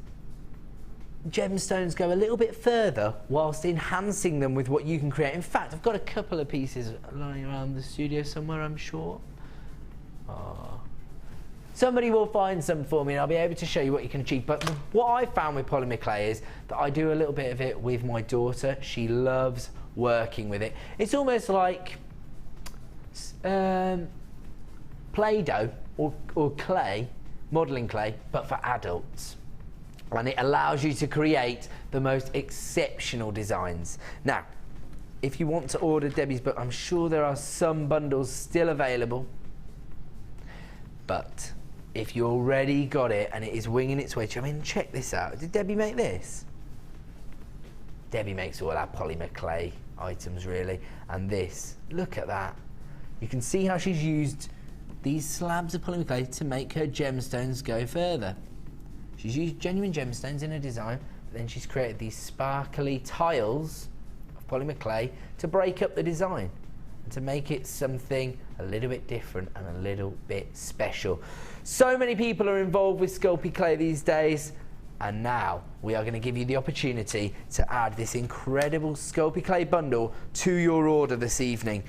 gemstones go a little bit further whilst enhancing them with what you can create. In fact, I've got a couple of pieces lying around the studio somewhere, I'm sure. Oh. Somebody will find some for me and I'll be able to show you what you can achieve. But what I found with polymer clay is that I do a little bit of it with my daughter. She loves working with it. It's almost like Play-Doh or clay, modelling clay, but for adults. and it allows you to create the most exceptional designs. Now, if you want to order Debbie's book, I'm sure there are some bundles still available, but if you already got it and it is winging its way to you, I mean, check this out. Did Debbie make this? Debbie makes all our polymer clay items, really. And this, look at that. You can see how she's used these slabs of polymer clay to make her gemstones go further. She's used genuine gemstones in her design, but then she's created these sparkly tiles of polymer clay to break up the design and to make it something a little bit different and a little bit special. So many people are involved with Sculpey clay these days, and now we are going to give you the opportunity to add this incredible Sculpey clay bundle to your order this evening,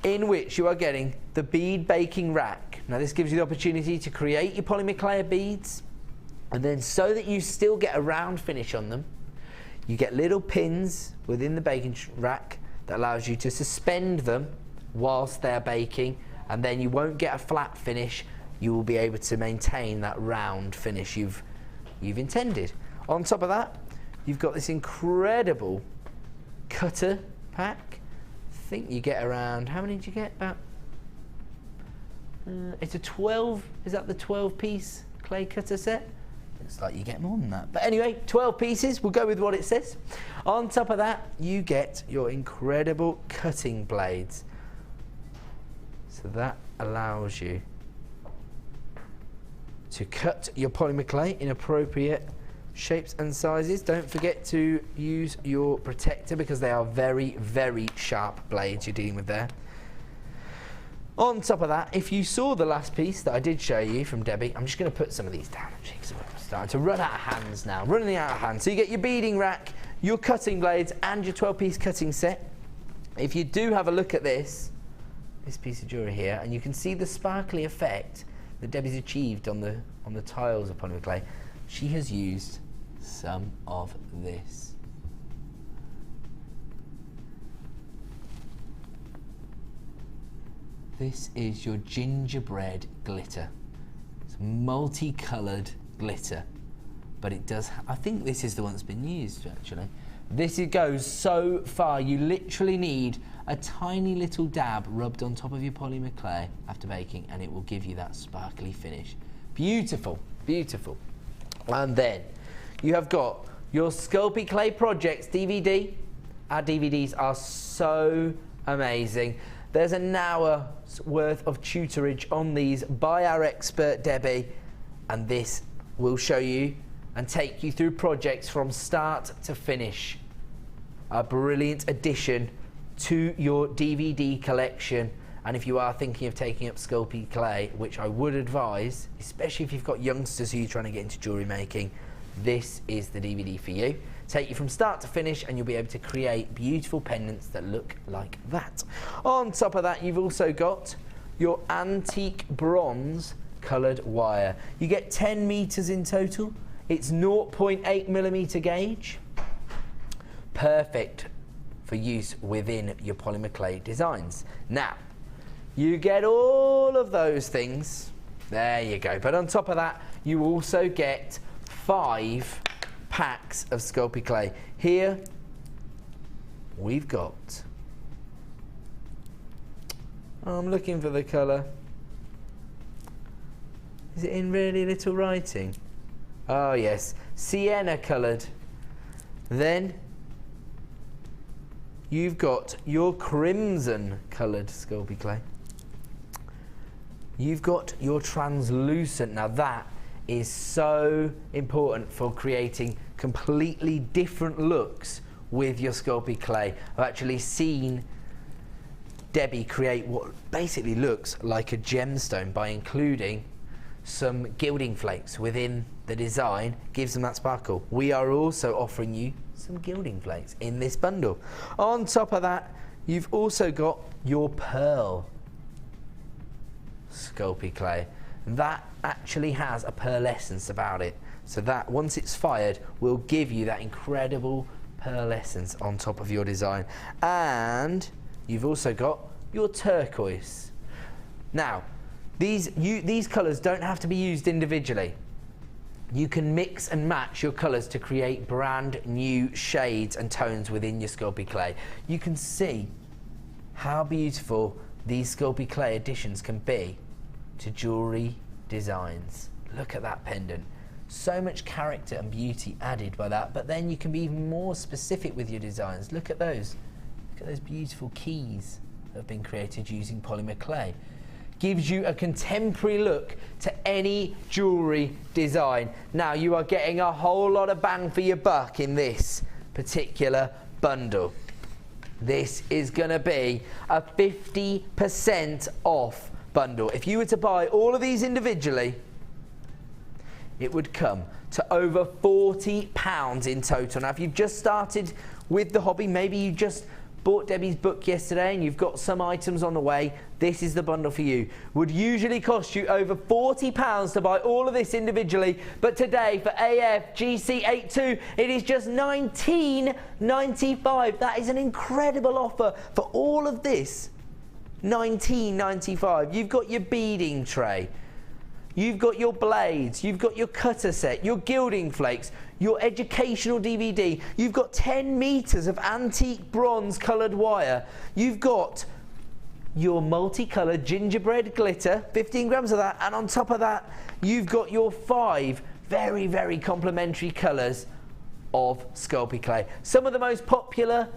in which you are getting the bead baking rack. Now this gives you the opportunity to create your polymer clay beads, and then so that you still get a round finish on them, you get little pins within the baking rack that allows you to suspend them whilst they're baking, and then you won't get a flat finish. You will be able to maintain that round finish you've intended. On top of that, you've got this incredible cutter pack. I think you get around, how many did you get? About, it's a 12, is that the 12-piece clay cutter set? Looks like you get more than that. But anyway, 12 pieces, we'll go with what it says. On top of that, you get your incredible cutting blades. So that allows you to cut your polymer clay in appropriate shapes and sizes. Don't forget to use your protector because they are very, very sharp blades you're dealing with there. On top of that, if you saw the last piece that I did show you from Debbie, I'm just going to put some of these down actually because I'm starting to run out of hands now. Running out of hands. So you get your beading rack, your cutting blades and your 12-piece cutting set. If you do have a look at this piece of jewellery here, and you can see the sparkly effect that Debbie's achieved on the tiles of polymer clay, she has used some of this. This is your gingerbread glitter. It's multicoloured glitter, but it does, I think this is the one that's been used actually. This goes so far, you literally need a tiny little dab rubbed on top of your polymer clay after baking and it will give you that sparkly finish. Beautiful, beautiful. And then you have got your Sculpey Clay Projects DVD. Our DVDs are so amazing. There's an hour's worth of tutorage on these by our expert Debbie, and this will show you and take you through projects from start to finish. A brilliant addition to your DVD collection. And if you are thinking of taking up Sculpey clay, which I would advise, especially if you've got youngsters who you're trying to get into jewellery making, this is the DVD for you. Take you from start to finish and you'll be able to create beautiful pendants that look like that. On top of that, you've also got your antique bronze coloured wire. You get 10 metres in total. It's 0.8mm gauge. Perfect for use within your polymer clay designs. Now, you get all of those things. There you go. But on top of that, you also get 5 packs of Sculpey clay. Here, we've got, I'm looking for the colour. Is it in really little writing? Oh yes, sienna coloured. Then you've got your crimson coloured Sculpey clay. You've got your translucent. Now that is so important for creating completely different looks with your Sculpey clay. I've actually seen Debbie create what basically looks like a gemstone by including some gilding flakes within the design, gives them that sparkle. We are also offering you some gilding flakes in this bundle. On top of that, you've also got your pearl Sculpey clay. That actually has a pearlescence about it, so that once it's fired will give you that incredible pearlescence on top of your design. And you've also got your turquoise. Now these colours don't have to be used individually. You can mix and match your colours to create brand new shades and tones within your Sculpey clay. You can see how beautiful these Sculpey clay additions can be to jewellery designs. Look at that pendant. So much character and beauty added by that, but then you can be even more specific with your designs. Look at those. Look at those beautiful keys that have been created using polymer clay. Gives you a contemporary look to any jewellery design. Now you are getting a whole lot of bang for your buck in this particular bundle. This is gonna be a 50% off bundle. If you were to buy all of these individually, it would come to over £40 in total. Now, if you've just started with the hobby, maybe you just bought Debbie's book yesterday and you've got some items on the way, this is the bundle for you. Would usually cost you over £40 to buy all of this individually, but today for AF GC82, it is just $19.95. That is an incredible offer for all of this. $19.95. You've got your beading tray. You've got your blades, you've got your cutter set, your gilding flakes, your educational DVD, you've got 10 meters of antique bronze colored wire, you've got your multicolored gingerbread glitter, 15 grams of that, and on top of that, you've got your 5 very, very complimentary colors of Sculpey clay. Some of the most popular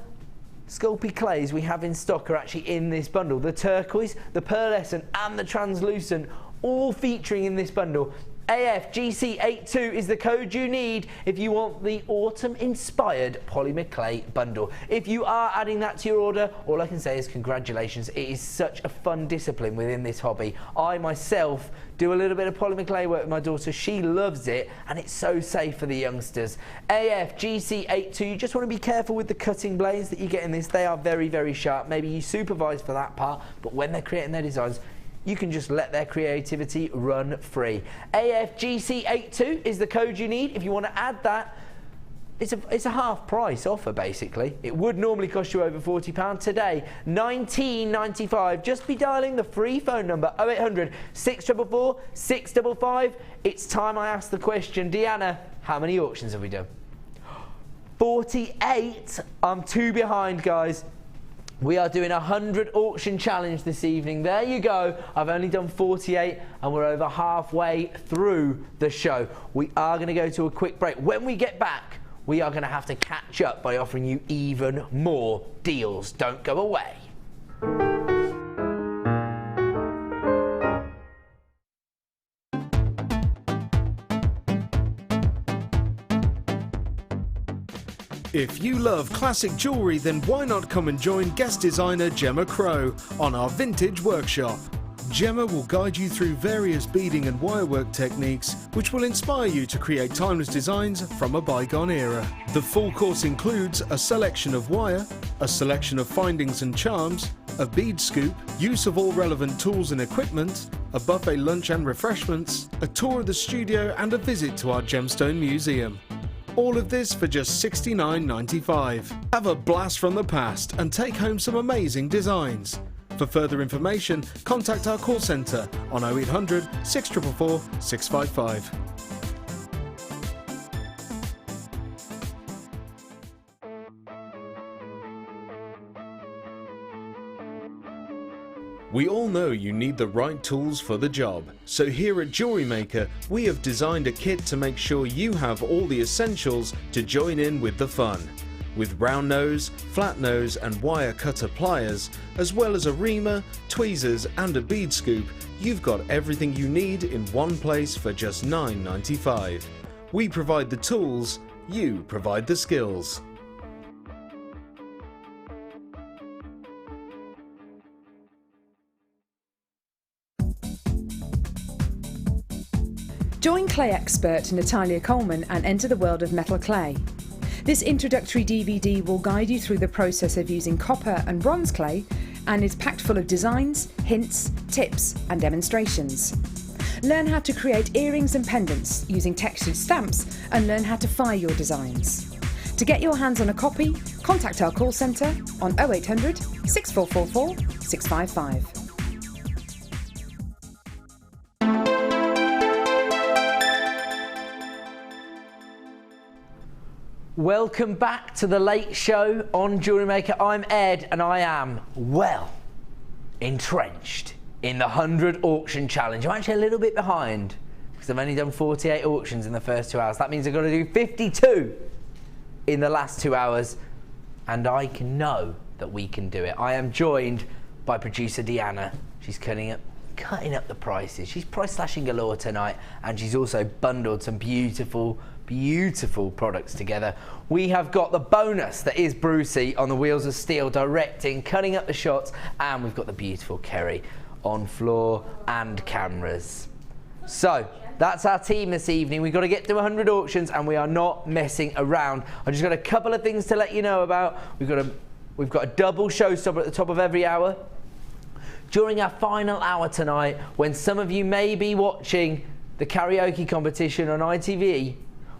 Sculpey clays we have in stock are actually in this bundle. The turquoise, the pearlescent, and the translucent, all featuring in this bundle. AFGC82 is the code you need if you want the autumn-inspired polymer clay bundle. If you are adding that to your order, all I can say is congratulations. It is such a fun discipline within this hobby. I myself do a little bit of polymer clay work with my daughter. She loves it, and it's so safe for the youngsters. AFGC82, you just want to be careful with the cutting blades that you get in this. They are very, very sharp. Maybe you supervise for that part, but when they're creating their designs, you can just let their creativity run free. AFGC82 is the code you need if you want to add that. It's a half price offer basically. It would normally cost you over £40. Today, $19.95. Just be dialing the free phone number 0800 644 655. It's time I ask the question. Deanna, how many auctions have we done? 48. I'm 2 behind, guys. We are doing a 100 auction challenge this evening. There you go. I've only done 48 and we're over halfway through the show. We are going to go to a quick break. When we get back, we are going to have to catch up by offering you even more deals. Don't go away. If you love classic jewellery, then why not come and join guest designer Gemma Crow on our vintage workshop. Gemma will guide you through various beading and wirework techniques which will inspire you to create timeless designs from a bygone era. The full course includes a selection of wire, a selection of findings and charms, a bead scoop, use of all relevant tools and equipment, a buffet lunch and refreshments, a tour of the studio and a visit to our Gemstone Museum. All of this for just $69.95. Have a blast from the past and take home some amazing designs. For further information, contact our call centre on 0800 644 655. We all know you need the right tools for the job, so here at Jewellery Maker we have designed a kit to make sure you have all the essentials to join in with the fun. With round nose, flat nose and wire cutter pliers, as well as a reamer, tweezers and a bead scoop, you've got everything you need in one place for just $9.95. We provide the tools, you provide the skills. Join clay expert Natalia Coleman and enter the world of metal clay. This introductory DVD will guide you through the process of using copper and bronze clay and is packed full of designs, hints, tips and demonstrations. Learn how to create earrings and pendants using textured stamps and learn how to fire your designs. To get your hands on a copy, contact our call centre on 0800 6444 655. Welcome back to the late show on Jewellery Maker. I'm Ed and I am well entrenched in the 100 auction challenge. I'm actually a little bit behind because I've only done 48 auctions in the first 2 hours. That means I've got to do 52 in the last 2 hours, and I can know that we can do it. I am joined by producer Deanna. She's cutting up the prices. She's price slashing galore tonight, and she's also bundled some beautiful products together. We have got the bonus that is Brucey on the wheels of steel, directing, cutting up the shots, and we've got the beautiful Kerry on floor and cameras. So that's our team this evening. We've got to get to 100 auctions and we are not messing around. I've just got a couple of things to let you know about. We've got a double showstopper at the top of every hour. During our final hour tonight, when some of you may be watching the karaoke competition on ITV,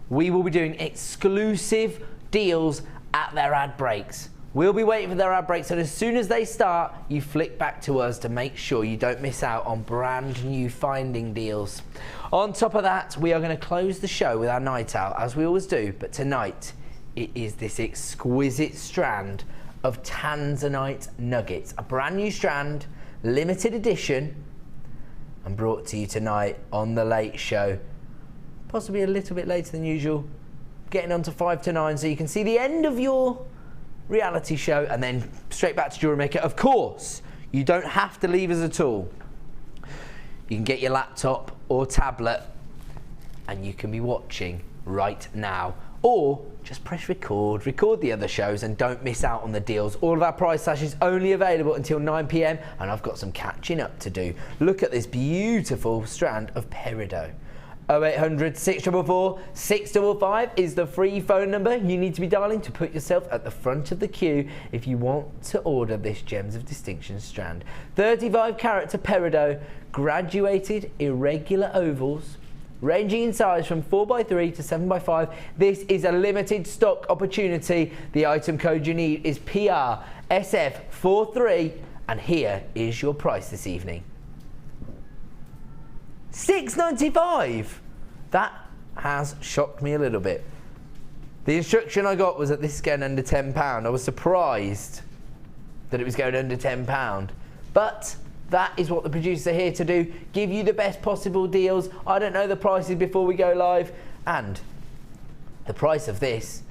we will be doing exclusive deals at their ad breaks. We'll be waiting for their ad breaks, and as soon as they start, you flick back to us to make sure you don't miss out on brand new finding deals. On top of that, we are going to close the show with our night out, as we always do, but tonight it is this exquisite strand of Tanzanite nuggets, a brand new strand, limited edition, and brought to you tonight on the late show, possibly a little bit later than usual, getting on to 5 to 9 so you can see the end of your reality show and then straight back to Jewellery Maker. Of course, you don't have to leave us at all. You can get your laptop or tablet and you can be watching right now, or just press record the other shows and don't miss out on the deals. All of our price slashes only available until 9 PM, and I've got some catching up to do. Look at this beautiful strand of peridot. 0800 644 655 is the free phone number you need to be dialing to put yourself at the front of the queue if you want to order this Gems of Distinction strand. 35 carat to peridot, graduated irregular ovals, ranging in size from 4x3 to 7x5. This is a limited stock opportunity. The item code you need is PRSF43, and here is your price this evening. $6.95. That has shocked me a little bit. The instruction I got was that this is going under £10. I was surprised that it was going under £10, but that is what the producers are here to do, give you the best possible deals. I don't know the prices before we go live, and the price of this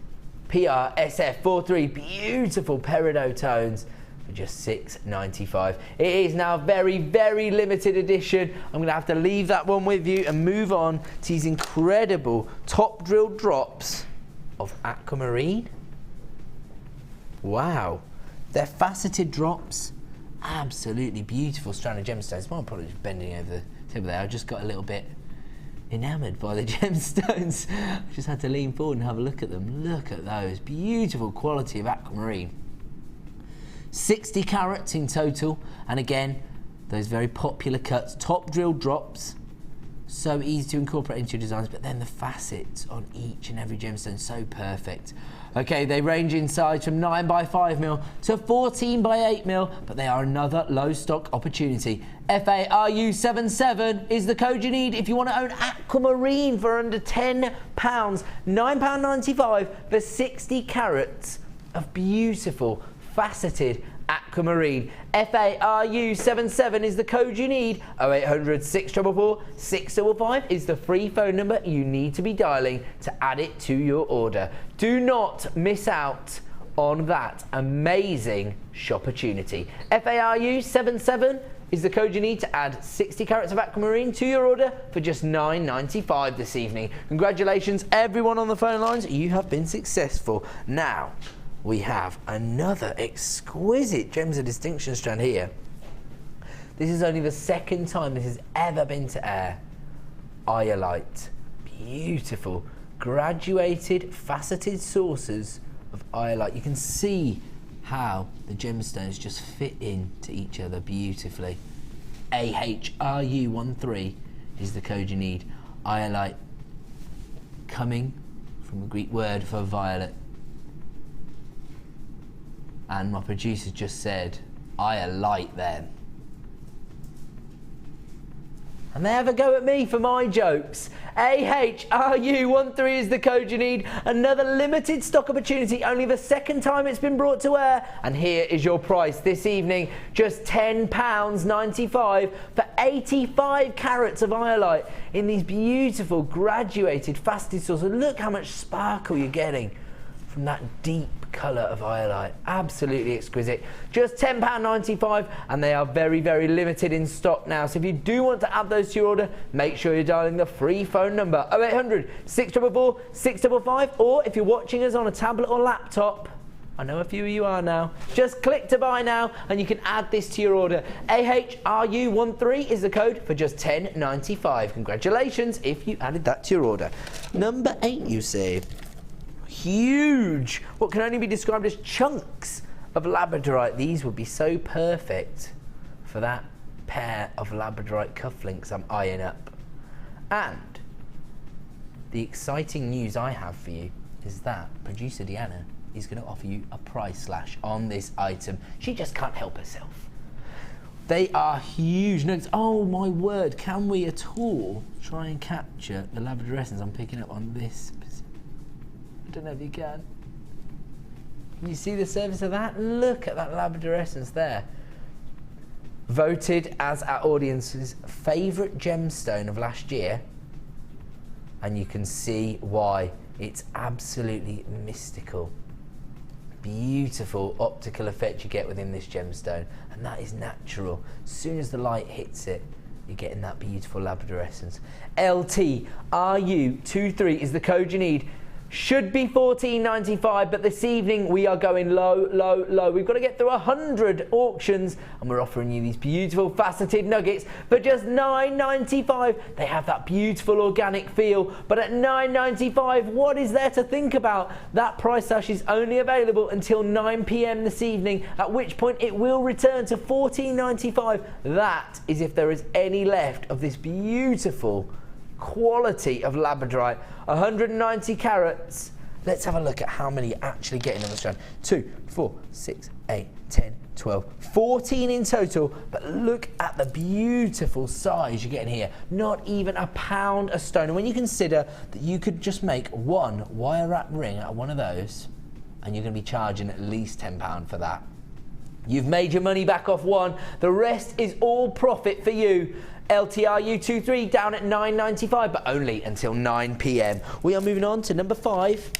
PRSF43 beautiful peridot tones for just $6.95. It is now very, very limited edition. I'm going to have to leave that one with you and move on to these incredible top drill drops of aquamarine. Wow, they're faceted drops. Absolutely beautiful strand of gemstones. My probably just bending over the table there. I just got a little bit enamoured by the gemstones. I just had to lean forward and have a look at them. Look at those. Beautiful quality of aquamarine. 60 carats in total, and again, those very popular cuts, top drill drops, so easy to incorporate into your designs, but then the facets on each and every gemstone, so perfect. Okay, they range in size from 9x5mm to 14x8mm, but they are another low stock opportunity. FARU77 is the code you need if you want to own aquamarine for under £10. £9.95 for 60 carats of beautiful faceted aquamarine. FARU77 is the code you need. 0800 644 655 is the free phone number you need to be dialing to add it to your order. Do not miss out on that amazing shopportunity. FARU77 is the code you need to add 60 carats of aquamarine to your order for just $9.95 this evening. Congratulations everyone on the phone lines, you have been successful. Now we have another exquisite Gems of Distinction strand here. This is only the second time this has ever been to air. Iolite. Beautiful. Graduated, faceted saucers of iolite. You can see how the gemstones just fit into each other beautifully. AHRU13 is the code you need. Iolite, coming from the Greek word for violet. And my producer just said, I alight them. and they have a go at me for my jokes. AHRU13 is the code you need. Another limited stock opportunity, only the second time it's been brought to air. And here is your price this evening, just £10.95 for 85 carats of iolite in these beautiful graduated faceted stores. And look how much sparkle you're getting from that deep colour of iolite. Absolutely exquisite. Just £10.95, and they are very, very limited in stock now. So if you do want to add those to your order, make sure you're dialing the free phone number 0800 644 655, or if you're watching us on a tablet or laptop, I know a few of you are now, just click to buy now and you can add this to your order. AHRU13 is the code for just £10.95. Congratulations if you added that to your order. Number 8, you see. Huge, what can only be described as chunks of labradorite. These would be so perfect for that pair of labradorite cufflinks I'm eyeing up. And the exciting news I have for you is that producer Deanna is going to offer you a price slash on this item. She just can't help herself. They are huge nuggets. Oh my word, can we at all try and capture the labradorescence I'm picking up on this? I don't know if you can. Can you see the surface of that? Look at that labradorescence there. Voted as our audience's favourite gemstone of last year, and you can see why. It's absolutely mystical. Beautiful optical effect you get within this gemstone, and that is natural. As soon as the light hits it, you're getting that beautiful labradorescence. LTRU23 is the code you need. Should be $14.95, but this evening we are going low, low, low. We've got to get through 100 auctions, and we're offering you these beautiful faceted nuggets for just $9.95. They have that beautiful organic feel, but at $9.95, what is there to think about? That price slash is only available until 9 PM this evening, at which point it will return to $14.95. That is if there is any left of this beautiful quality of labradorite. 190 carats. Let's have a look at how many you're actually getting on the strand. 2, 4, 6, 8, 10, 12, 14 in total. But look at the beautiful size you're getting here. Not even a pound a stone. And when you consider that you could just make one wire wrap ring out of one of those, and you're going to be charging at least £10 for that, you've made your money back off one. The rest is all profit for you. LTRU23 down at $9.95, but only until 9 PM. We are moving on to number 5.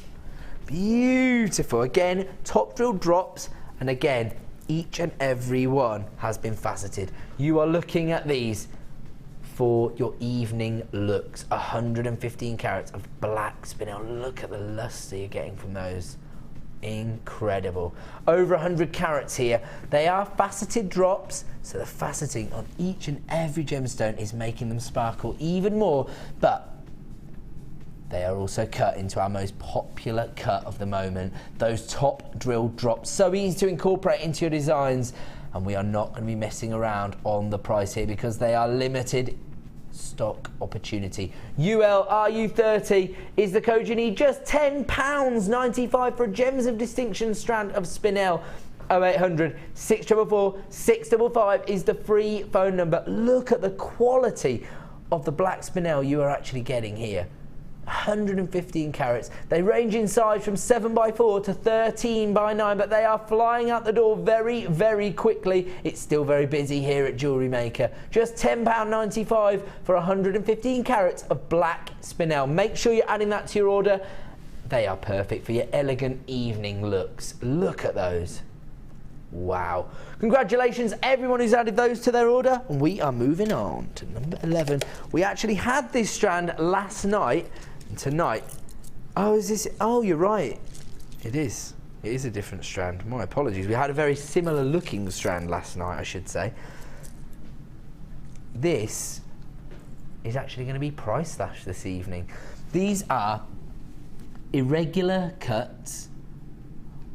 Beautiful. Again, top drill drops, and again, each and every one has been faceted. You are looking at these for your evening looks. 115 carats of black spinel. Look at the luster you're getting from those. Incredible. Over 100 carats here. They are faceted drops, so the faceting on each and every gemstone is making them sparkle even more, but they are also cut into our most popular cut of the moment, those top drill drops. So easy to incorporate into your designs, and we are not going to be messing around on the price here because they are limited stock opportunity. ULRU30 is the code you need. Just £10.95 for a Gems of Distinction strand of spinel. 0800 644 655 is the free phone number. Look at the quality of the black spinel you are actually getting here. 115 carats. They range in size from 7x4 to 13x9, but they are flying out the door very, very quickly. It's still very busy here at Jewellery Maker. Just £10.95 for 115 carats of black spinel. Make sure you're adding that to your order. They are perfect for your elegant evening looks. Look at those. Wow. Congratulations everyone who's added those to their order. We are moving on to number 11. We actually had this strand last night, and tonight, oh, is this, oh, you're right. It is a different strand. My apologies. We had a very similar looking strand last night, I should say. This is actually going to be price slash this evening. These are irregular cuts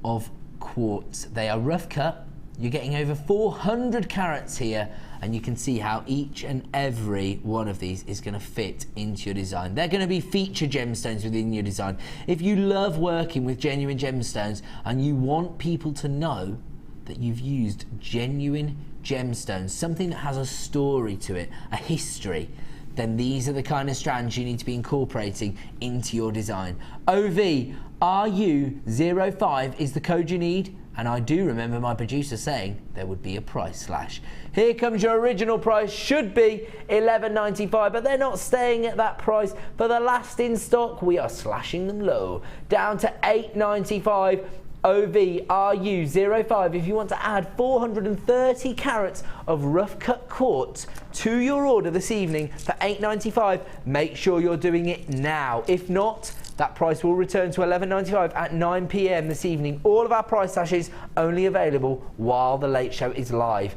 of quartz. They are rough cut. You're getting over 400 carats here, and you can see how each and every one of these is going to fit into your design. They're going to be feature gemstones within your design. If you love working with genuine gemstones and you want people to know that you've used genuine gemstones, something that has a story to it, a history, then these are the kind of strands you need to be incorporating into your design. OVRU05 is the code you need, and I do remember my producer saying there would be a price slash. Here comes your original price, should be $11.95, but they're not staying at that price. For the last in stock, we are slashing them low, down to $8.95. OVRU05 if you want to add 430 carats of rough cut quartz to your order this evening for $8.95, make sure you're doing it now. If not, that price will return to $11.95 at 9 p.m. this evening. All of our price slashes only available while the late show is live.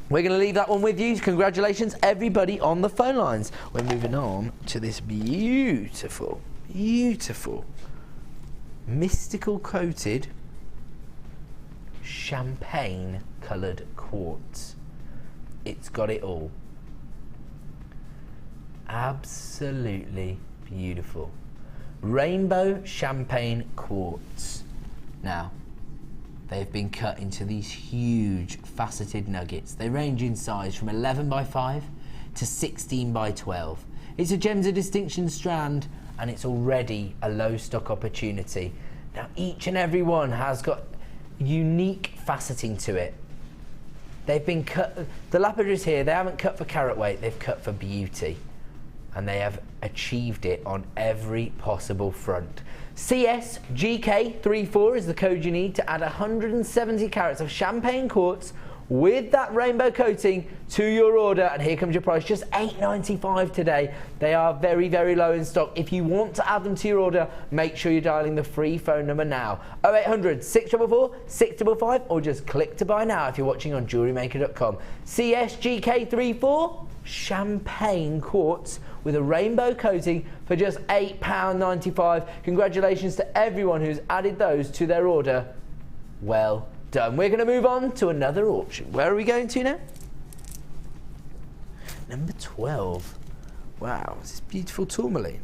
We're going to leave that one with you. Congratulations everybody on the phone lines. We're moving on to this beautiful, beautiful mystical coated champagne coloured quartz. It's got it all. Absolutely beautiful. Rainbow champagne quartz. Now, they've been cut into these huge faceted nuggets. They range in size from 11 by 5 to 16 by 12. It's a Gems of Distinction strand, and it's already a low stock opportunity. Now each and every one has got unique faceting to it. They've been cut, the lapidaries here, they haven't cut for carat weight, they've cut for beauty. And they have achieved it on every possible front. CSGK34 is the code you need to add 170 carats of champagne quartz with that rainbow coating to your order, and here comes your price, just $8.95 today. They are very, very low in stock. If you want to add them to your order, make sure you're dialing the free phone number now, 0800 644 655, or just click to buy now if you're watching on JewelleryMaker.com. CSGK34 champagne quartz with a rainbow coating for just £8.95. Congratulations to everyone who's added those to their order. Well done. We're going to move on to another auction. Where are we going to now? Number 12. Wow, this is beautiful tourmaline.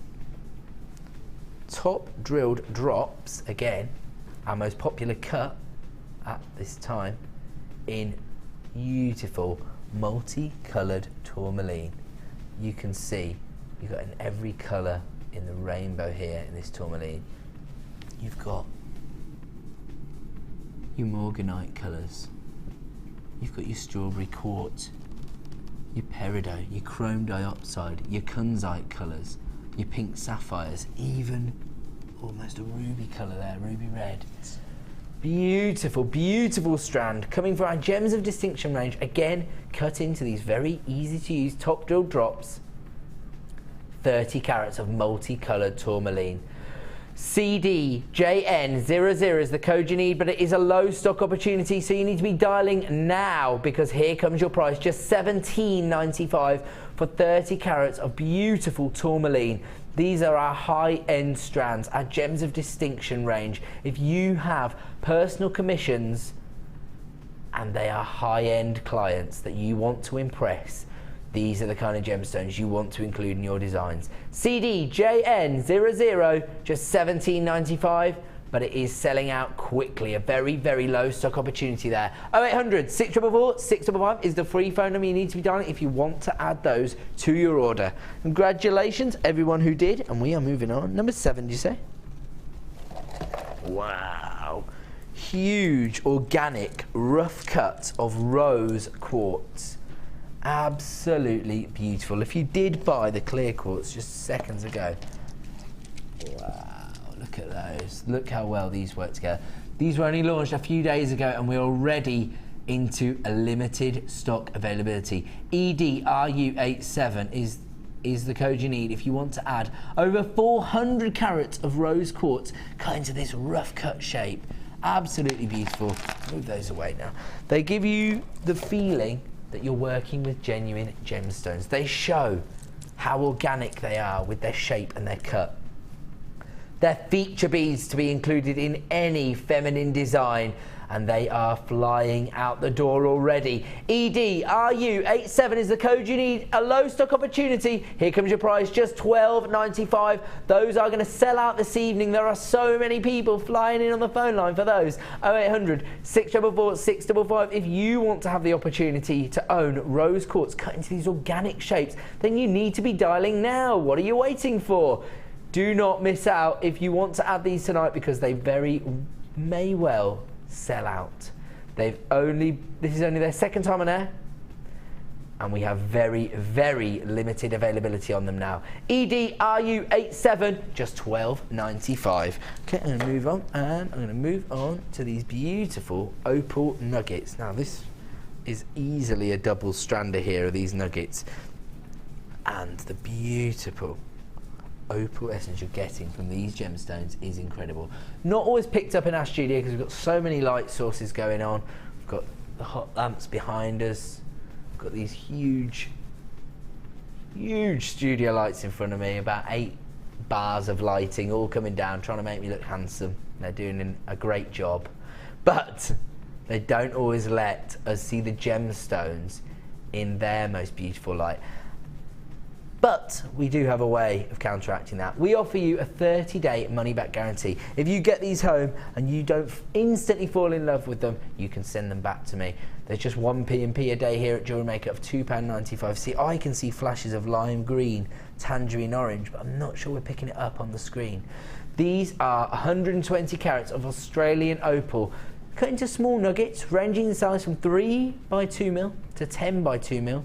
Top drilled drops, again, our most popular cut at this time, in beautiful multi-coloured tourmaline. You can see you've got in every colour in the rainbow here in this tourmaline. You've got your morganite colours, you've got your strawberry quartz, your peridot, your chrome dioxide, your kunzite colours, your pink sapphires, even almost a ruby colour there, ruby red. Beautiful, beautiful strand coming from our Gems of Distinction range, again cut into these very easy to use top drilled drops. 30 carats of multicoloured tourmaline. CDJN00 is the code you need, but it is a low stock opportunity, so you need to be dialing now, because here comes your price, just $17.95 for 30 carats of beautiful tourmaline. These are our high-end strands, our Gems of Distinction range. If you have personal commissions and they are high-end clients that you want to impress, these are the kind of gemstones you want to include in your designs. CDJN00, just $17.95, but it is selling out quickly. A very, very low stock opportunity there. 0800 644 655 is the free phone number you need to be dialing if you want to add those to your order. Congratulations, everyone who did, and we are moving on. Number 7, did you say? Wow. Huge, organic, rough cut of rose quartz. Absolutely beautiful. If you did buy the clear quartz just seconds ago, wow, look at those. Look how well these work together. These were only launched a few days ago and we're already into a limited stock availability. EDRU87 is the code you need if you want to add over 400 carats of rose quartz cut into this rough cut shape. Absolutely beautiful. Move those away now. They give you the feeling that you're working with genuine gemstones. They show how organic they are with their shape and their cut. They're feature beads to be included in any feminine design, and they are flying out the door already. EDRU87 is the code you need. A low stock opportunity. Here comes your price, just $12.95. Those are going to sell out this evening. There are so many people flying in on the phone line for those. 0800 644 655. If you want to have the opportunity to own rose quartz cut into these organic shapes, then you need to be dialing now. What are you waiting for? Do not miss out if you want to add these tonight, because they very may well sell out. This is only their second time on air, and we have very, very limited availability on them now. EDRU87, just $12.95. Okay, I'm going to move on, and I'm going to move on to these beautiful opal nuggets. Now, this is easily a double strander here of these nuggets, and the beautiful opal essence you're getting from these gemstones is incredible. Not always picked up in our studio because we've got so many light sources going on. We've got the hot lamps behind us. We've got these huge studio lights in front of me, about 8 bars of lighting all coming down, trying to make me look handsome. They're doing a great job, but they don't always let us see the gemstones in their most beautiful light. But we do have a way of counteracting that. We offer you a 30-day money-back guarantee. If you get these home and you don't instantly fall in love with them, you can send them back to me. There's just 1 P&P a day here at Jewellery Maker of £2.95. See, I can see flashes of lime green, tangerine orange, but I'm not sure we're picking it up on the screen. These are 120 carats of Australian opal, cut into small nuggets, ranging in size from 3 by 2 mil to 10 by 2 mil.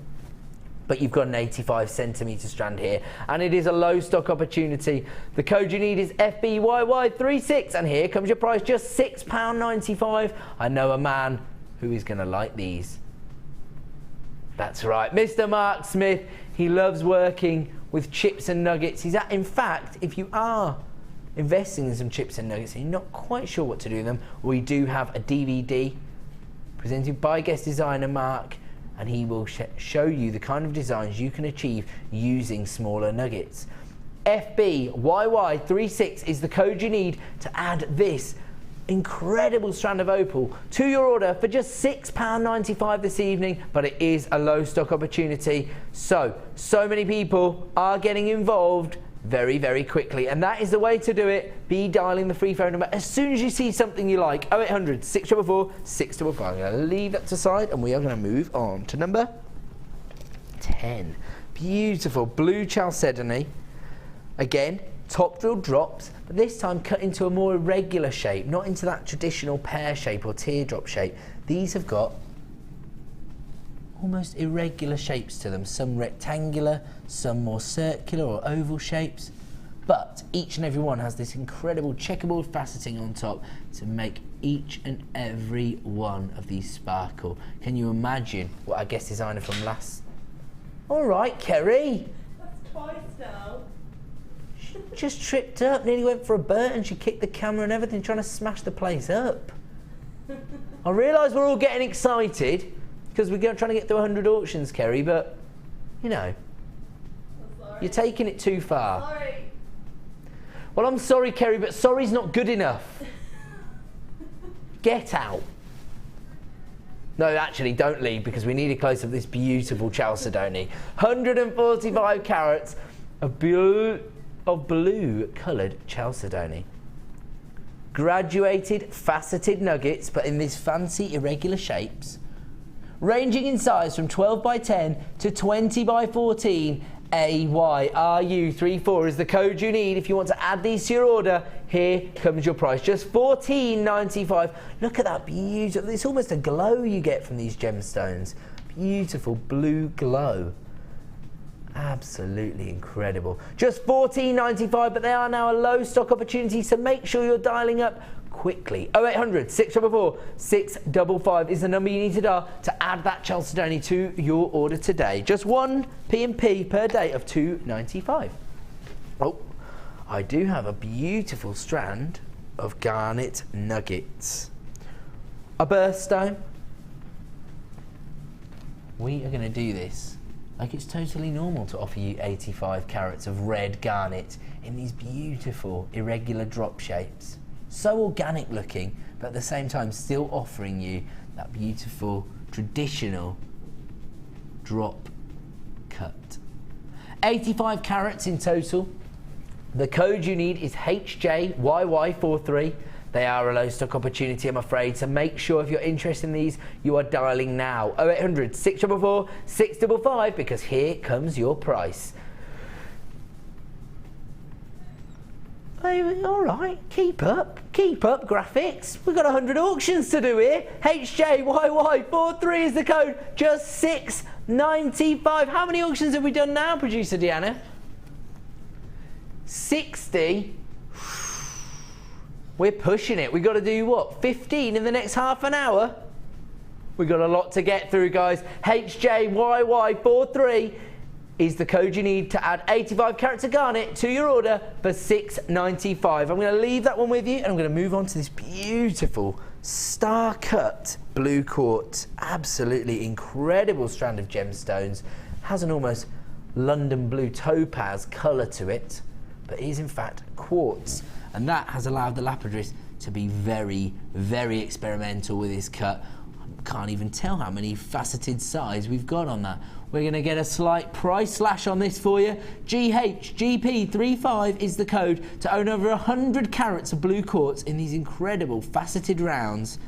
But you've got an 85 centimetre strand here, and it is a low stock opportunity. The code you need is FBYY36, and here comes your price, just £6.95. I know a man who is going to like these. That's right, Mr. Mark Smith. He loves working with chips and nuggets. In fact, if you are investing in some chips and nuggets and you're not quite sure what to do with them, we do have a DVD presented by guest designer Mark, and he will show you the kind of designs you can achieve using smaller nuggets. FBYY36 is the code you need to add this incredible strand of opal to your order for just £6.95 this evening, but it is a low stock opportunity. So many people are getting involved very, very quickly, and that is the way to do it. Be dialing the free phone number as soon as you see something you like. 0800 644 655. I'm going to leave that to side, and we are going to move on to number 10. Beautiful blue chalcedony. Again, top drill drops, but this time cut into a more irregular shape, not into that traditional pear shape or teardrop shape. These have got almost irregular shapes to them, some rectangular, some more circular or oval shapes, but each and every one has this incredible checkerboard faceting on top to make each and every one of these sparkle. Can you imagine what our guest designer from last... All right, Kerry. That's twice now. She just tripped up, nearly went for a burn, and she kicked the camera and everything, trying to smash the place up. I realise we're all getting excited because we're trying to get through 100 auctions, Kerry, but, you know, you're taking it too far. Sorry. Well, I'm sorry, Kerry, but sorry's not good enough. Get out. No, actually, don't leave, because we need a close-up of this beautiful chalcedony. 145 carats of blue-coloured chalcedony. Graduated, faceted nuggets, but in these fancy, irregular shapes, ranging in size from 12 by 10 to 20 by 14. AYRU34 is the code you need if you want to add these to your order. Here comes your price, just $14.95. Look at that beautiful, it's almost a glow you get from these gemstones. Beautiful blue glow. Absolutely incredible. Just $14.95, but they are now a low stock opportunity, so make sure you're dialing up quickly. 0800 644 655 is the number you need to dial to add that chalcedony to your order today. Just 1 P&P per day of $2.95. Oh, I do have a beautiful strand of garnet nuggets. A birthstone. We are going to do this like it's totally normal to offer you 85 carats of red garnet in these beautiful irregular drop shapes. so organic looking, but at the same time still offering you that beautiful traditional drop cut. 85 carats in total. The code you need is HJYY43. They are a low stock opportunity, I'm afraid, so make sure if you're interested in these, you are dialing now. 0800 644 655, because here comes your price. All right, keep up, graphics. We've got 100 auctions to do here. HJYY43 is the code, just $6.95. How many auctions have we done now, producer Deanna? 60. We're pushing it. We've got to do what? 15 in the next half an hour? We've got a lot to get through, guys. HJYY43 is the code you need to add 85 carats of garnet to your order for $6.95. I'm going to leave that one with you, and I'm going to move on to this beautiful star cut blue quartz. Absolutely incredible strand of gemstones. Has an almost London blue topaz colour to it, but is in fact quartz. And that has allowed the lapidary to be very, very experimental with his cut. Can't even tell how many faceted sides we've got on that. We're going to get a slight price slash on this for you. GHGP35 is the code to own over 100 carats of blue quartz in these incredible faceted rounds.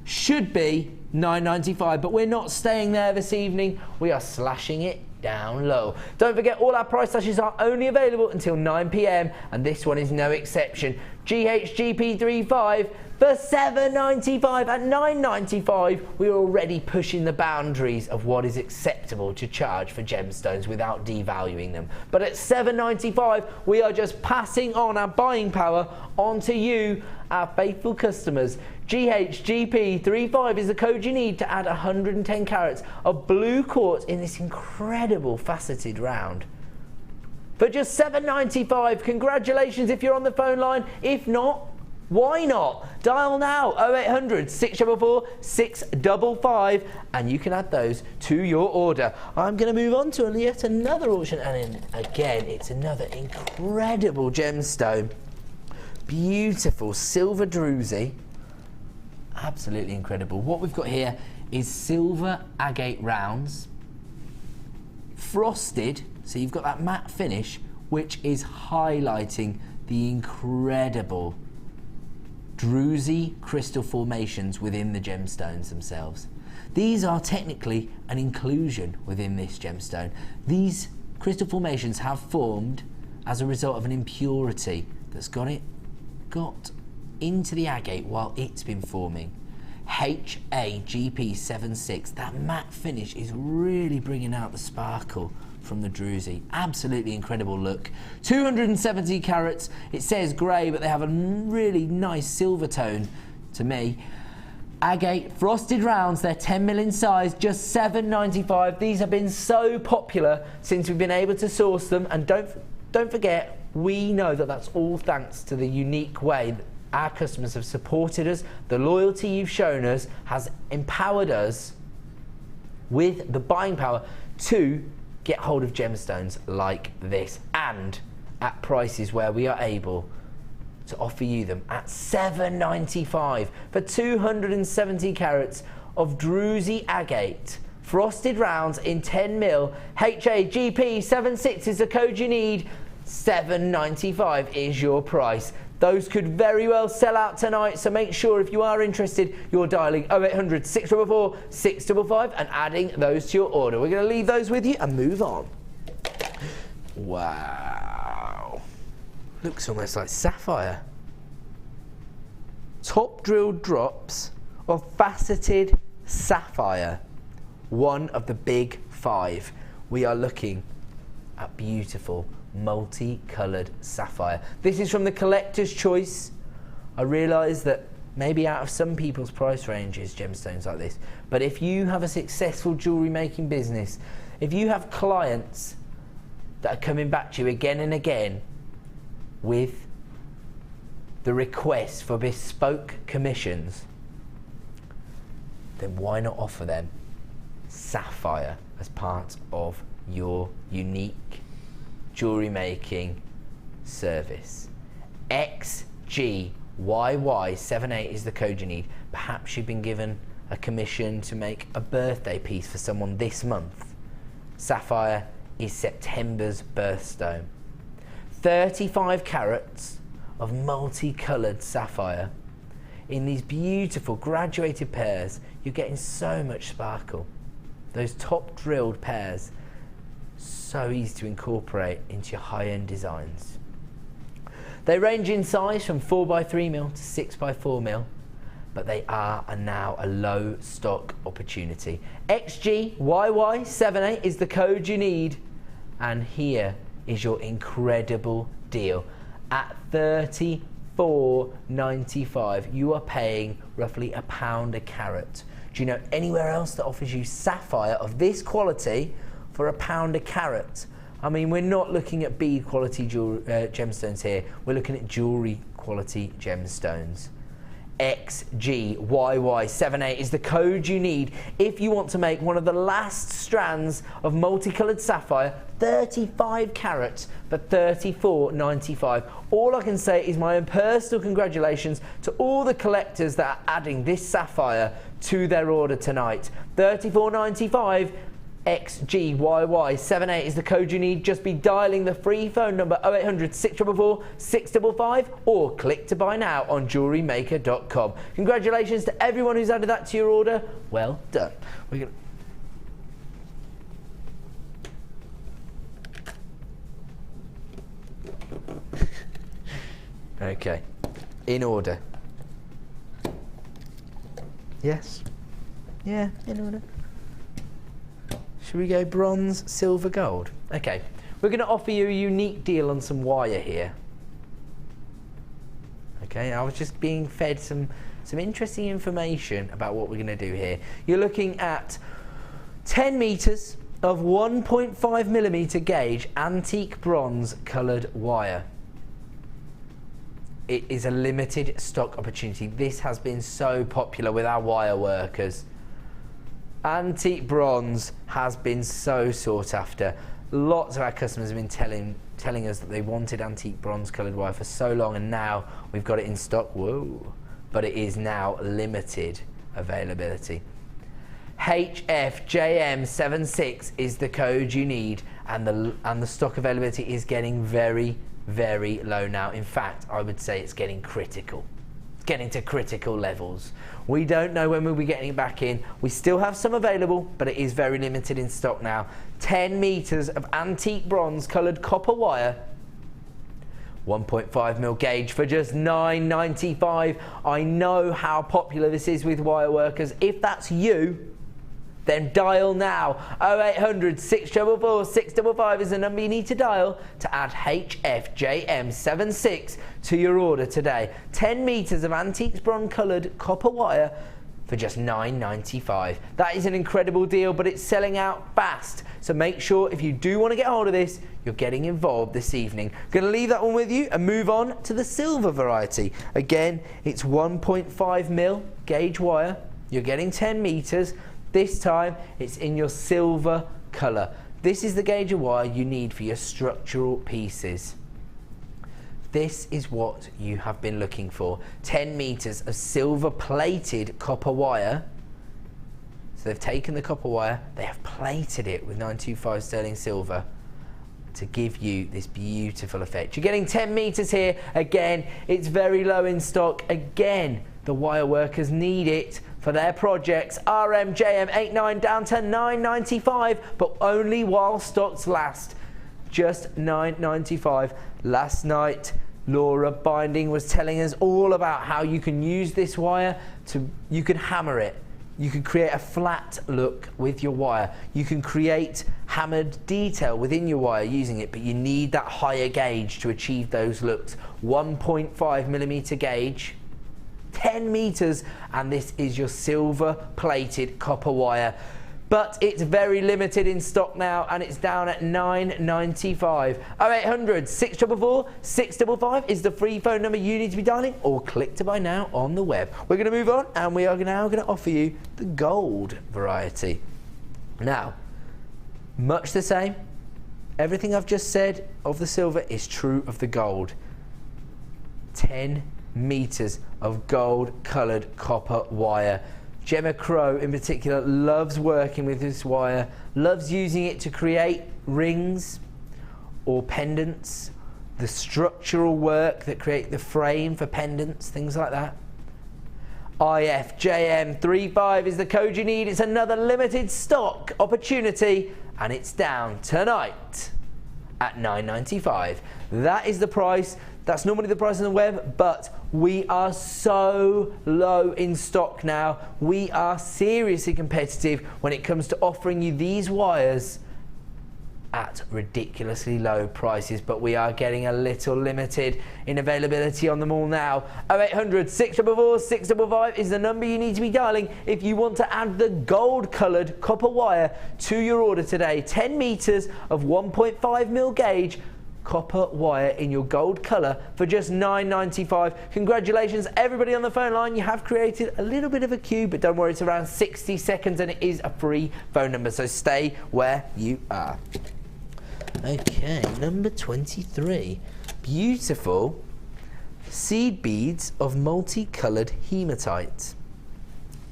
Should be $9.95, but we're not staying there this evening. We are slashing it down low. Don't forget, all our price slashes are only available until 9 p.m, and this one is no exception. GHGP35 for $7.95. At $9.95, we're already pushing the boundaries of what is acceptable to charge for gemstones without devaluing them. But at $7.95, we are just passing on our buying power onto you, our faithful customers. GHGP35 is the code you need to add 110 carats of blue quartz in this incredible faceted round. For just $7.95, congratulations if you're on the phone line. If not, why not? Dial now, 0800 644 655, and you can add those to your order. I'm going to move on to yet another auction, and again, it's another incredible gemstone. Beautiful silver druzy. Absolutely incredible. What we've got here is silver agate rounds, frosted, so you've got that matte finish, which is highlighting the incredible druzy crystal formations within the gemstones themselves. These are technically an inclusion within this gemstone. These crystal formations have formed as a result of an impurity that's got into the agate while it's been forming. HAGP76, that matte finish is really bringing out the sparkle from the druzy. Absolutely incredible look. 270 carats. It says grey, but they have a really nice silver tone to me. Agate frosted rounds, they're 10 mil in size, just $7.95. These have been so popular since we've been able to source them, and don't forget, we know that that's all thanks to the unique way that our customers have supported us. The loyalty you've shown us has empowered us with the buying power to get hold of gemstones like this, and at prices where we are able to offer you them at $7.95 for 270 carats of druzy agate frosted rounds in 10 mil. HAGP76 is the code you need. $7.95 is your price. Those could very well sell out tonight, so make sure if you are interested, you're dialing 0800 644 655 and adding those to your order. We're going to leave those with you and move on. Wow. Looks almost like sapphire. Top drilled drops of faceted sapphire. One of the big five. We are looking at beautiful multi-coloured sapphire. This is from the collector's choice. I realise that maybe out of some people's price ranges, gemstones like this, but if you have a successful jewellery making business, if you have clients that are coming back to you again and again with the request for bespoke commissions, then why not offer them sapphire as part of your unique jewellery making service? XGYYY43 YY78 is the code you need. Perhaps you've been given a commission to make a birthday piece for someone this month. Sapphire is September's birthstone. 35 carats of multicoloured sapphire in these beautiful graduated pairs. You're getting so much sparkle. Those top drilled pairs, so easy to incorporate into your high-end designs. They range in size from 4x3mm to 6x4mm, but they are now a low stock opportunity. XGYY78 is the code you need, and here is your incredible deal. At $34.95, you are paying roughly £1 a carat. Do you know anywhere else that offers you sapphire of this quality for £1 a carat? I mean, we're not looking at bead quality gemstones here. We're looking at jewellery quality gemstones. XGYY78 is the code you need if you want to make one of the last strands of multicoloured sapphire, 35 carats for $34.95. All I can say is my own personal congratulations to all the collectors that are adding this sapphire to their order tonight. $34.95. XGYY78 is the code you need. Just be dialing the free phone number 0800 644 655 or click to buy now on JewelleryMaker.com. Congratulations to everyone who's added that to your order. Well done. We're gonna okay, in order. Yes. Yeah, in order. Should we go bronze, silver, gold? Okay, we're going to offer you a unique deal on some wire here. Okay, I was just being fed some interesting information about what we're going to do here. You're looking at 10 metres of 1.5mm gauge antique bronze coloured wire. It is a limited stock opportunity. This has been so popular with our wire workers. Antique bronze has been so sought after. Lots of our customers have been telling us that they wanted antique bronze coloured wire for so long, and now we've got it in stock. Whoa. But it is now limited availability. HFJM76 is the code you need, and the stock availability is getting very, very low now. In fact, I would say it's getting critical. It's getting to critical levels. We don't know when we'll be getting it back in. We still have some available, but it is very limited in stock now. 10 metres of antique bronze coloured copper wire, 1.5mm gauge for just $9.95. I know how popular this is with wire workers. If that's you, then dial now. 0800 644 655 is the number you need to dial to add HFJM76 to your order today. 10 metres of antique bronze coloured copper wire for just $9.95. That is an incredible deal, but it's selling out fast. So make sure if you do want to get hold of this, you're getting involved this evening. Going to leave that one with you and move on to the silver variety. Again, it's 1.5mm gauge wire. You're getting 10 metres. This time, it's in your silver colour. This is the gauge of wire you need for your structural pieces. This is what you have been looking for. 10 metres of silver plated copper wire. So they've taken the copper wire, they have plated it with 925 sterling silver to give you this beautiful effect. You're getting 10 metres here. Again, it's very low in stock. Again, the wire workers need it for their projects. RMJM89 down to $9.95, but only while stocks last. Just $9.95. Last night, Laura Binding was telling us all about how you can use this wire you can hammer it. You can create a flat look with your wire. You can create hammered detail within your wire using it, but you need that higher gauge to achieve those looks. 1.5mm gauge. 10 metres, and this is your silver plated copper wire, but it's very limited in stock now, and it's down at $9.95. 0800 644 655 is the free phone number you need to be dialing, or click to buy now on the web. We're going to move on, and we are now going to offer you the gold variety. Now, much the same, everything I've just said of the silver is true of the gold. 10 meters of gold coloured copper wire. Gemma Crow in particular loves working with this wire, loves using it to create rings or pendants, the structural work that create the frame for pendants, things like that. IFJM35 is the code you need. It's another limited stock opportunity and it's down tonight at $9.95. That is the price. That's normally the price on the web, but we are so low in stock now. We are seriously competitive when it comes to offering you these wires at ridiculously low prices, but we are getting a little limited in availability on them all now. 0800 644 655 is the number you need to be dialing if you want to add the gold coloured copper wire to your order today. 10 meters of 1.5mm gauge copper wire in your gold colour for just $9.95. Congratulations everybody on the phone line. You have created a little bit of a queue, but don't worry, it's around 60 seconds and it is a free phone number, so stay where you are. Okay, number 23. Beautiful seed beads of multicoloured hematite.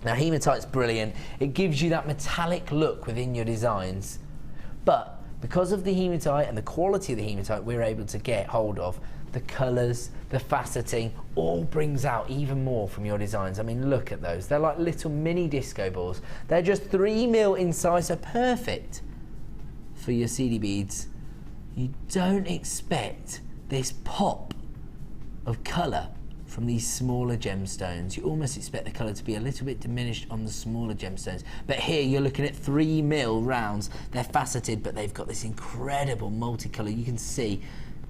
Now hematite's brilliant. It gives you that metallic look within your designs, but because of the hematite and the quality of the hematite we're able to get hold of, the colours, the faceting, all brings out even more from your designs. I mean, look at those. They're like little mini disco balls. They're just 3mm in size, so perfect for your CD beads. You don't expect this pop of colour from these smaller gemstones. You almost expect the colour to be a little bit diminished on the smaller gemstones. But here you're looking at 3mm rounds. They're faceted, but they've got this incredible multicolour. You can see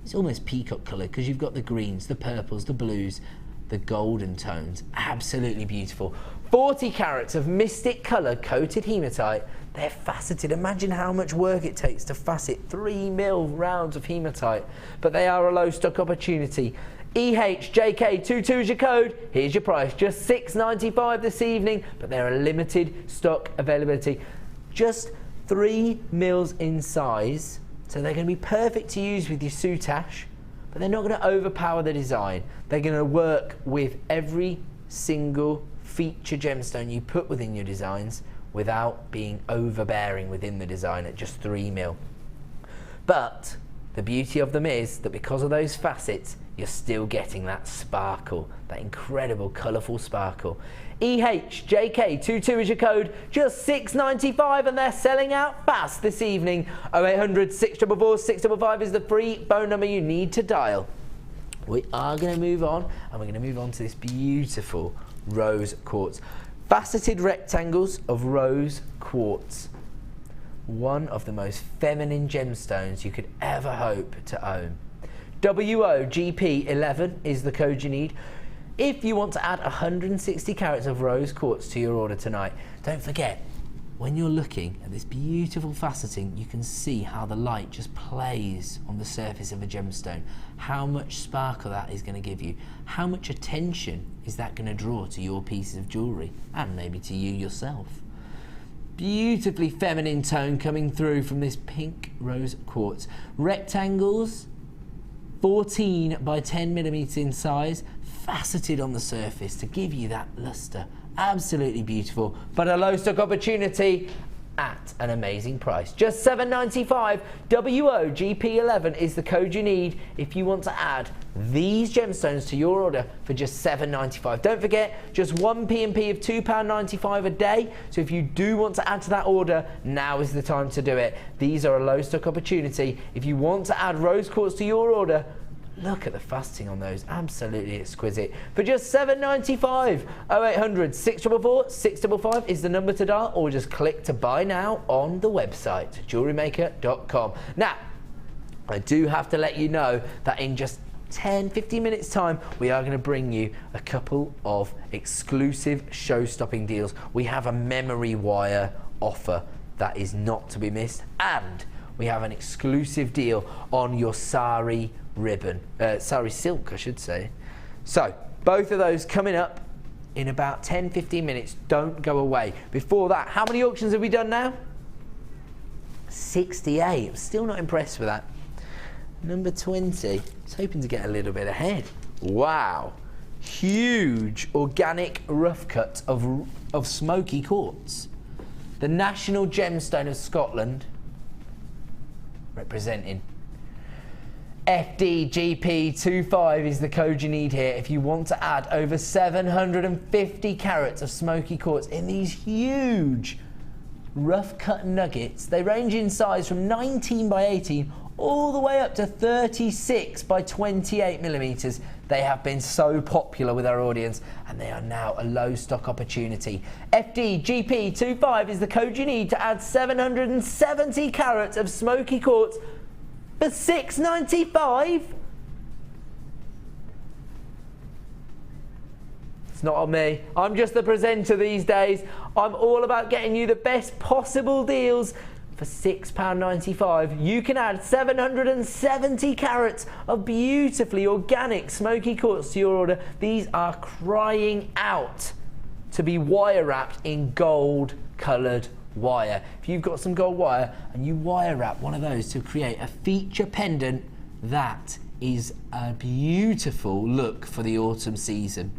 it's almost peacock colour because you've got the greens, the purples, the blues, the golden tones. Absolutely beautiful. 40 carats of mystic colour coated hematite. They're faceted. Imagine how much work it takes to facet 3mm rounds of hematite. But they are a low stock opportunity. EHJK22 is your code. Here's your price, just $6.95 this evening, but they're a limited stock availability. Just 3mm in size, so they're going to be perfect to use with your soutache, but they're not going to overpower the design. They're going to work with every single feature gemstone you put within your designs without being overbearing within the design at just 3mm. But the beauty of them is that because of those facets, you're still getting that sparkle, that incredible colourful sparkle. EHJK22 is your code, just $6.95, and they're selling out fast this evening. 0800 644 655 is the free phone number you need to dial. We are going to move on, and we're going to move on to this beautiful rose quartz. Faceted rectangles of rose quartz. One of the most feminine gemstones you could ever hope to own. WOGP11 is the code you need if you want to add 160 carats of rose quartz to your order tonight. Don't forget, when you're looking at this beautiful faceting, you can see how the light just plays on the surface of a gemstone, how much sparkle that is going to give you, how much attention is that going to draw to your pieces of jewellery, and maybe to you yourself. Beautifully feminine tone coming through from this pink rose quartz. Rectangles, 14 by 10mm in size, faceted on the surface to give you that lustre. Absolutely beautiful, but a low stock opportunity at an amazing price. Just $7.95. WOGP11 is the code you need if you want to add these gemstones to your order for just $7.95. Don't forget, just one P&P of £2.95 a day. So if you do want to add to that order, now is the time to do it. These are a low stock opportunity. If you want to add rose quartz to your order, look at the faceting on those, absolutely exquisite. For just $7.95, 0800 644 655 is the number to dial, or just click to buy now on the website, JewelleryMaker.com. Now, I do have to let you know that in just 10-15 minutes time, we are going to bring you a couple of exclusive show-stopping deals. We have a memory wire offer that is not to be missed, and we have an exclusive deal on your sari ribbon, sari silk I should say. So both of those coming up in about 10-15 minutes. Don't go away. Before that, how many auctions have we done now? 68. I'm still not impressed with that. Number 20. I was hoping to get a little bit ahead. Wow. huge organic rough cut of smoky quartz. The national gemstone of Scotland, representing. FDGP25 is the code you need here if you want to add over 750 carats of smoky quartz in these huge rough cut nuggets. They range in size from 19 by 18 all the way up to 36 by 28 millimeters. They have been so popular with our audience and they are now a low stock opportunity. FDGP25 is the code you need to add 770 carats of smoky quartz for $6.95. It's not on me. I'm just the presenter these days. I'm all about getting you the best possible deals. For £6.95, you can add 770 carats of beautifully organic smoky quartz to your order. These are crying out to be wire wrapped in gold coloured wire. If you've got some gold wire and you wire wrap one of those to create a feature pendant, that is a beautiful look for the autumn season.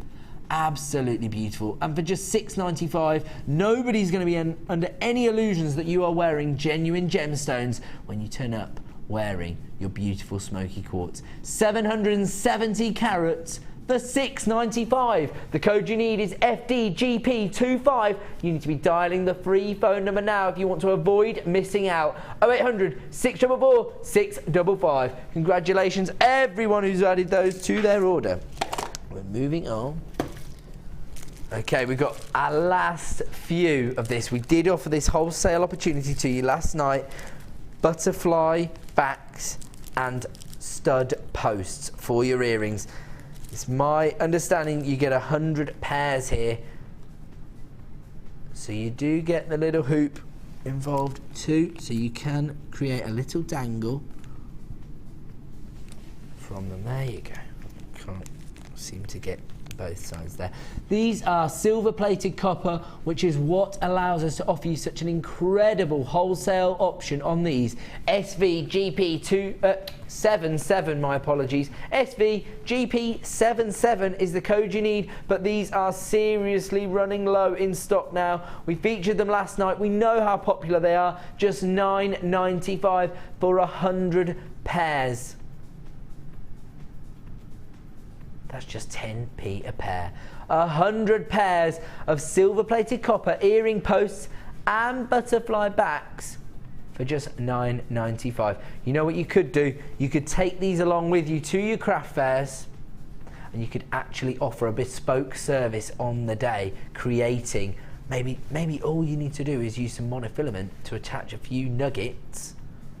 Absolutely beautiful. And for just $6.95, nobody's going to be under any illusions that you are wearing genuine gemstones when you turn up wearing your beautiful smoky quartz. 770 carats for $6.95. The code you need is FDGP25. You need to be dialing the free phone number now if you want to avoid missing out. 0800 644 655. Congratulations everyone who's added those to their order. We're moving on. Okay, we've got our last few of this. We did offer this wholesale opportunity to you last night. Butterfly backs and stud posts for your earrings. It's my understanding you get 100 pairs here. So you do get the little hoop involved too, so you can create a little dangle from them. There you go. Can't seem to get both sides there. These are silver plated copper, which is what allows us to offer you such an incredible wholesale option on these. SVGP77, my apologies. SVGP77 is the code you need, but these are seriously running low in stock now. We featured them last night. We know how popular they are. Just $9.95 for 100 pairs. That's just 10p a pair. 100 pairs of silver-plated copper earring posts and butterfly backs for just $9.95. You know what you could do? You could take these along with you to your craft fairs and you could actually offer a bespoke service on the day, creating, maybe all you need to do is use some monofilament to attach a few nuggety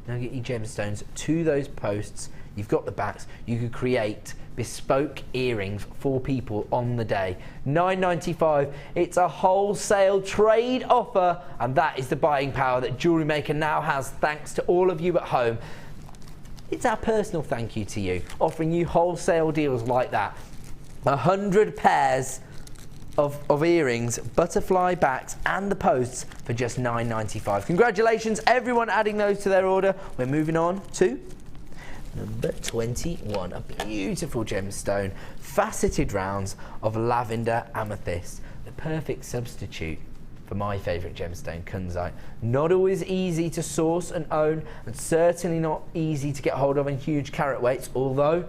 gemstones to those posts. You've got the backs. You could create bespoke earrings for people on the day. $9.95. It's a wholesale trade offer, and that is the buying power that Jewellery Maker now has, thanks to all of you at home. It's our personal thank you to you, offering you wholesale deals like that. 100 pairs of earrings, butterfly backs and the posts for just $9.95. Congratulations everyone adding those to their order. We're moving on to number 21, a beautiful gemstone, faceted rounds of lavender amethyst, the perfect substitute for my favourite gemstone, kunzite. Not always easy to source and own, and certainly not easy to get hold of in huge carat weights, although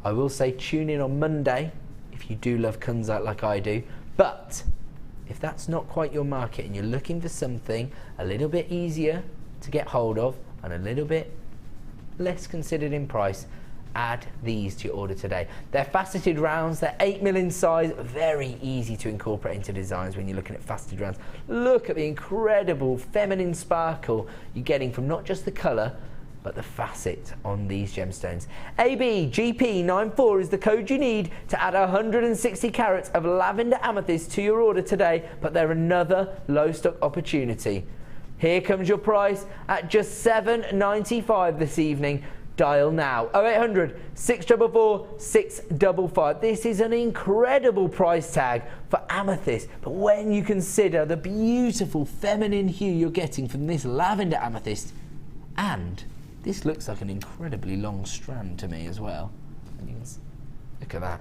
I will say tune in on Monday if you do love kunzite like I do. But if that's not quite your market and you're looking for something a little bit easier to get hold of and a little bit less considered in price, add these to your order today. They're faceted rounds, they're 8mm in size, very easy to incorporate into designs when you're looking at faceted rounds. Look at the incredible feminine sparkle you're getting from not just the colour, but the facet on these gemstones. ABGP94 is the code you need to add 160 carats of lavender amethyst to your order today, but they're another low stock opportunity. Here comes your price at just $7.95 this evening. Dial now. 0800 644 655. This is an incredible price tag for amethyst, but when you consider the beautiful feminine hue you're getting from this lavender amethyst, and this looks like an incredibly long strand to me as well. And you can look at that.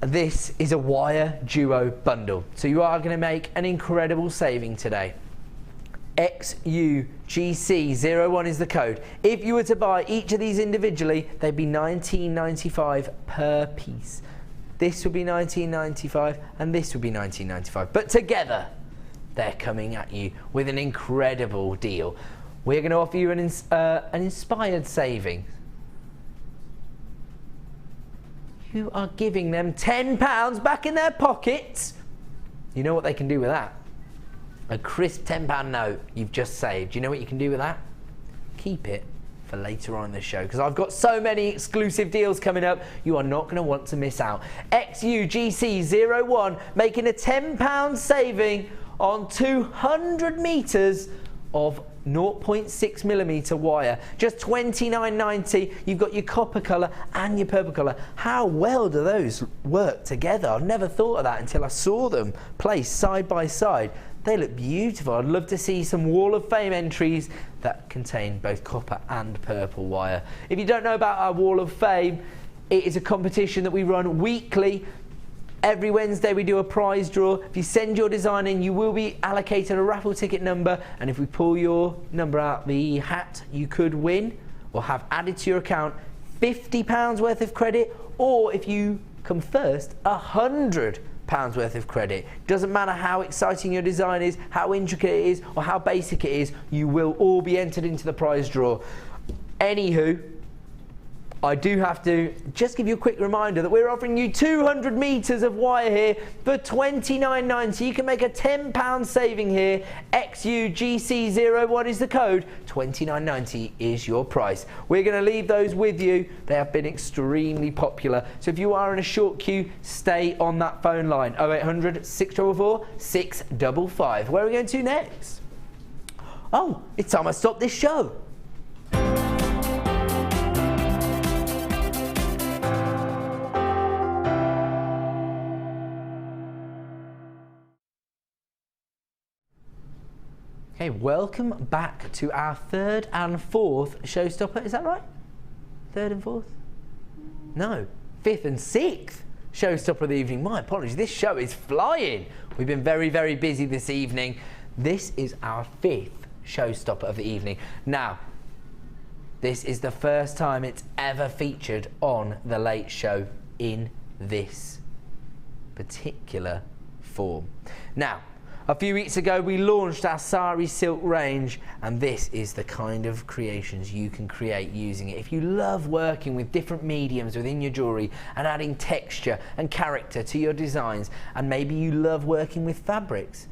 this is a wire duo bundle. So you are going to make an incredible saving today. XUGC01 is the code. If you were to buy each of these individually, they'd be $19.95 per piece. This would be $19.95 and this would be $19.95. But together, they're coming at you with an incredible deal. We're going to offer you an inspired saving. You are giving them £10 back in their pockets. You know what they can do with that? A crisp £10 note you've just saved. You know what you can do with that? Keep it for later on in the show, because I've got so many exclusive deals coming up you are not going to want to miss out. XUGC01 making a £10 saving on 200 metres of 0.6mm wire, just $29.90. You've got your copper colour and your purple colour. How well do those work together? I've never thought of that until I saw them placed side by side. They look beautiful. I'd love to see some Wall of Fame entries that contain both copper and purple wire. If you don't know about our Wall of Fame, it is a competition that we run weekly. Every Wednesday we do a prize draw. If you send your design in, you will be allocated a raffle ticket number, and if we pull your number out the hat, you could win or have added to your account £50 worth of credit, or if you come first, £100 worth of credit. Doesn't matter how exciting your design is, how intricate it is, or how basic it is, you will all be entered into the prize draw. Anywho, I do have to just give you a quick reminder that we're offering you 200 metres of wire here for $29.90. You can make a £10 saving here. XUGC01 is the code. $29.90 is your price. We're going to leave those with you. They have been extremely popular. So if you are in a short queue, stay on that phone line. 0800 644 655. Where are we going to next? Oh, it's time I stop this show. Okay, welcome back to our third and fourth showstopper. Is that right? Third and fourth? No, fifth and sixth showstopper of the evening. My apologies, this show is flying. We've been very, very busy this evening. This is our fifth showstopper of the evening. Now, this is the first time it's ever featured on The Late Show in this particular form. Now, a few weeks ago we launched our sari silk range, and this is the kind of creations you can create using it. If you love working with different mediums within your jewellery and adding texture and character to your designs, and maybe you love working with fabrics,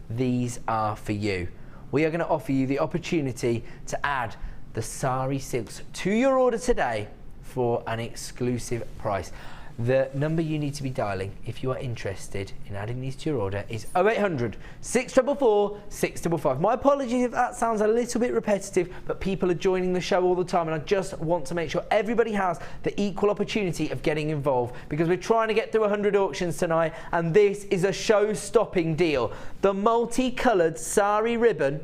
these are for you. We are going to offer you the opportunity to add the sari silks to your order today for an exclusive price. The number you need to be dialing if you are interested in adding these to your order is 0800 644 655. My apologies if that sounds a little bit repetitive, but people are joining the show all the time, and I just want to make sure everybody has the equal opportunity of getting involved, because we're trying to get through 100 auctions tonight, and this is a show-stopping deal. The multicoloured sari ribbon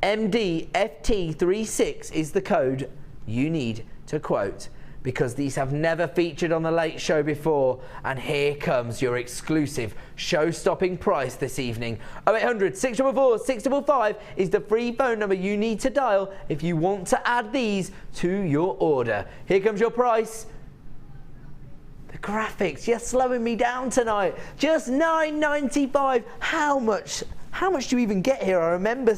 MDFT36 is the code you need to quote, because these have never featured on The Late Show before, and here comes your exclusive show-stopping price this evening. 0800 644 655 is the free phone number you need to dial if you want to add these to your order. Here comes your price. The graphics, you're slowing me down tonight. Just $9.95. How much do you even get here? I remember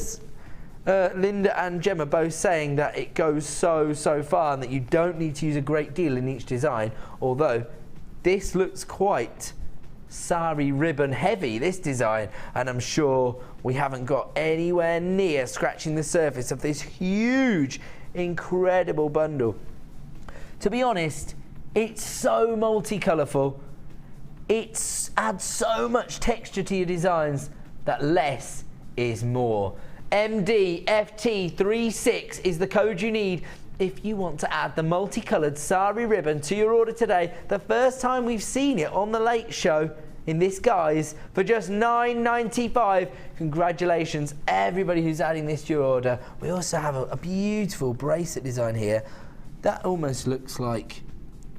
Linda and Gemma both saying that it goes so far and that you don't need to use a great deal in each design, although this looks quite sari ribbon heavy, this design, and I'm sure we haven't got anywhere near scratching the surface of this huge, incredible bundle. To be honest, it's so multicolourful, it adds so much texture to your designs that less is more. MDFT36 is the code you need if you want to add the multicoloured sari ribbon to your order today. The first time we've seen it on The Late Show in this guise for just $9.95. Congratulations everybody who's adding this to your order. We also have a beautiful bracelet design here that almost looks like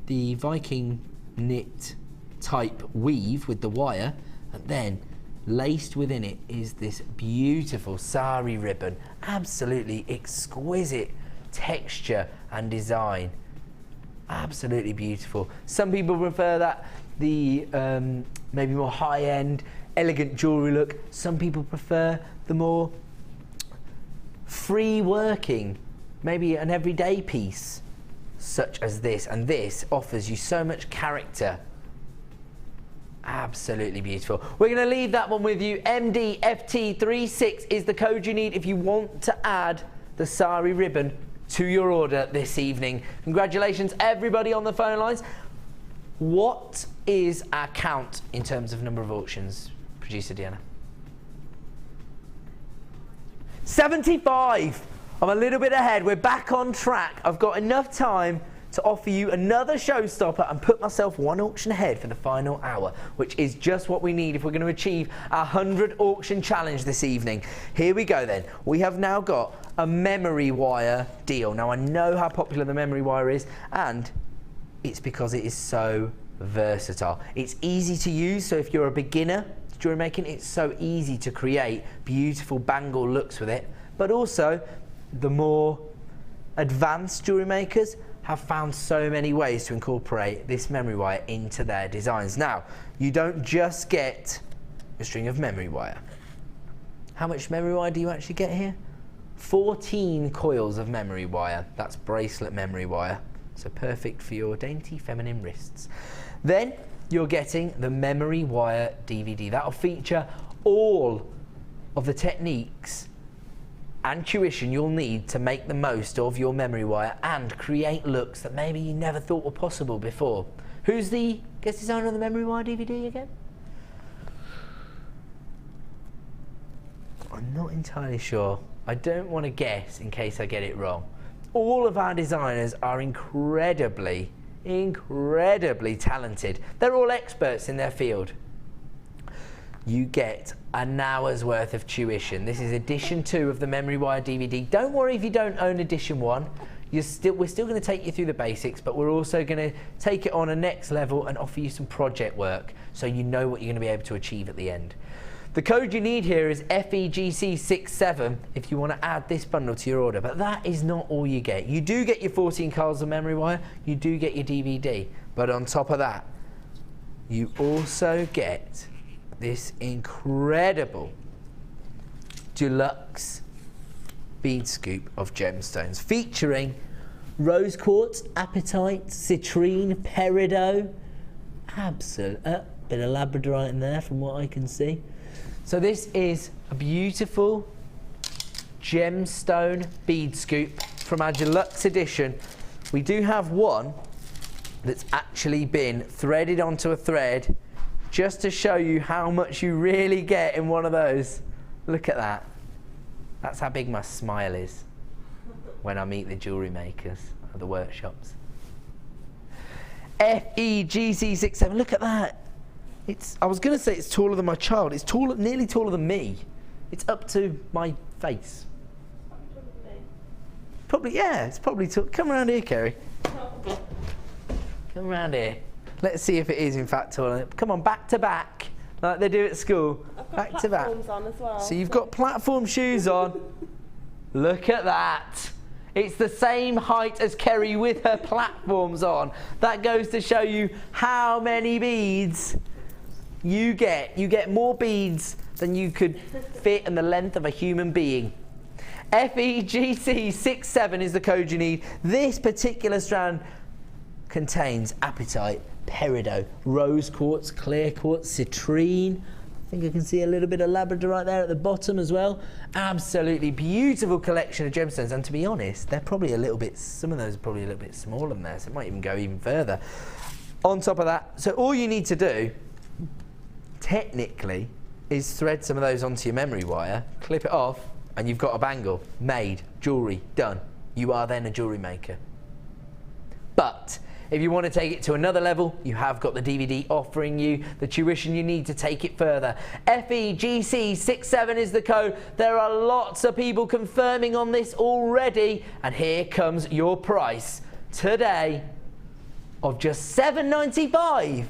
the Viking knit type weave with the wire, and then laced within it is this beautiful sari ribbon. Absolutely exquisite texture and design. Absolutely beautiful. Some people prefer that, the maybe more high-end, elegant jewellery look. Some people prefer the more free working, maybe an everyday piece, such as this. And this offers you so much character. Absolutely beautiful. We're going to leave that one with you. MDFT36 is the code you need if you want to add the sari ribbon to your order this evening. Congratulations everybody on the phone lines. What is our count in terms of number of auctions, producer Deanna? 75. I'm a little bit ahead. We're back on track. I've got enough time to offer you another showstopper and put myself one auction ahead for the final hour, which is just what we need if we're going to achieve our 100 auction challenge this evening. Here we go then. We have now got a memory wire deal. Now I know how popular the memory wire is, and it's because it is so versatile. It's easy to use, so if you're a beginner to jewellery making, it's so easy to create beautiful bangle looks with it. But also, the more advanced jewellery makers have found so many ways to incorporate this memory wire into their designs. Now, you don't just get a string of memory wire. How much memory wire do you actually get here? 14 coils of memory wire. That's bracelet memory wire. So perfect for your dainty feminine wrists. Then you're getting the memory wire DVD. That'll feature all of the techniques and tuition you'll need to make the most of your memory wire and create looks that maybe you never thought were possible before. Who's the guest designer on the memory wire DVD again? I'm not entirely sure. I don't want to guess in case I get it wrong. All of our designers are incredibly talented. They're all experts in their field. You get an hour's worth of tuition. This is edition 2 of the memory wire DVD. Don't worry if you don't own edition 1. We're still going to take you through the basics, but we're also going to take it on a next level and offer you some project work so you know what you're going to be able to achieve at the end. The code you need here is FEGC67 if you want to add this bundle to your order, but that is not all you get. You do get your 14 coils of memory wire, you do get your DVD, but on top of that, you also get this incredible deluxe bead scoop of gemstones featuring rose quartz, apatite, citrine, peridot, bit of labradorite in there from what I can see. So this is a beautiful gemstone bead scoop from our deluxe edition. We do have one that's actually been threaded onto a thread just to show you how much you really get in one of those. Look at that. That's how big my smile is when I meet the jewellery makers at the workshops. FEGC67, look at that. I was going to say it's taller than my child. It's nearly taller than me. It's up to my face. Probably, yeah, it's probably tall. Come around here, Kerry. Come around here. Let's see if it is in fact taller. Come on, back to back, like they do at school. Back to back. On as well, so you've got platform shoes on. Look at that. It's the same height as Kerry with her platforms on. That goes to show you how many beads you get. You get more beads than you could fit in the length of a human being. FEGC67 is the code you need. This particular strand contains apatite, peridot, rose quartz, clear quartz, citrine. I think I can see a little bit of labradorite there at the bottom as well. Absolutely beautiful collection of gemstones, and to be honest, they're probably a little bit, some of those are probably a little bit smaller than there, so it might even go even further. On top of that, so all you need to do, technically, is thread some of those onto your memory wire, clip it off, and you've got a bangle, made, jewellery, done. You are then a jewellery maker. But if you want to take it to another level, you have got the DVD offering you the tuition you need to take it further. FEGC67 is the code. There are lots of people confirming on this already, and here comes your price today of just $7.95.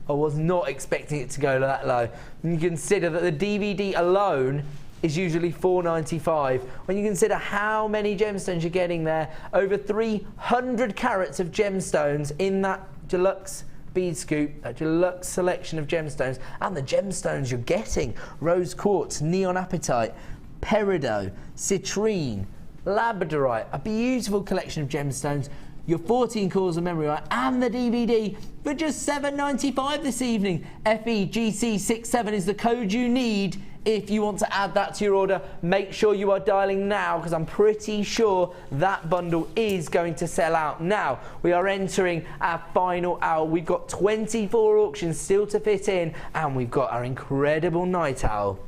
I was not expecting it to go that low. When you consider that the DVD alone is usually $4.95. When you consider how many gemstones you're getting there, over 300 carats of gemstones in that deluxe bead scoop, that deluxe selection of gemstones, and the gemstones you're getting: rose quartz, neon apatite, peridot, citrine, labradorite, a beautiful collection of gemstones, your 14 cores of memory, and the DVD for just $7.95 this evening. FEGC67 is the code you need if you want to add that to your order. Make sure you are dialing now, because I'm pretty sure that bundle is going to sell out. Now, we are entering our final hour. We've got 24 auctions still to fit in, and we've got our incredible night owl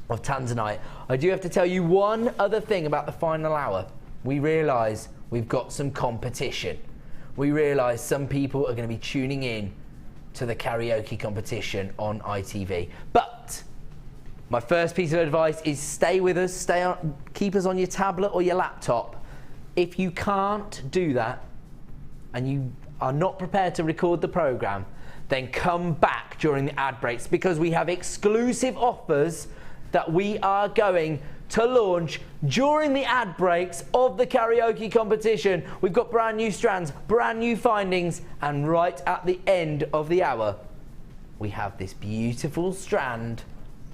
of Tanzanite. I do have to tell you one other thing about the final hour. We realise we've got some competition. We realise some people are going to be tuning in to the karaoke competition on ITV. But my first piece of advice is stay with us, keep us on your tablet or your laptop. If you can't do that and you are not prepared to record the programme, then come back during the ad breaks, because we have exclusive offers that we are going to launch during the ad breaks of the karaoke competition. We've got brand new strands, brand new findings, and right at the end of the hour, we have this beautiful strand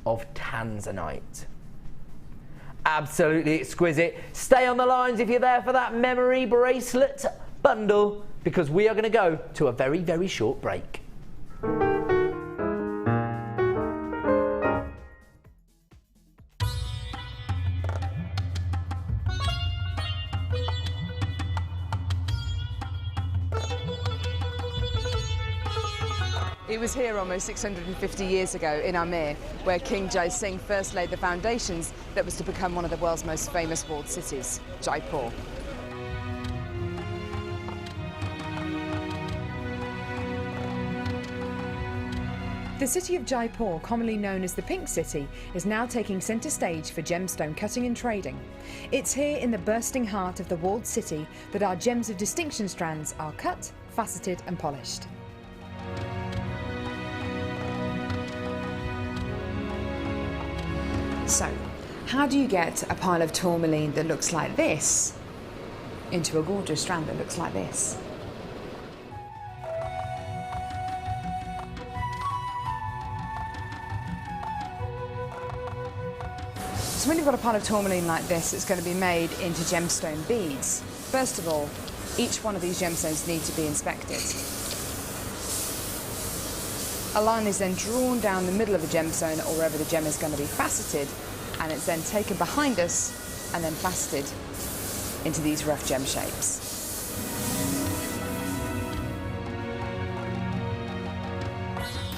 of Tanzanite. Absolutely exquisite. Stay on the lines if you're there for that memory bracelet bundle, because we are going to go to a very, very short break. It was here almost 650 years ago in Amir where King Jai Singh first laid the foundations that was to become one of the world's most famous walled cities, Jaipur. The city of Jaipur, commonly known as the Pink City, is now taking centre stage for gemstone cutting and trading. It's here in the bursting heart of the walled city that our gems of distinction strands are cut, faceted and polished. So, how do you get a pile of tourmaline that looks like this into a gorgeous strand that looks like this? So when you've got a pile of tourmaline like this, it's going to be made into gemstone beads. First of all, each one of these gemstones need to be inspected. A line is then drawn down the middle of the gemstone, or wherever the gem is going to be faceted, and it's then taken behind us and then faceted into these rough gem shapes.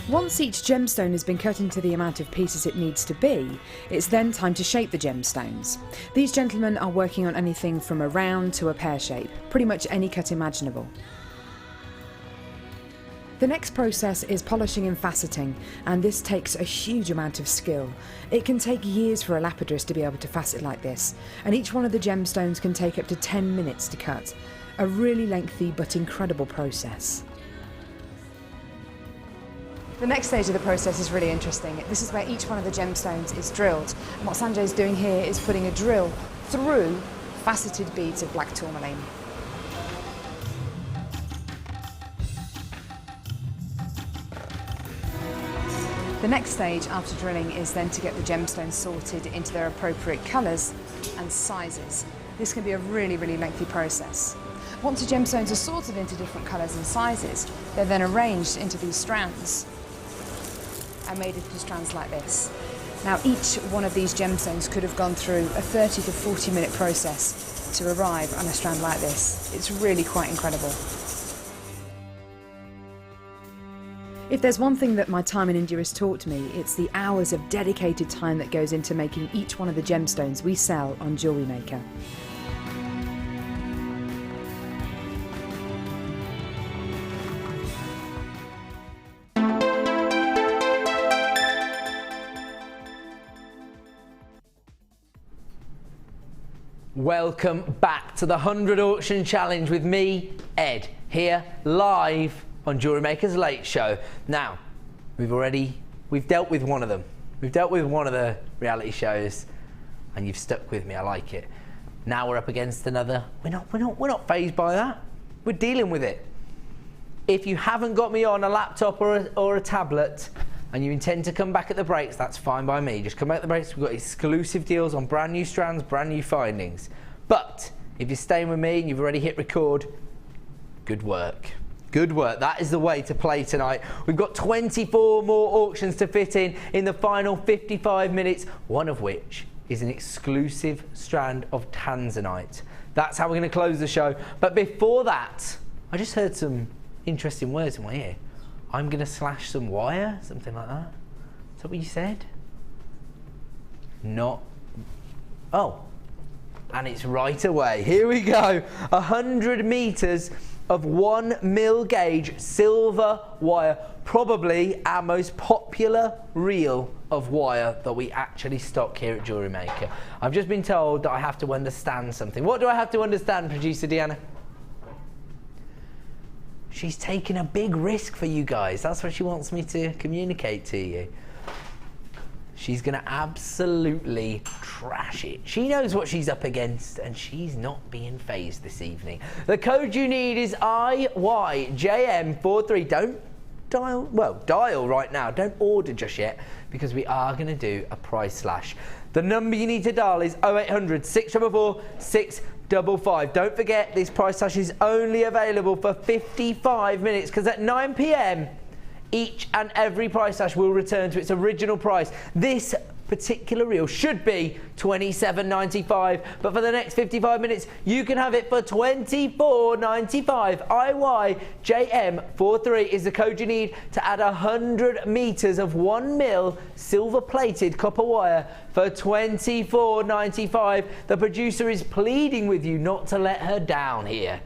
Once each gemstone has been cut into the amount of pieces it needs to be, it's then time to shape the gemstones. These gentlemen are working on anything from a round to a pear shape, pretty much any cut imaginable. The next process is polishing and faceting, and this takes a huge amount of skill. It can take years for a lapidrist to be able to facet like this, and each one of the gemstones can take up to 10 minutes to cut. A really lengthy but incredible process. The next stage of the process is really interesting. This is where each one of the gemstones is drilled. And what Sanjay is doing here is putting a drill through faceted beads of black tourmaline. The next stage after drilling is then to get the gemstones sorted into their appropriate colours and sizes. This can be a really, really lengthy process. Once the gemstones are sorted into different colours and sizes, they're then arranged into these strands and made into strands like this. Now, each one of these gemstones could have gone through a 30 to 40 minute process to arrive on a strand like this. It's really quite incredible. If there's one thing that my time in India has taught me, it's the hours of dedicated time that goes into making each one of the gemstones we sell on Jewellery Maker. Welcome back to the 100 Auction Challenge with me, Ed, here live on Jewellery Maker's Late Show. Now, We've dealt with one of them. We've dealt with one of the reality shows, and you've stuck with me. I like it. Now we're up against another. We're not fazed by that. We're dealing with it. If you haven't got me on a laptop or a tablet, and you intend to come back at the breaks, that's fine by me. Just come back at the breaks. We've got exclusive deals on brand new strands, brand new findings. But if you're staying with me and you've already hit record, good work. Good work. That is the way to play tonight. We've got 24 more auctions to fit in the final 55 minutes, one of which is an exclusive strand of tanzanite. That's how we're going to close the show. But before that, I just heard some interesting words in my ear. I'm going to slash some wire, something like that. Is that what you said? Not. Oh. And it's right away. Here we go. 100 meters of 1 mil gauge silver wire. Probably our most popular reel of wire that we actually stock here at Jewellery Maker. I've just been told that I have to understand something. What do I have to understand, producer Deanna? She's taking a big risk for you guys. That's what she wants me to communicate to you. She's going to absolutely trash it. She knows what she's up against, and she's not being fazed this evening. The code you need is IYJM43. Don't dial, well, dial right now. Don't order just yet, because we are going to do a price slash. The number you need to dial is 0800 644 655. Don't forget, this price slash is only available for 55 minutes, because at 9 p.m, each and every price slash will return to its original price. This particular reel should be $27.95, but for the next 55 minutes, you can have it for $24.95. IYJM43 is the code you need to add 100 meters of 1 mil silver-plated copper wire for $24.95. The producer is pleading with you not to let her down here.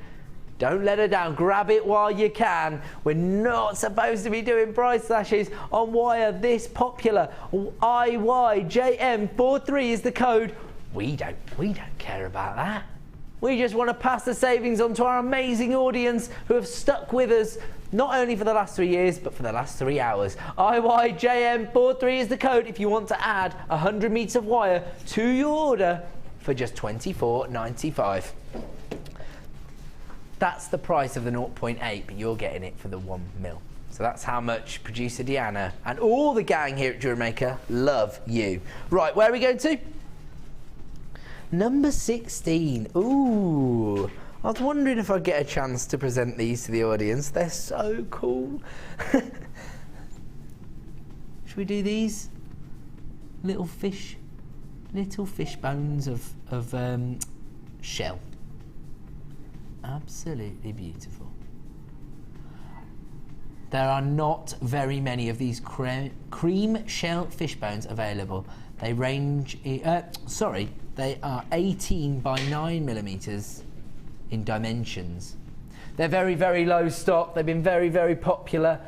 Don't let her down. Grab it while you can. We're not supposed to be doing price slashes on wire this popular. IYJM43 is the code. We don't care about that. We just want to pass the savings on to our amazing audience who have stuck with us not only for the last 3 years, but for the last 3 hours. IYJM43 is the code if you want to add 100 meters of wire to your order for just $24.95. That's the price of the 0.8, but you're getting it for the 1 mil. So that's how much producer Deanna and all the gang here at Jewellery Maker love you. Right, where are we going to? Number 16. Ooh. I was wondering if I'd get a chance to present these to the audience. They're so cool. Should we do these? Little fish bones of shell. Absolutely beautiful. There are not very many of these cream shell fish bones available. They range, they are 18 by 9 millimeters in dimensions. They're very, very low stock. They've been very, very popular.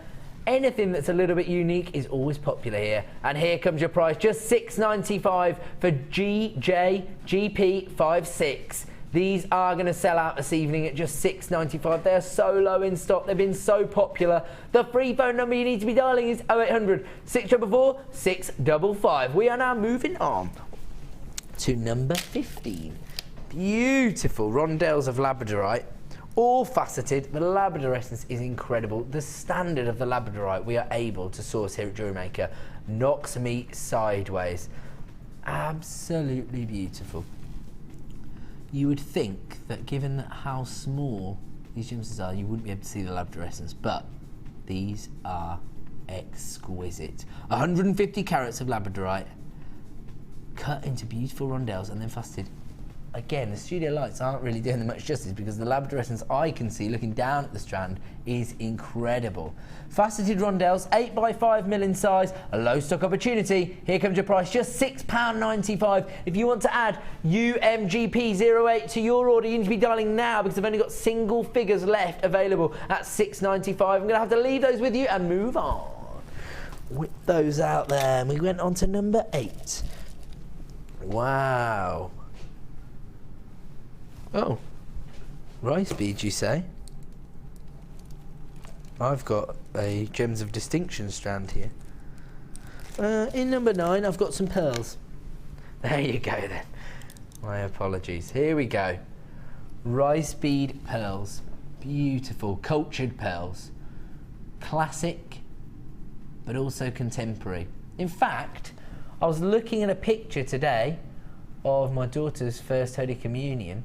Anything that's a little bit unique is always popular here. And here comes your price, just $6.95 for GP56. These are going to sell out this evening at just $6.95. They are so low in stock. They've been so popular. The free phone number you need to be dialing is 0800 644 655. We are now moving on to number 15. Beautiful rondelles of labradorite, all faceted. The labrador essence is incredible. The standard of the labradorite we are able to source here at Jewellery Maker knocks me sideways. Absolutely beautiful. You would think that given how small these gemstones are, you wouldn't be able to see the labrador essence, but these are exquisite. 150 carats of labradorite cut into beautiful rondelles and then faceted. Again, the studio lights aren't really doing them much justice because the labrador essence I can see looking down at the strand is incredible. Faceted rondelles, 8 by 5 mil in size, a low stock opportunity. Here comes your price, just £6.95. If you want to add UMGP08 to your order, you need to be dialing now because I've only got single figures left available at $6.95. I'm going to have to leave those with you and move on. Whip those out there. And we went on to number 8. Wow. Oh, rice beads, you say? I've got a Gems of Distinction strand here. In number 9, I've got some pearls. There you go then. My apologies. Here we go. Rice bead pearls. Beautiful, cultured pearls. Classic, but also contemporary. In fact, I was looking at a picture today of my daughter's first Holy Communion,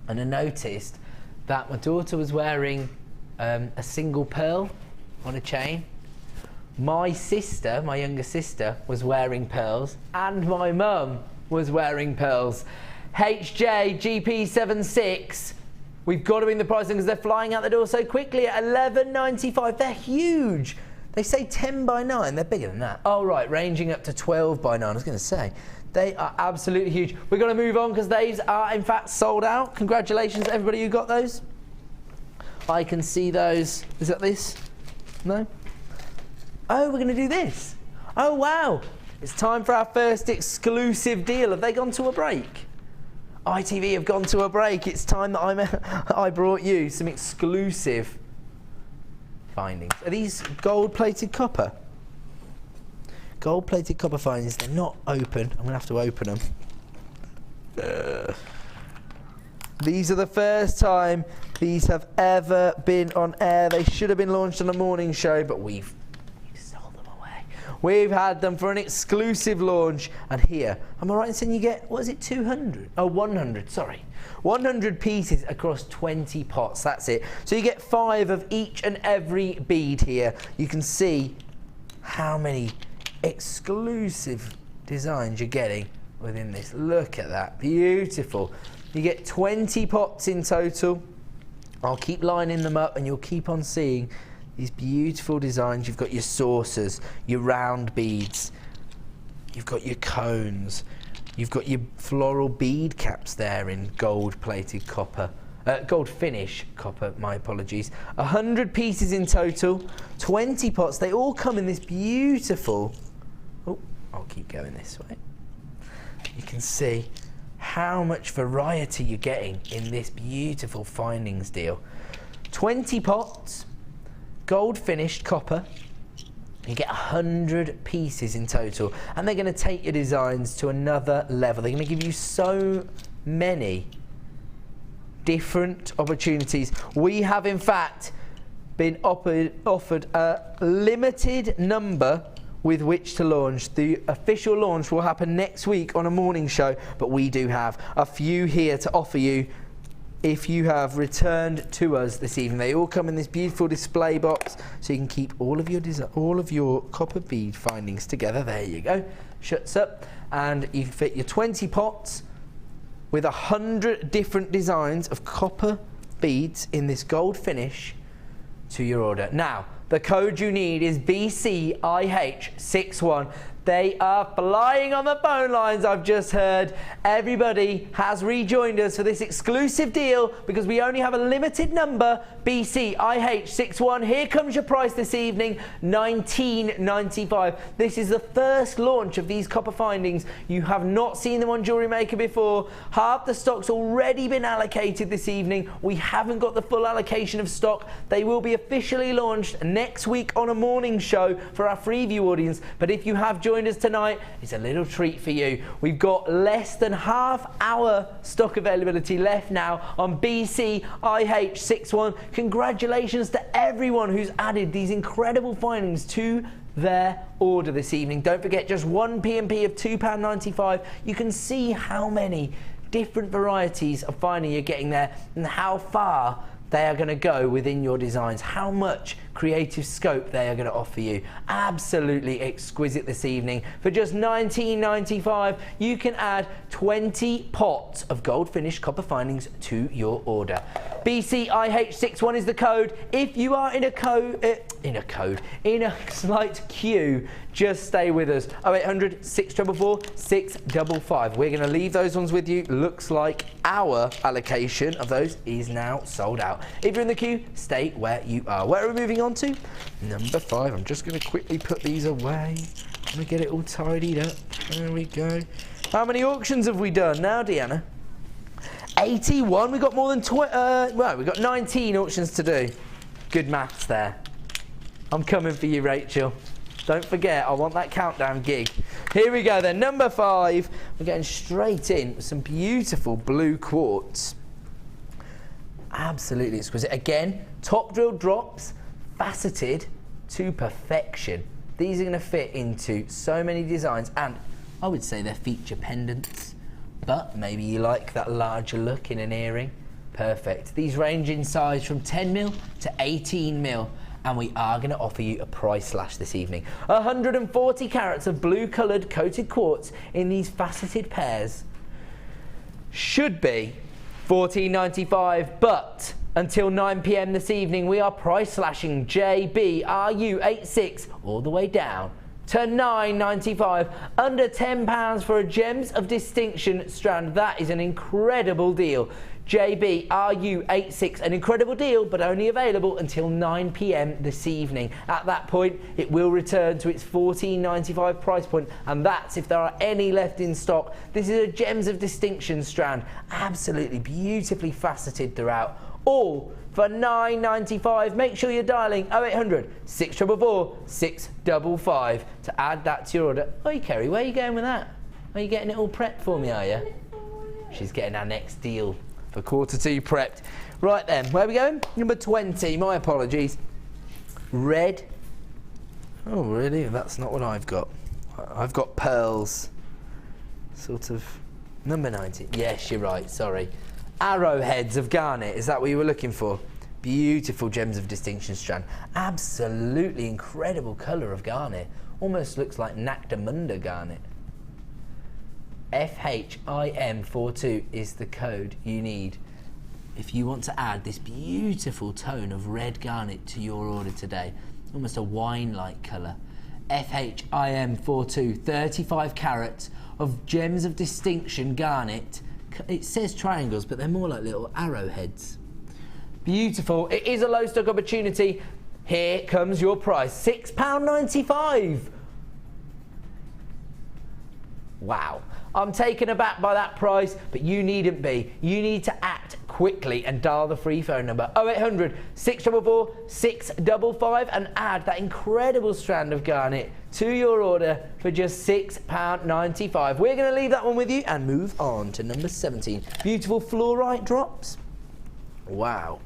and I noticed that my daughter was wearing a single pearl on a chain. My sister, my younger sister, was wearing pearls, and my mum was wearing pearls. HJ GP76, we've got to bring the price in because they're flying out the door so quickly at $11.95. They're huge. They say 10 by 9, they're bigger than that. Oh right, ranging up to 12 by 9, I was going to say. They are absolutely huge. We're going to move on because these are in fact sold out. Congratulations to everybody who got those. I can see those. Is that this? No? Oh, we're going to do this. Oh wow, it's time for our first exclusive deal. Have they gone to a break? ITV have gone to a break. It's time that I brought you some exclusive findings. Are these gold-plated copper? Gold-plated copper findings. They're not open. I'm going to have to open them. These are the first time these have ever been on air. They should have been launched on a morning show, but we've sold them away. We've had them for an exclusive launch. And here, am I right in saying you get, what is it, 200? Oh, 100, sorry. 100 pieces across 20 pots, that's it. So you get 5 of each and every bead here. You can see how many exclusive designs you're getting within this. Look at that, beautiful. You get 20 pots in total. I'll keep lining them up and you'll keep on seeing these beautiful designs. You've got your saucers, your round beads, you've got your cones, you've got your floral bead caps there in gold-plated copper, gold finish copper, my apologies. 100 pieces in total, 20 pots. They all come in this beautiful, oh, I'll keep going this way. You can see how much variety you're getting in this beautiful findings deal. 20 pots, gold finished copper. You get 100 pieces in total, and they're going to take your designs to another level. They're going to give you so many different opportunities. We have in fact been offered a limited number with which to launch. The official launch will happen next week on a morning show, but we do have a few here to offer you if you have returned to us this evening. They all come in this beautiful display box, so you can keep all of your copper bead findings together. There you go, shuts up, and you fit your 20 pots with 100 different designs of copper beads in this gold finish to your order. Now, the code you need is BCIH61. They are flying on the phone lines, I've just heard. Everybody has rejoined us for this exclusive deal because we only have a limited number, BCIH61. Here comes your price this evening, $19.95. This is the first launch of these copper findings. You have not seen them on Jewellery Maker before. Half the stock's already been allocated this evening. We haven't got the full allocation of stock. They will be officially launched next week on a morning show for our Freeview audience. But if you have joined us tonight, it's a little treat for you. We've got less than half hour stock availability left now on BCIH61. Congratulations to everyone who's added these incredible findings to their order this evening. Don't forget, just one P&P of £2.95. You can see how many different varieties of finding you're getting there and how far they are going to go within your designs, how much creative scope they are going to offer you. Absolutely exquisite this evening. For just $19.95, you can add 20 pots of gold finished copper findings to your order. BCIH61 is the code. If you are in a slight queue, just stay with us. 0800 644 655. We're going to leave those ones with you. Looks like our allocation of those is now sold out. If you're in the queue, stay where you are. Where are we moving on to? Number 5. I'm just going to quickly put these away. I'm going to get it all tidied up. There we go. How many auctions have we done now, Deanna? 81. We've got more than well, we've got 19 auctions to do. Good maths there. I'm coming for you, Rachel. Don't forget, I want that countdown gig. Here we go then, number 5. We're getting straight in with some beautiful blue quartz. Absolutely exquisite. Again, top drill drops, faceted to perfection. These are going to fit into so many designs, and I would say they're feature pendants, but maybe you like that larger look in an earring. Perfect. These range in size from 10mm to 18mm, and we are going to offer you a price slash this evening. 140 carats of blue coloured coated quartz in these faceted pairs should be $14.95, but until 9 PM this evening, we are price slashing JBRU86 all the way down to $9.95, under £10 for a Gems of Distinction strand. That is an incredible deal. JBRU86, an incredible deal, but only available until 9 PM this evening. At that point, it will return to its $14.95 price point, and that's if there are any left in stock. This is a Gems of Distinction strand, absolutely beautifully faceted throughout, all for $9.95. Make sure you're dialing 0800 644 655 to add that to your order. Oi, Kerry, where are you going with that? Are you getting it all prepped for me, are you? She's getting our next deal for Q2 prepped. Right then, where are we going? Number 20, my apologies. Red. Oh, really? That's not what I've got. I've got pearls. Sort of. Number 90. Yes, you're right, sorry. Arrowheads of garnet, is that what you were looking for? Beautiful Gems of Distinction strand. Absolutely incredible colour of garnet. Almost looks like Nactamunda garnet. FHIM42 is the code you need if you want to add this beautiful tone of red garnet to your order today. Almost a wine-like colour. FHIM42, 35 carats of Gems of Distinction garnet. It says triangles, but they're more like little arrowheads. Beautiful. It is a low stock opportunity. Here comes your price, £6.95. Wow. I'm taken aback by that price, but you needn't be. You need to act quickly and dial the free phone number 0800 644 655 and add that incredible strand of garnet to your order for just £6.95. We're going to leave that one with you and move on to number 17. Beautiful fluorite drops. Wow.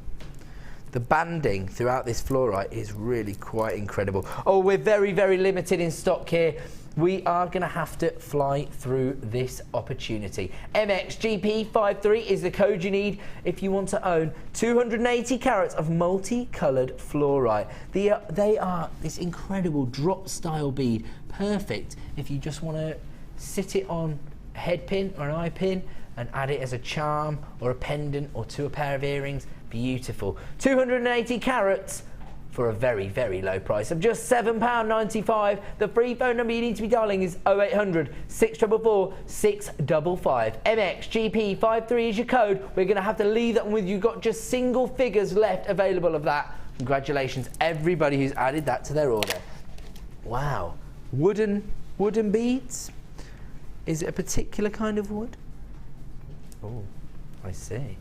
The banding throughout this fluorite is really quite incredible. Oh, we're very, very limited in stock here. We are going to have to fly through this opportunity. MXGP53 is the code you need if you want to own 280 carats of multicoloured fluorite. They are this incredible drop style bead, perfect if you just want to sit it on a head pin or an eye pin and add it as a charm or a pendant or to a pair of earrings. Beautiful. 280 carats for a very, very low price of just £7.95. The free phone number you need to be dialing is 0800 644 655. MXGP53 is your code. We're going to have to leave that one with you. You've got just single figures left available of that. Congratulations, everybody who's added that to their order. Wow. Wooden beads? Is it a particular kind of wood? Oh, I see.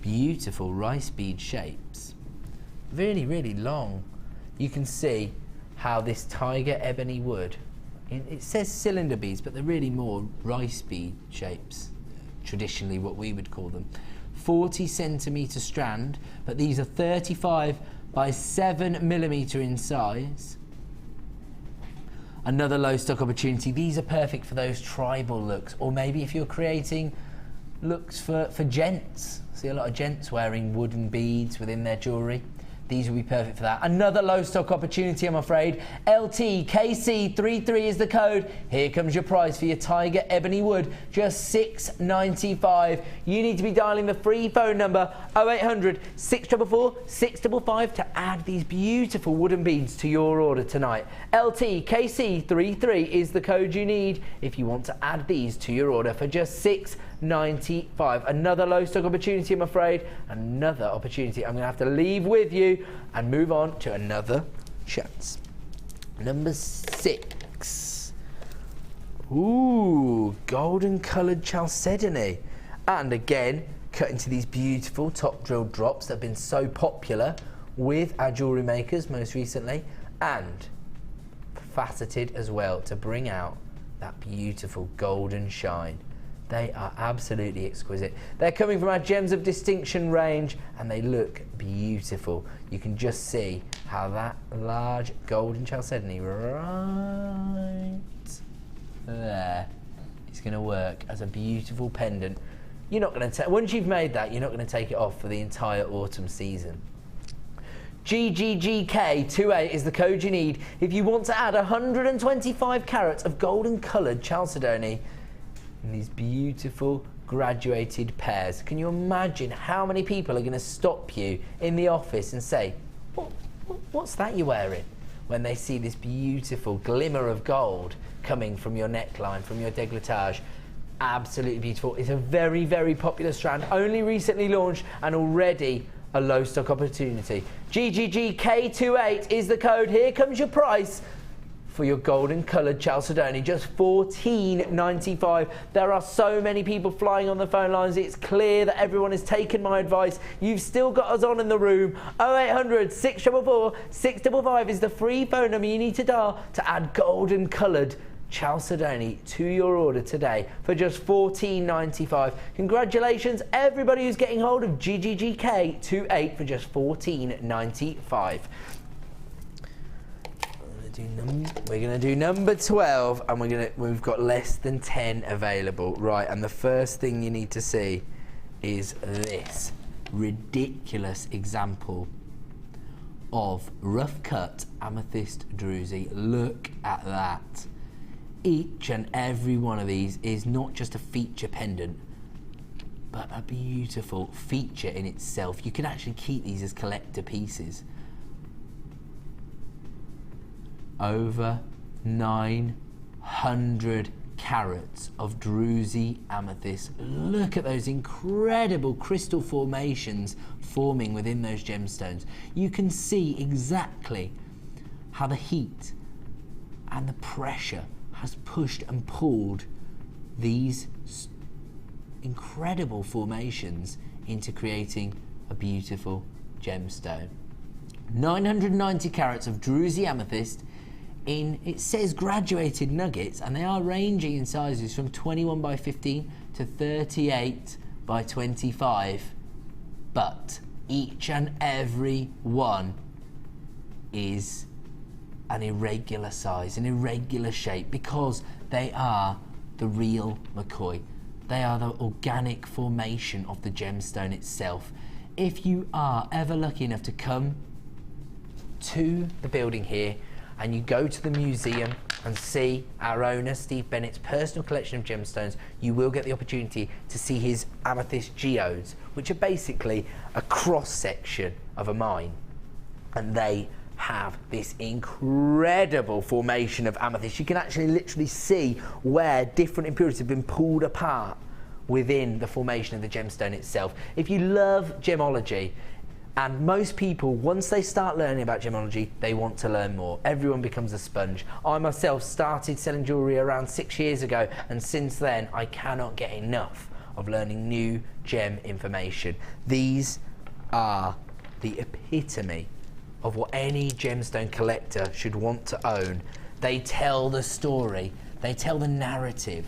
Beautiful rice bead shapes. Really, really long. You can see how this tiger ebony wood, it says cylinder beads, but they're really more rice bead shapes, traditionally what we would call them. 40 centimetre strand, but these are 35 by 7mm in size. Another low stock opportunity. These are perfect for those tribal looks, or maybe if you're creating looks for gents. See a lot of gents wearing wooden beads within their jewellery. These will be perfect for that. Another low stock opportunity, I'm afraid. LTKC33 is the code. Here comes your price for your tiger ebony wood, just $6.95. You need to be dialing the free phone number 0800 644 655 to add these beautiful wooden beads to your order tonight. LTKC33 is the code you need if you want to add these to your order for just $6.95. Another low stock opportunity, I'm afraid. Another opportunity I'm going to have to leave with you and move on to another chance. Number 6. Ooh, golden coloured chalcedony. And again, cut into these beautiful top drill drops that have been so popular with our jewellery makers most recently. and faceted as well to bring out that beautiful golden shine. They are absolutely exquisite. They're coming from our Gems of Distinction range and they look beautiful. You can just see how that large golden chalcedony right there is going to work as a beautiful pendant. You're not going to once you've made that, you're not going to take it off for the entire autumn season. GGGK28 is the code you need if you want to add 125 carats of golden coloured chalcedony in these beautiful graduated pairs. Can you imagine how many people are going to stop you in the office and say, what's that you're wearing? When they see this beautiful glimmer of gold coming from your neckline, from your décolletage. Absolutely beautiful. It's a very, very popular strand, only recently launched and already a low stock opportunity. GGGK28 is the code. Here comes your price for your golden coloured chalcedony, just $14.95. There are so many people flying on the phone lines. It's clear that everyone has taken my advice. You've still got us on in the room. 0800 644 655 is the free phone number you need to dial to add golden coloured chalcedony to your order today for just $14.95. Congratulations everybody who's getting hold of GGGK28 for just $14.95. We're going to do number 12 and we've got less than 10 available. Right, and the first thing you need to see is this ridiculous example of rough cut amethyst druzy. Look at that. Each and every one of these is not just a feature pendant, but a beautiful feature in itself. You can actually keep these as collector pieces. Over 900 carats of druzy amethyst. Look at those incredible crystal formations forming within those gemstones. You can see exactly how the heat and the pressure has pushed and pulled these incredible formations into creating a beautiful gemstone. 990 carats of druzy amethyst in, it says graduated nuggets, and they are ranging in sizes from 21 by 15 to 38 by 25, but each and every one is an irregular size, an irregular shape, because they are the real McCoy. They are the organic formation of the gemstone itself. If you are ever lucky enough to come to the building here and you go to the museum and see our owner Steve Bennett's personal collection of gemstones, you will get the opportunity to see his amethyst geodes, which are basically a cross-section of a mine, and they have this incredible formation of amethyst. You can actually literally see where different impurities have been pulled apart within the formation of the gemstone itself. If you love gemology, and most people, once they start learning about gemology, they want to learn more. Everyone becomes a sponge. I myself started selling jewellery around 6 years ago, and since then I cannot get enough of learning new gem information. These are the epitome of what any gemstone collector should want to own. They tell the story, they tell the narrative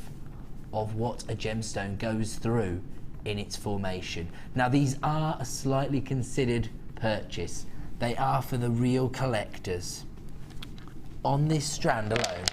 of what a gemstone goes through in its formation. Now, these are a slightly considered purchase. They are for the real collectors. On this strand alone,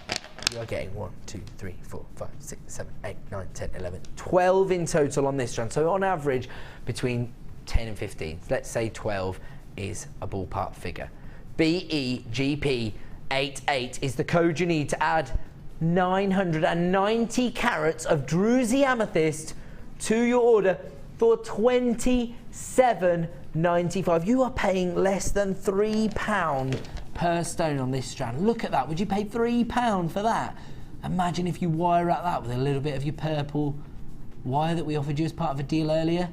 you are getting 1, 2, 3, 4, 5, 6, 7, 8, 9, 10, 11, 12 in total on this strand. So on average, between 10 and 15. Let's say 12 is a ballpark figure. BEGP88 is the code you need to add 990 carats of druzy amethyst to your order for $27.95. You are paying less than £3 per stone on this strand. Look at that. Would you pay £3 for that? Imagine if you wire wrap that with a little bit of your purple wire that we offered you as part of a deal earlier.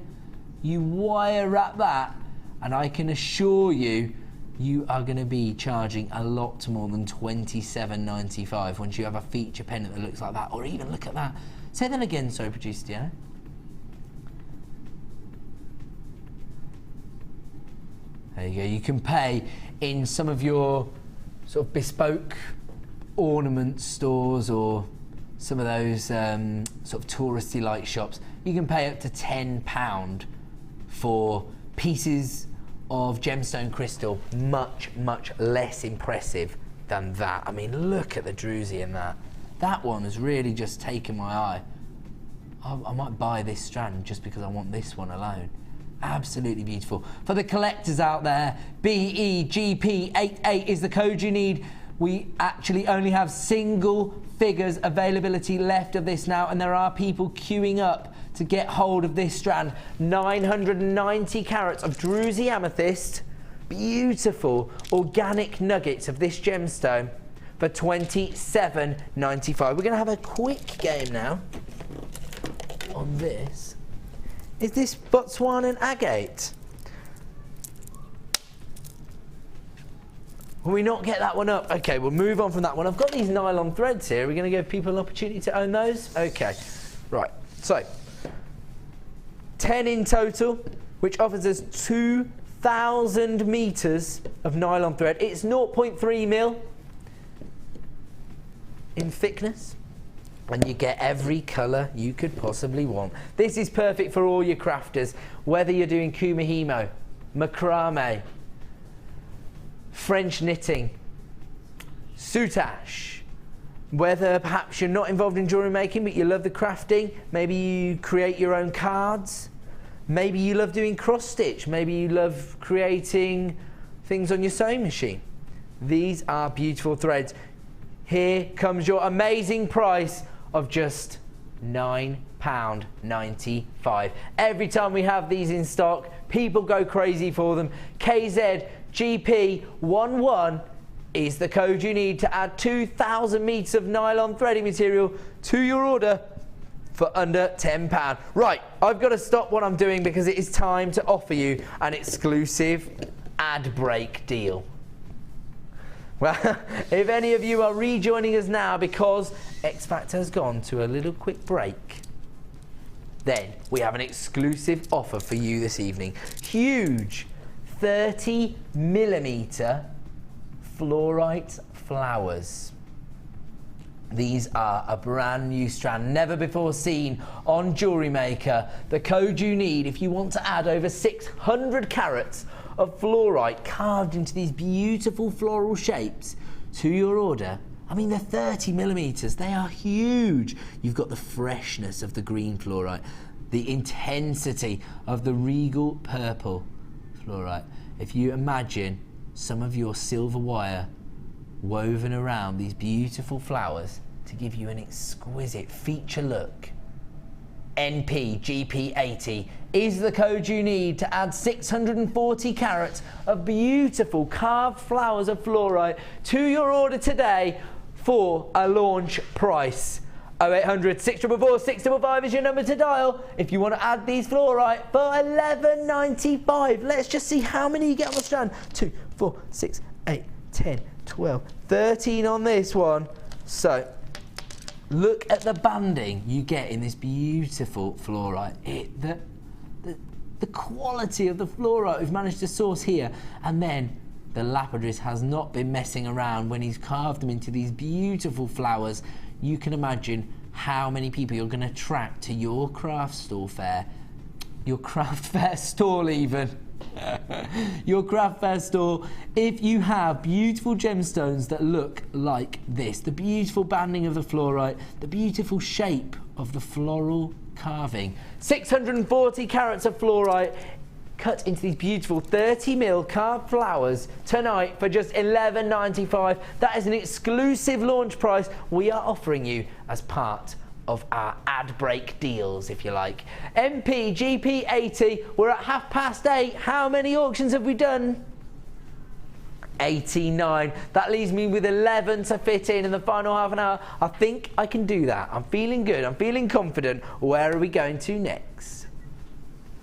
You wire wrap that, and I can assure you, you are going to be charging a lot more than $27.95 once you have a feature pendant that looks like that. Or even look at that. Say that again, sorry, producer Deanna. There you go. You can pay in some of your sort of bespoke ornament stores or some of those sort of touristy like shops, you can pay up to £10 for pieces of gemstone crystal, much less impressive than that. I mean, look at the druzy in that. That one has really just taken my eye. I might buy this strand just because I want this one alone. Absolutely beautiful. For the collectors out there, BEGP88 is the code you need. We actually only have single figures availability left of this now, and there are people queuing up to get hold of this strand. 990 carats of druzy amethyst, beautiful organic nuggets of this gemstone for £27.95. We're going to have a quick game now on this. Is this Botswanan agate? Will we not get that one up? Okay, we'll move on from that one. I've got these nylon threads here. We're going to give people an opportunity to own those? Okay, right. So, 10 in total, which offers us 2,000 metres of nylon thread. It's 0.3 mil in thickness, and you get every colour you could possibly want. This is perfect for all your crafters, whether you're doing kumihimo, macrame, French knitting, soutache, whether perhaps you're not involved in jewellery making but you love the crafting, maybe you create your own cards, maybe you love doing cross stitch, maybe you love creating things on your sewing machine. These are beautiful threads. Here comes your amazing price of just £9.95. Every time we have these in stock, people go crazy for them. KZGP11 is the code you need to add 2,000 metres of nylon threading material to your order for under £10. Right, I've got to stop what I'm doing because it is time to offer you an exclusive ad break deal. Well, if any of you are rejoining us now because X Factor has gone to a little quick break, then we have an exclusive offer for you this evening. Huge 30mm fluorite flowers. These are a brand new strand, never before seen on Jewellery Maker. The code you need if you want to add over 600 carats of fluorite carved into these beautiful floral shapes to your order. I mean, they're 30mm, they are huge. You've got the freshness of the green fluorite, the intensity of the regal purple fluorite. If you imagine some of your silver wire woven around these beautiful flowers to give you an exquisite feature look, NPGP80 is the code you need to add 640 carats of beautiful carved flowers of fluorite to your order today for a launch price. 0800 644 655 is your number to dial if you want to add these fluorite for £11.95. Let's just see how many you get on the strand. 2, 4, 6, 8, 10, 12, 13 on this one. So look at the banding you get in this beautiful fluorite. The quality of the fluorite we've managed to source here, and then the lapidary has not been messing around when he's carved them into these beautiful flowers. You can imagine how many people you're going to attract to your craft store fair, your craft fair stall even. Your craft fair store, if you have beautiful gemstones that look like this, the beautiful banding of the fluorite, the beautiful shape of the floral carving, 640 carats of fluorite cut into these beautiful 30mm carved flowers tonight for just £11.95. That is an exclusive launch price we are offering you as part of our ad break deals, if you like. MPGP80, we're at 8:30. How many auctions have we done? 89. That leaves me with 11 to fit in the final half an hour. I think I can do that. I'm feeling good. I'm feeling confident. Where are we going to next?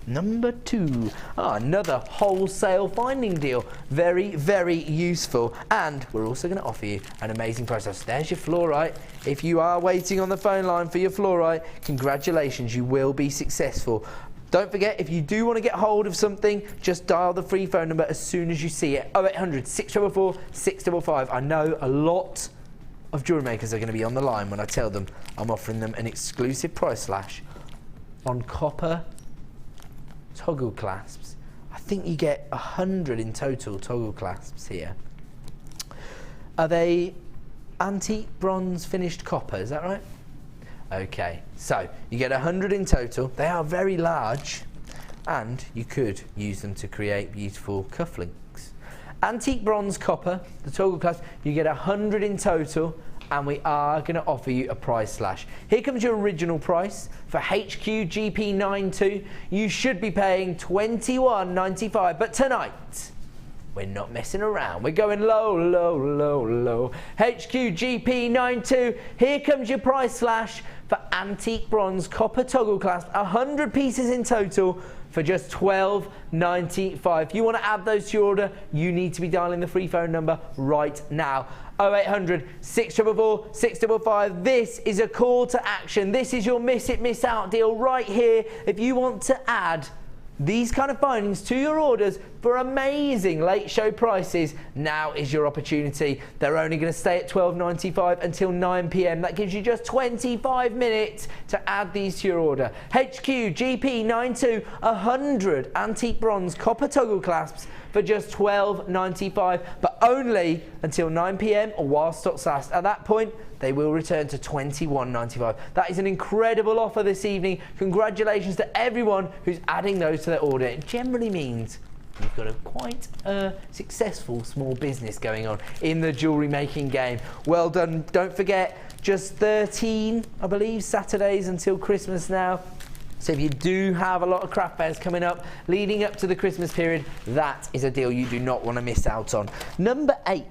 Number 2. Another wholesale finding deal. Very, very useful. And we're also going to offer you an amazing process. There's your fluorite. If you are waiting on the phone line for your fluorite, congratulations, you will be successful. Don't forget, if you do want to get hold of something, just dial the free phone number as soon as you see it. 0800 644 655. I know a lot of jewellery makers are going to be on the line when I tell them I'm offering them an exclusive price slash on copper toggle clasps. I think you get 100 in total toggle clasps here. Are they antique bronze finished copper, is that right? Okay, so you get 100 in total. They are very large and you could use them to create beautiful cufflinks. Antique bronze copper, the toggle clasp, you get 100 in total, and we are going to offer you a price slash. Here comes your original price. For HQ GP92, you should be paying $21.95, but tonight, we're not messing around. We're going low, low, low, low. HQ GP92, here comes your price slash for antique bronze copper toggle clasp, 100 pieces in total for just $12.95. If you want to add those to your order, you need to be dialing the free phone number right now. 0800 644 655. This is a call to action. This is your miss it, miss out deal right here. If you want to add these kind of findings to your orders for amazing late show prices, now is your opportunity. They're only going to stay at $12.95 until 9 p.m. That gives you just 25 minutes to add these to your order. HQ GP92, 100 antique bronze copper toggle clasps for just $12.95, but only until 9 p.m. or while stocks last. At that point, they will return to $21.95. That is an incredible offer this evening. Congratulations to everyone who's adding those to their order. It generally means you've got quite a successful small business going on in the jewellery making game. Well done. Don't forget, just 13, I believe, Saturdays until Christmas now. So if you do have a lot of craft fairs coming up leading up to the Christmas period, that is a deal you do not want to miss out on. Number 8.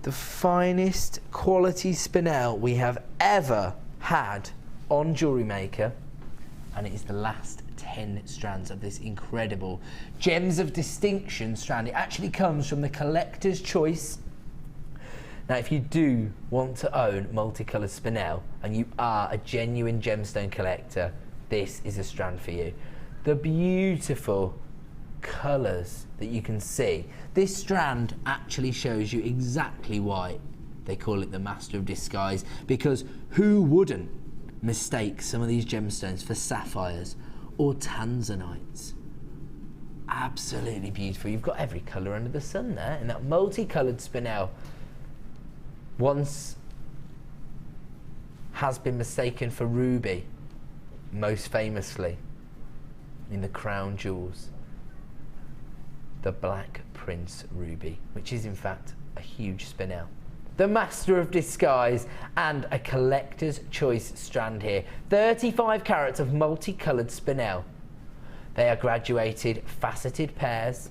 The finest quality spinel we have ever had on Jewellery Maker, and it is the last 10 strands of this incredible Gems of Distinction strand. It actually comes from the Collector's Choice. Now, if you do want to own multicoloured spinel and you are a genuine gemstone collector, this is a strand for you. The beautiful colours that you can see. This strand actually shows you exactly why they call it the Master of Disguise, because who wouldn't mistake some of these gemstones for sapphires or tanzanites? Absolutely beautiful. You've got every colour under the sun there in that multicoloured spinel. Once has been mistaken for ruby, most famously in the crown jewels, the Black Prince ruby, which is in fact a huge spinel. The Master of Disguise and a Collector's Choice strand here. 35 carats of multicoloured spinel. They are graduated faceted pairs,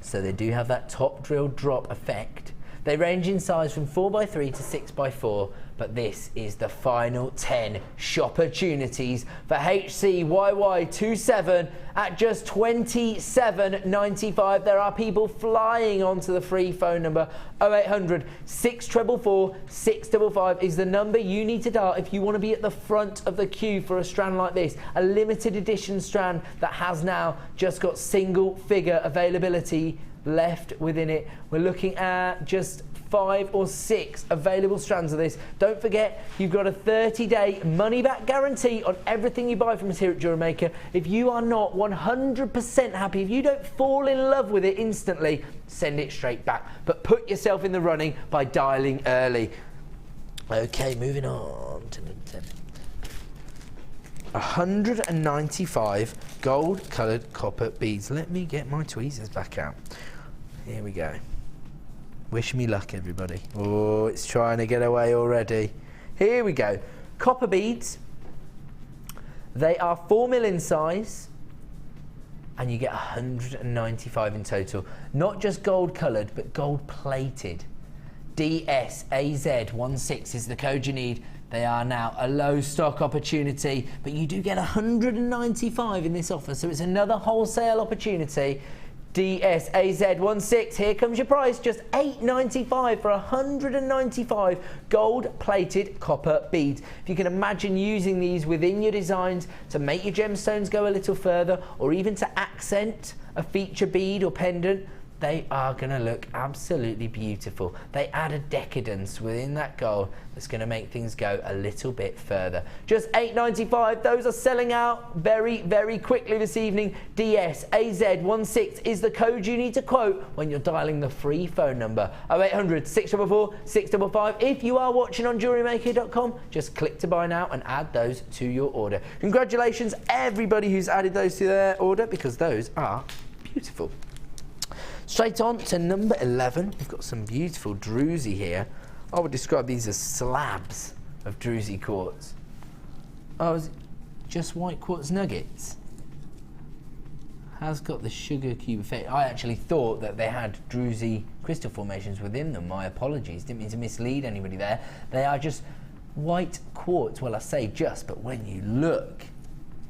so they do have that top drill drop effect. They range in size from 4x3 to 6x4, but this is the final 10 shopportunities for HCYY27 at just $27.95. There are people flying onto the free phone number. 0800 644 655 is the number you need to dial if you want to be at the front of the queue for a strand like this. A limited edition strand that has now just got single figure availability left within it. We're looking at just 5 or 6 available strands of this. Don't forget, you've got a 30-day money-back guarantee on everything you buy from us here at Jewellery Maker. If you are not 100% happy, if you don't fall in love with it instantly, send it straight back. But put yourself in the running by dialing early. Okay, moving on to 195 gold-coloured copper beads. Let me get my tweezers back out. Here we go. Wish me luck, everybody. Oh, it's trying to get away already. Here we go. Copper beads. They are 4mm in size, and you get 195 in total. Not just gold-coloured, but gold-plated. DSAZ16 is the code you need. They are now a low stock opportunity, but you do get 195 in this offer, so it's another wholesale opportunity. DSAZ16. Here comes your price, just $8.95 for 195 gold-plated copper beads. If you can imagine using these within your designs to make your gemstones go a little further, or even to accent a feature bead or pendant, they are going to look absolutely beautiful. They add a decadence within that gold that's going to make things go a little bit further. Just $8.95. Those are selling out very, very quickly this evening. DSAZ16 is the code you need to quote when you're dialing the free phone number 0800 644 655. If you are watching on JewelleryMaker.com, just click to buy now and add those to your order. Congratulations everybody who's added those to their order, because those are beautiful. Straight on to number 11. We've got some beautiful druzy here. I would describe these as slabs of druzy quartz. Oh, is it just white quartz nuggets? Has got the sugar cube effect. I actually thought that they had druzy crystal formations within them. My apologies. Didn't mean to mislead anybody there. They are just white quartz. Well, I say just, but when you look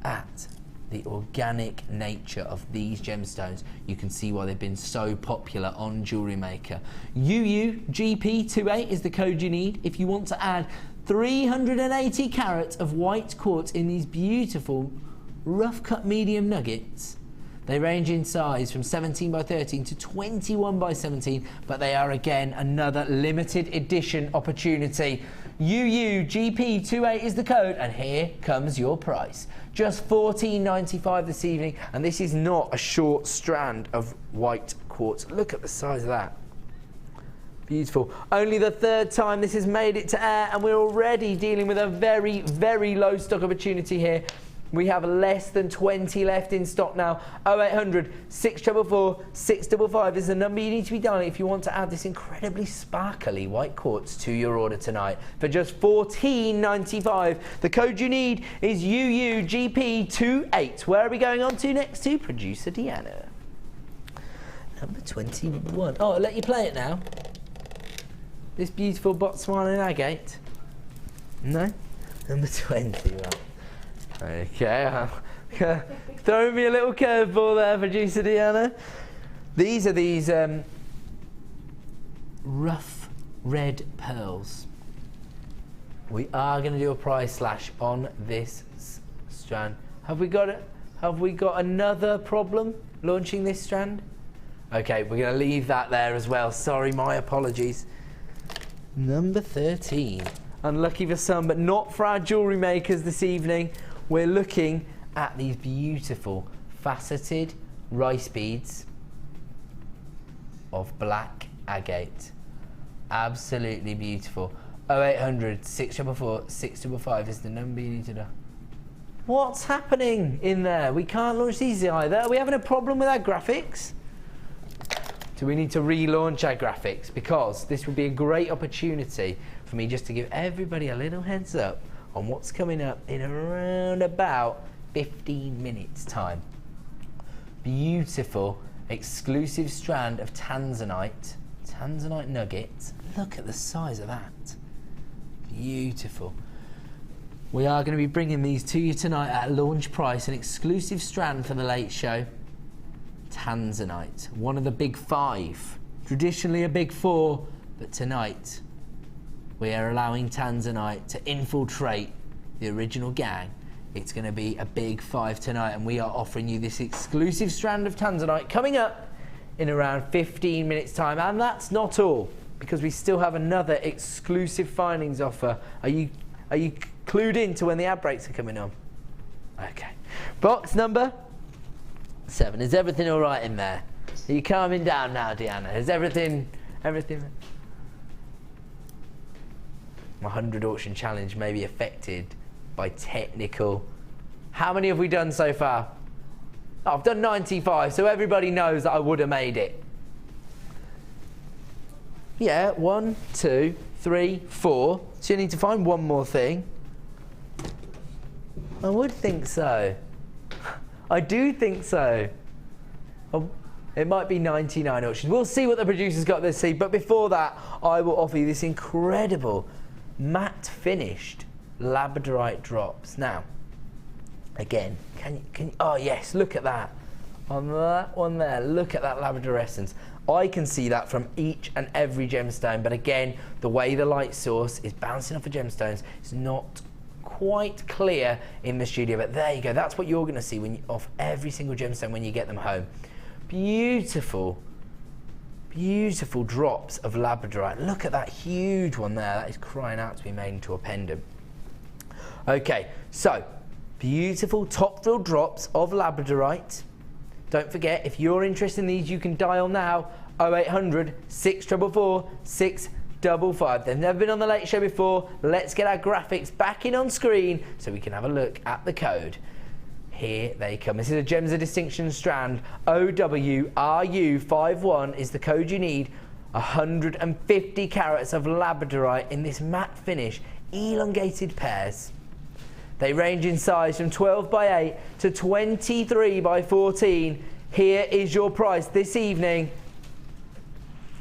at the organic nature of these gemstones, you can see why they've been so popular on Jewellery Maker. UUGP28 is the code you need if you want to add 380 carats of white quartz in these beautiful rough cut medium nuggets. They range in size from 17 by 13 to 21 by 17, but they are again another limited edition opportunity. UUGP28 is the code, and here comes your price. Just $14.95 this evening, and this is not a short strand of white quartz. Look at the size of that. Beautiful. Only the third time this has made it to air, and we're already dealing with a very, very low stock opportunity here. We have less than 20 left in stock now. 0800 644 655 is the number you need to be dialing if you want to add this incredibly sparkly white quartz to your order tonight for just $14.95. The code you need is UUGP28. Where are we going on to next to? Producer Deanna. Number 21. Oh, I'll let you play it now. This beautiful Botswana agate. No? Number 21. Okay, throw me a little curveball there, producer Deanna. These are these rough red pearls. We are going to do a price slash on this strand. Have we got it? Have we got another problem launching this strand? Okay, we're going to leave that there as well. Sorry, my apologies. Number 13. Unlucky for some, but not for our jewellery makers this evening. We're looking at these beautiful faceted rice beads of black agate. Absolutely beautiful. 0800 644 655 is the number you need to know. What's happening in there? We can't launch these either. Are we having a problem with our graphics? Do we need to relaunch our graphics? Because this would be a great opportunity for me just to give everybody a little heads up on what's coming up in around about 15 minutes time. Beautiful exclusive strand of tanzanite nuggets. Look at the size of that. Beautiful. We are going to be bringing these to you tonight at launch price, an exclusive strand for the late show. Tanzanite, one of the big five, traditionally a big four, but tonight we are allowing tanzanite to infiltrate the original gang. It's going to be a big five tonight, and we are offering you this exclusive strand of tanzanite coming up in around 15 minutes time. And that's not all, because we still have another exclusive findings offer. Are you clued in to when the ad breaks are coming on? Okay. Box number 7. Is everything all right in there? Are you calming down now, Deanna? Is everything? My 100 auction challenge may be affected by technical. How many have we done so far? Oh, I've done 95, so everybody knows that I would have made it. Yeah, 1, 2, 3, 4. So you need to find one more thing. I would think so. I do think so. Oh, it might be 99 auctions. We'll see what the producer's got this seed, but before that, I will offer you this incredible matte finished labradorite drops. Now, again, can you, oh yes, look at that. on that one there. Look at that labradorescence. I can see that from each and every gemstone, but again, the way the light source is bouncing off the gemstones is not quite clear in the studio, but there you go. That's what you're going to see when off every single gemstone when you get them home. Beautiful, beautiful drops of labradorite. Look at that huge one there. That is crying out to be made into a pendant. Okay, so beautiful top fill drops of labradorite. Don't forget, if you're interested in these, you can dial now 0800 644 655. They've never been on the Late Show before. Let's get our graphics back in on screen so we can have a look at the code. Here they come. This is a Gems of Distinction strand. OWRU51 is the code you need. 150 carats of labradorite in this matte finish, elongated pairs. They range in size from 12 by 8 to 23 by 14. Here is your price this evening.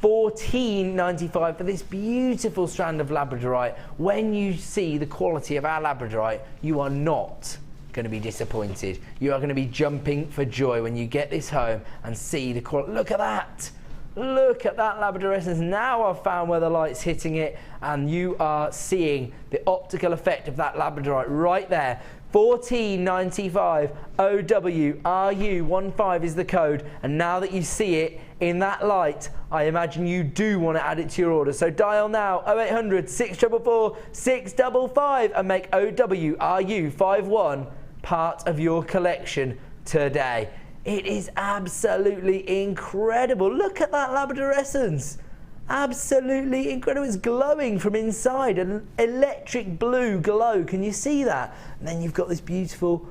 $14.95 for this beautiful strand of labradorite. When you see the quality of our labradorite, you are not going to be disappointed. You are going to be jumping for joy when you get this home and see the quality. Look at that. Look at that labradorescence. Now I've found where the light's hitting it, and you are seeing the optical effect of that labradorite right there. $14.95 OWRU15 is the code, and now that you see it in that light, I imagine you do want to add it to your order. So dial now 0800 644 655 and make OWRU51 part of your collection today. It is absolutely incredible. Look at that labradorescence. Absolutely incredible. It's glowing from inside, an electric blue glow. Can you see that? And then you've got this beautiful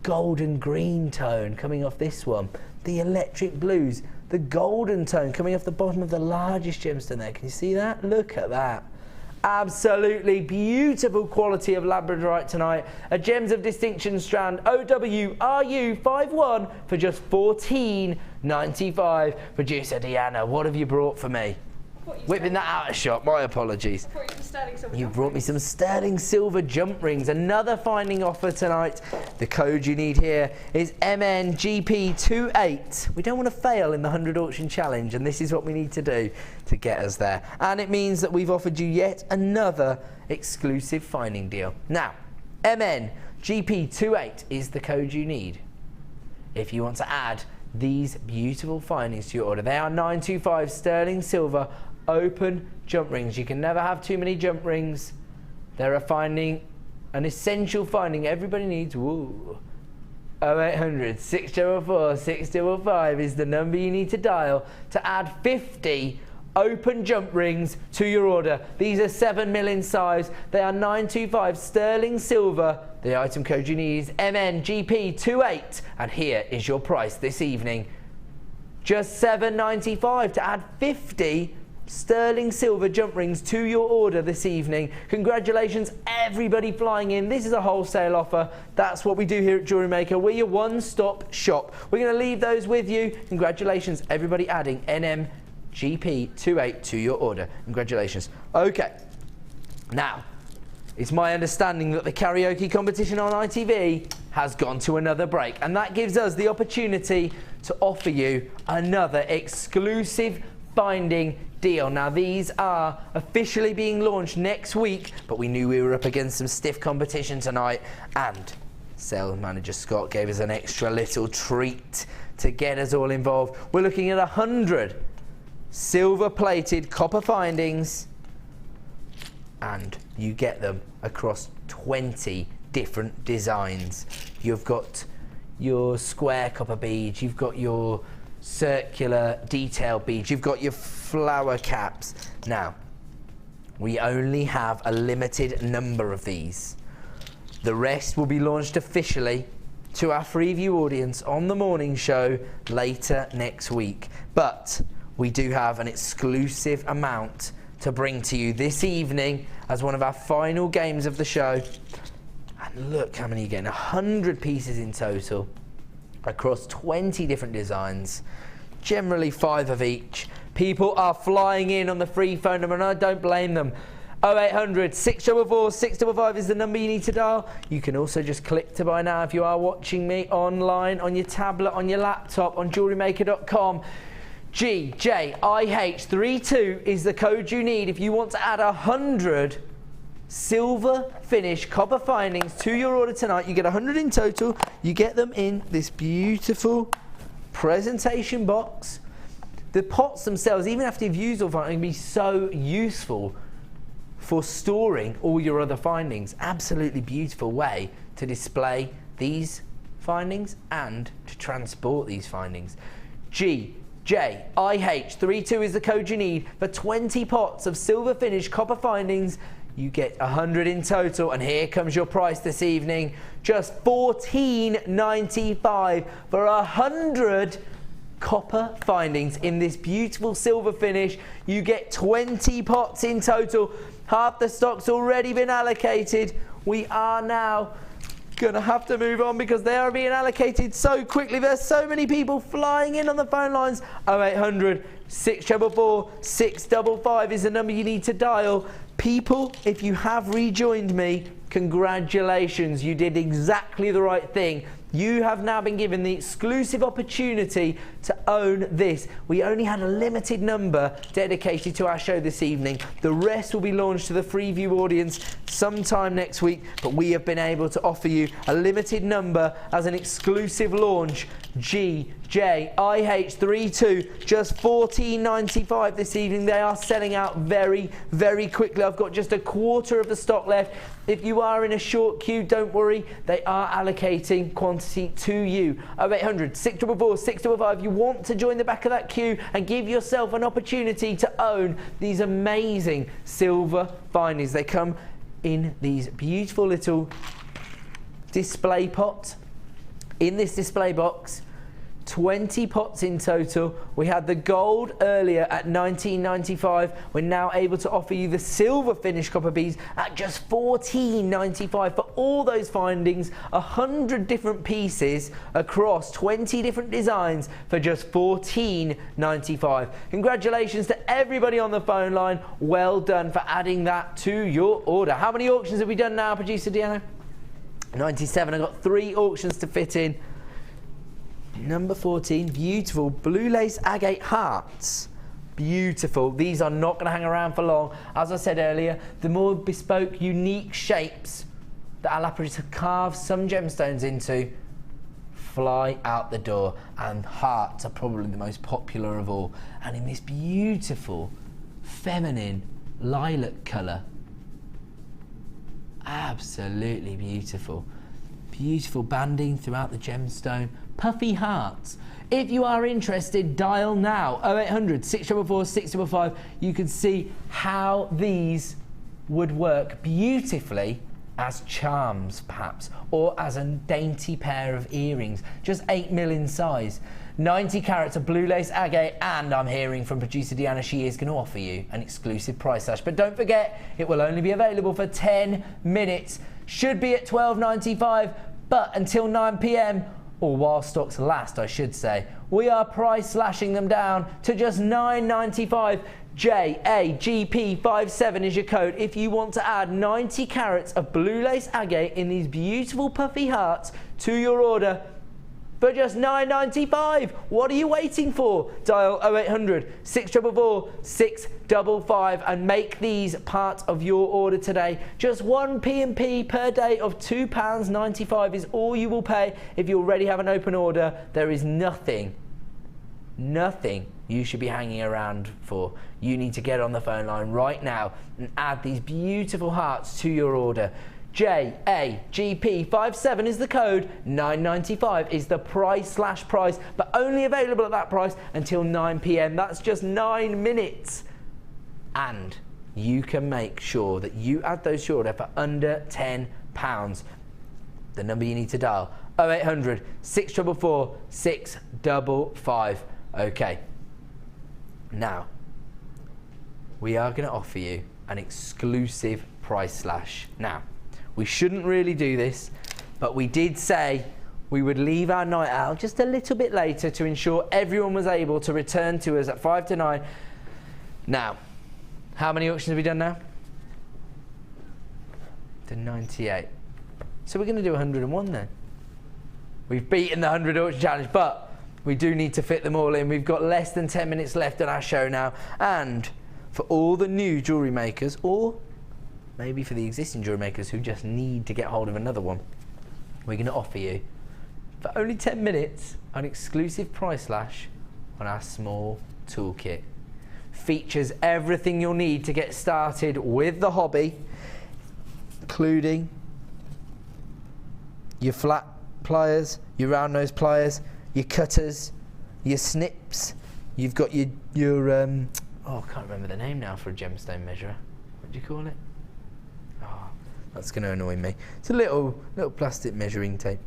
golden green tone coming off this one. The electric blues, the golden tone coming off the bottom of the largest gemstone there. Can you see that? Look at that. Absolutely beautiful quality of labradorite tonight. A Gems of Distinction strand OWRU51 for just $14.95. Producer Deanna, what have you brought for me? Whipping that out of shop, my apologies. You brought me some sterling silver jump rings. Another finding offer tonight. The code you need here is MNGP28. We don't want to fail in the 100 auction challenge, and this is what we need to do to get us there. And it means that we've offered you yet another exclusive finding deal. Now, MNGP28 is the code you need if you want to add these beautiful findings to your order. They are 925 sterling silver open jump rings. You can never have too many jump rings. They're an essential finding everybody needs. Woo. 0800 644 655 is the number you need to dial to add 50 open jump rings to your order. These are 7mm in size. They are 925 sterling silver. The item code you need is MNGP28, and here is your price this evening. Just $7.95 to add 50 sterling silver jump rings to your order this evening. Congratulations everybody flying in. This is a wholesale offer. That's what we do here at Jewellery Maker. We're your one-stop shop. We're going to leave those with you. Congratulations everybody adding MNGP28 to your order. Congratulations. Okay, now it's my understanding that the karaoke competition on ITV has gone to another break, and that gives us the opportunity to offer you another exclusive finding deal. Now these are officially being launched next week, but we knew we were up against some stiff competition tonight, and sales manager Scott gave us an extra little treat to get us all involved. We're looking at 100 silver plated copper findings, and you get them across 20 different designs. You've got your square copper beads, you've got your circular detail beads, you've got your flower caps. Now, we only have a limited number of these. The rest will be launched officially to our Freeview audience on the morning show later next week. But we do have an exclusive amount to bring to you this evening as one of our final games of the show. And look how many you're getting, 100 pieces in total across 20 different designs, generally 5 of each. People are flying in on the free phone number, and I don't blame them. 0800 644 655 is the number you need to dial. You can also just click to buy now if you are watching me online, on your tablet, on your laptop, on JewelleryMaker.com. GJIH32 is the code you need if you want to add 100 silver finish copper findings to your order tonight. You get 100 in total. You get them in this beautiful presentation box. The pots themselves, even after you've used all of them, can be so useful for storing all your other findings. Absolutely beautiful way to display these findings and to transport these findings. GJIH32 is the code you need for 20 pots of silver finish copper findings. You get 100 in total, and here comes your price this evening. Just $14.95 for 100 copper findings in this beautiful silver finish. You get 20 pots in total. Half the stock's already been allocated. We are now gonna have to move on because they are being allocated so quickly. There's so many people flying in on the phone lines. 0800 644 655 is the number you need to dial. People, if you have rejoined me, congratulations, you did exactly the right thing. You have now been given the exclusive opportunity to own this. We only had a limited number dedicated to our show this evening. The rest will be launched to the free view audience sometime next week, but we have been able to offer you a limited number as an exclusive launch. GJIH32, just $14.95 this evening. They are selling out very, very quickly. I've got just a quarter of the stock left. If you are in a short queue, don't worry, they are allocating quantity to you. 0800 644 655. You want to join the back of that queue and give yourself an opportunity to own these amazing silver findings. They come in these beautiful little display pots. In this display box, 20 pots in total. We had the gold earlier at $19.95. We're now able to offer you the silver finish copper beads at just $14.95 for all those findings, 100 different pieces across 20 different designs for just $14.95. Congratulations to everybody on the phone line. Well done for adding that to your order. How many auctions have we done now, producer Deanna? 97. I've got 3 auctions to fit in. Number 14, beautiful blue lace agate hearts. Beautiful. These are not going to hang around for long. As I said earlier, the more bespoke, unique shapes that our lapidary carve some gemstones into fly out the door, and hearts are probably the most popular of all. And in this beautiful, feminine lilac colour. Absolutely beautiful. Beautiful banding throughout the gemstone. Puffy hearts. If you are interested, dial now. 0800 644 655. You can see how these would work beautifully as charms, perhaps, or as a dainty pair of earrings. Just 8mm in size. 90 carats of blue lace agate, and I'm hearing from producer Deanna she is going to offer you an exclusive price slash. But don't forget, it will only be available for 10 minutes. Should be at $12.95, but until 9 p.m, or while stocks last, I should say, we are price slashing them down to just $9.95. JAGP57 is your code if you want to add 90 carats of blue lace agate in these beautiful puffy hearts to your order for just $9.95. What are you waiting for? Dial 0800 644 655 and make these part of your order today. Just one P&P per day of £2.95 is all you will pay if you already have an open order. There is nothing you should be hanging around for. You need to get on the phone line right now and add these beautiful hearts to your order. JAGP57 is the code, $9.95 is the price slash price, but only available at that price until 9 p.m. That's just 9 minutes. And you can make sure that you add those to your order for under £10. The number you need to dial, 0800 644 655. Okay, now we are going to offer you an exclusive price slash. Now, we shouldn't really do this, but we did say we would leave our night out just a little bit later to ensure everyone was able to return to us at 5 to 9. Now, how many auctions have we done now? done 98. So we're going to do 101 then. We've beaten the 100 auction challenge, but we do need to fit them all in. We've got less than 10 minutes left on our show now. And for all the new jewellery makers, or maybe for the existing jewellery makers who just need to get hold of another one, we're going to offer you, for only 10 minutes, an exclusive price slash on our small toolkit. Features everything you'll need to get started with the hobby, including your flat pliers, your round nose pliers, your cutters, your snips. You've got your oh, I can't remember the name now for a gemstone measurer. What do you call it? Oh, that's going to annoy me. It's a little plastic measuring tape.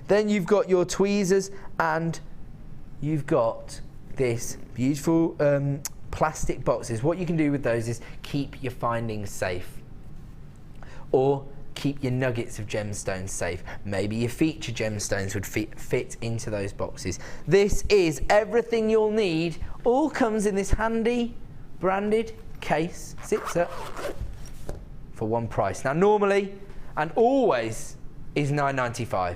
Then you've got your tweezers, and you've got this beautiful plastic boxes. What you can do with those is keep your findings safe, or keep your nuggets of gemstones safe. Maybe your feature gemstones would fit into those boxes. This is everything you'll need. All comes in this handy branded case. Zips up for one price. Now normally and always is £9.95.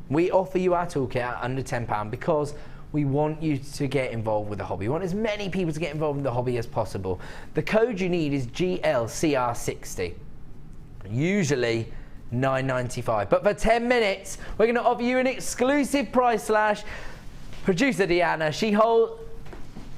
We offer you our toolkit at under £10 because we want you to get involved with the hobby. We want as many people to get involved in the hobby as possible. The code you need is GLCR60. Usually £9.95, but for 10 minutes we're going to offer you an exclusive price slash. Producer Deanna,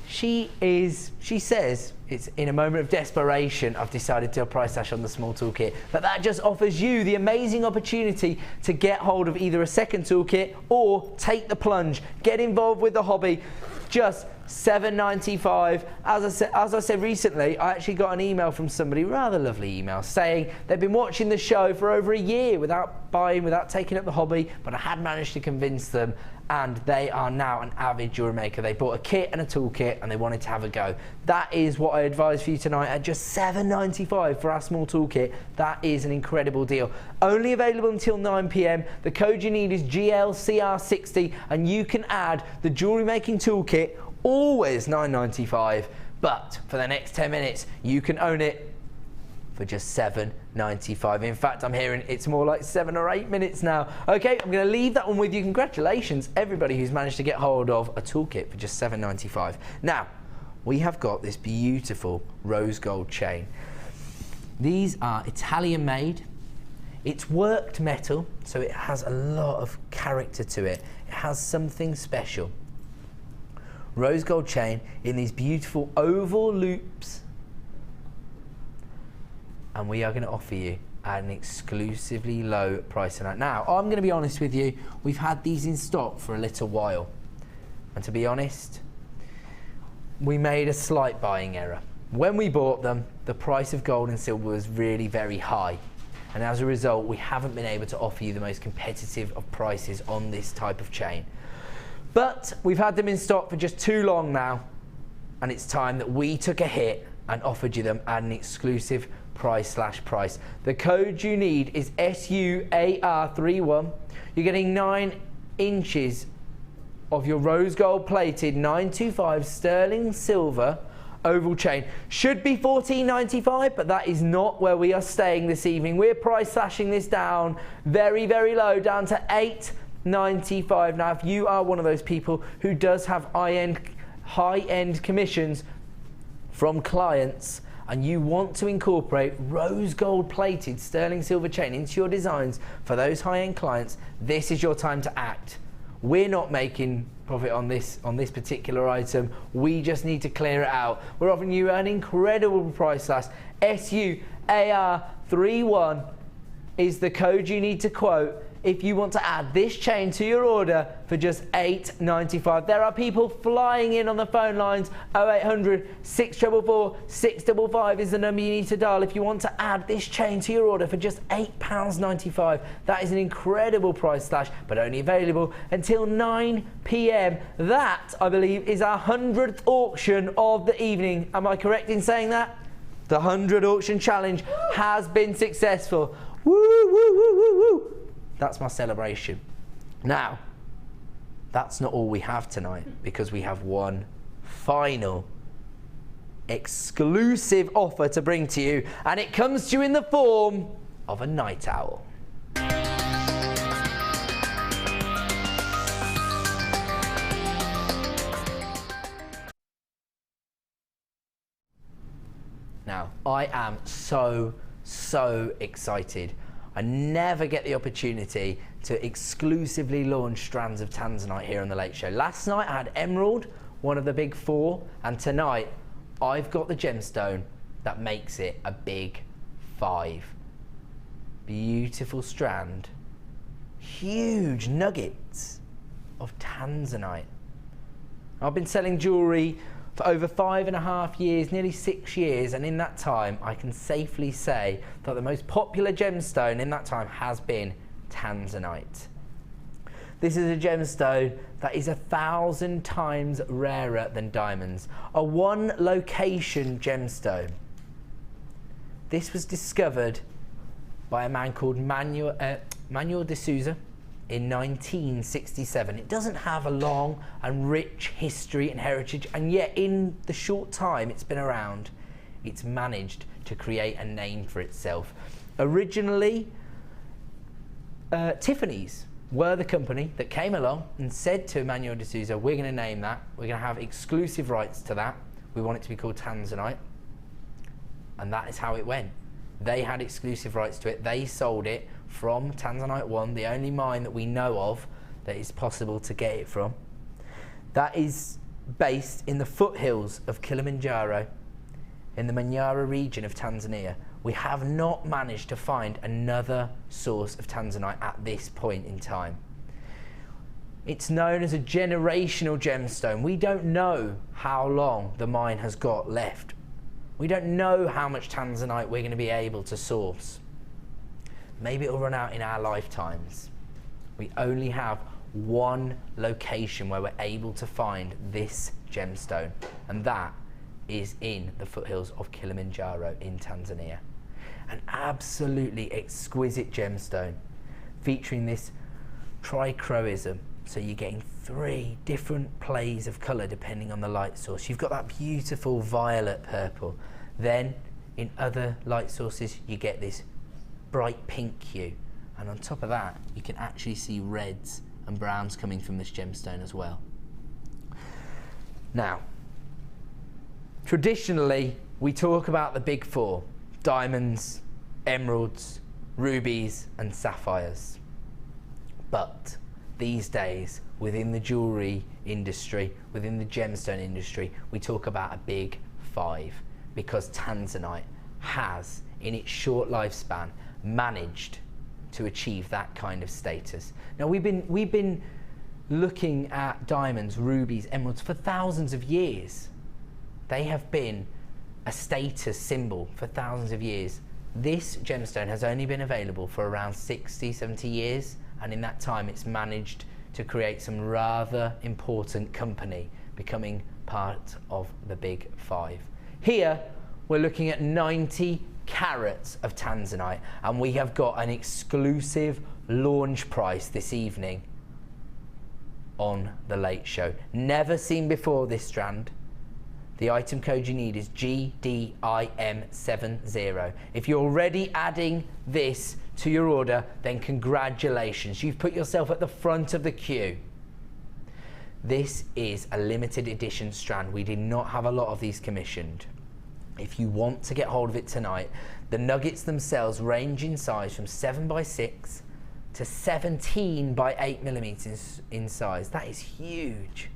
she says it's in a moment of desperation I've decided to do a price slash on the small toolkit, but that just offers you the amazing opportunity to get hold of either a second toolkit or take the plunge, get involved with the hobby. Just £7.95. As I said recently, I actually got an email from somebody, rather lovely email, saying they've been watching the show for over a year without buying, without taking up the hobby, but I had managed to convince them, and they are now an avid jewellery maker. They bought a kit and a toolkit and they wanted to have a go. That is what I advise for you tonight at just £7.95 for our small toolkit. That is an incredible deal. Only available until 9 PM. The code you need is GLCR60, and you can add the jewellery making toolkit, always £9.95, but for the next 10 minutes you can own it for just £7.95. In fact, I'm hearing it's more like 7 or 8 minutes now. Okay, I'm going to leave that one with you. Congratulations everybody who's managed to get hold of a toolkit for just £7.95. Now we have got this beautiful rose gold chain. These are Italian made. It's worked metal, so it has a lot of character to it. It has something special. Rose gold chain in these beautiful oval loops, and we are going to offer you at an exclusively low price tonight. Now, I'm going to be honest with you, we've had these in stock for a little while, and to be honest, we made a slight buying error. When we bought them, the price of gold and silver was really very high, and as a result, we haven't been able to offer you the most competitive of prices on this type of chain. But we've had them in stock for just too long now, and it's time that we took a hit and offered you them at an exclusive price slash price. The code you need is SUAR31. You're getting 9 inches of your rose gold plated 925 sterling silver oval chain. Should be $14.95, but that is not where we are staying this evening. We're price slashing this down very, very low, down to $8.95. Now, if you are one of those people who does have high-end commissions from clients and you want to incorporate rose gold plated sterling silver chain into your designs for those high-end clients, this is your time to act. We're not making profit on this particular item. We just need to clear it out. We're offering you an incredible price slash. SUAR31 is the code you need to quote if you want to add this chain to your order for just $8.95. There are people flying in on the phone lines. 0800 644 655 is the number you need to dial if you want to add this chain to your order for just £8.95. That is an incredible price slash, but only available until 9 PM. That, I believe, is our 100th auction of the evening. Am I correct in saying that? The 100 auction challenge has been successful. Woo, woo, woo, woo, woo. That's my celebration. Now, that's not all we have tonight, because we have one final exclusive offer to bring to you, and it comes to you in the form of a night owl. Now, I am so excited. I never get the opportunity to exclusively launch strands of tanzanite here on the Late Show. Last night I had emerald, one of the big four, and tonight I've got the gemstone that makes it a big 5. Beautiful strand, huge nuggets of tanzanite. I've been selling jewellery for over 5.5 years, nearly 6 years, and in that time I can safely say that the most popular gemstone in that time has been tanzanite. This is a gemstone that is 1,000 times rarer than diamonds, a one location gemstone. This was discovered by a man called Manuel de Souza in 1967. It doesn't have a long and rich history and heritage, and yet in the short time it's been around, it's managed to create a name for itself. Originally, Tiffany's were the company that came along and said to Manuel de Souza, we're going to name that, we're going to have exclusive rights to that, we want it to be called tanzanite, and that is how it went. They had exclusive rights to it, they sold it from Tanzanite 1, the only mine that we know of that is possible to get it from. That is based in the foothills of Kilimanjaro in the Manyara region of Tanzania. We have not managed to find another source of tanzanite at this point in time. It's known as a generational gemstone. We don't know how long the mine has got left. We don't know how much tanzanite we're going to be able to source. Maybe it'll run out in our lifetimes. We only have one location where we're able to find this gemstone, and that is in the foothills of Kilimanjaro in Tanzania. An absolutely exquisite gemstone featuring this trichroism, so you're getting 3 different plays of colour depending on the light source. You've got that beautiful violet purple, then in other light sources you get this bright pink hue, and on top of that you can actually see reds and browns coming from this gemstone as well. Now, traditionally we talk about the big 4: diamonds, emeralds, rubies and sapphires, but these days within the jewellery industry, within the gemstone industry, we talk about a big 5, because tanzanite has in its short lifespan managed to achieve that kind of status. Now we've been looking at diamonds, rubies, emeralds for thousands of years. They have been a status symbol for thousands of years. This gemstone has only been available for around 60, 70 years, and in that time it's managed to create some rather important company, becoming part of the big 5. Here we're looking at 90 carats of tanzanite, and we have got an exclusive launch price this evening on the Late Show. Never seen before this strand. The item code you need is GDIM70. If you're already adding this to your order, then congratulations, you've put yourself at the front of the queue. This is a limited edition strand. We did not have a lot of these commissioned. If you want to get hold of it tonight, the nuggets themselves range in size from 7x6 to 17 by 8 millimeters in size. That is huge.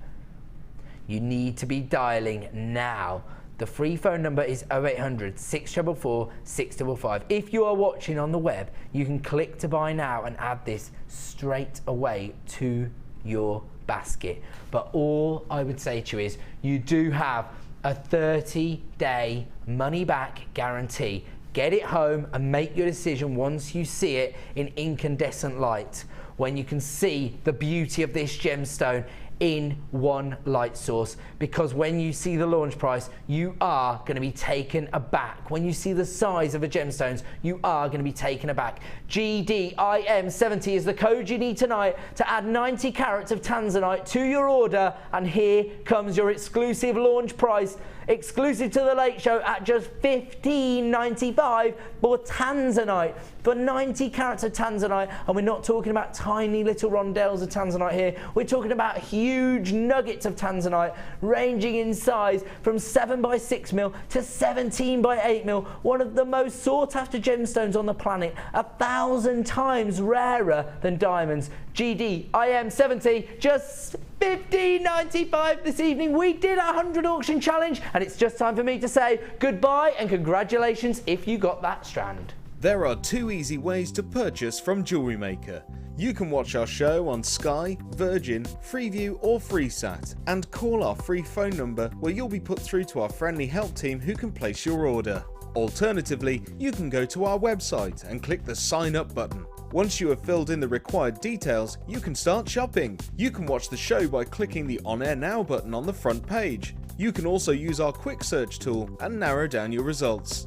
You need to be dialing now. The free phone number is 0800 644 655. If you are watching on the web, you can click to buy now and add this straight away to your basket. But all I would say to you is you do have a 30-day money-back guarantee. Get it home and make your decision once you see it in incandescent light. When you can see the beauty of this gemstone in one light source, because when you see the launch price, you are going to be taken aback. When you see the size of the gemstones, you are going to be taken aback. GDIM70 is the code you need tonight to add 90 carats of tanzanite to your order, and here comes your exclusive launch price, exclusive to the Late Show, at just $15.95 for tanzanite, for 90 carats of tanzanite. And we're not talking about tiny little rondelles of tanzanite here, we're talking about huge nuggets of tanzanite ranging in size from 7 by 6 mil to 17 by 8 mil, one of the most sought after gemstones on the planet, 1,000 times rarer than diamonds. GDIM70, just $15.95 this evening. We did a 100 auction challenge, and it's just time for me to say goodbye and congratulations if you got that strand. There are 2 easy ways to purchase from Jewellery Maker. You can watch our show on Sky, Virgin, Freeview or FreeSat, and call our free phone number where you'll be put through to our friendly help team who can place your order. Alternatively, you can go to our website and click the sign up button. Once you have filled in the required details, you can start shopping. You can watch the show by clicking the On Air Now button on the front page. You can also use our quick search tool and narrow down your results.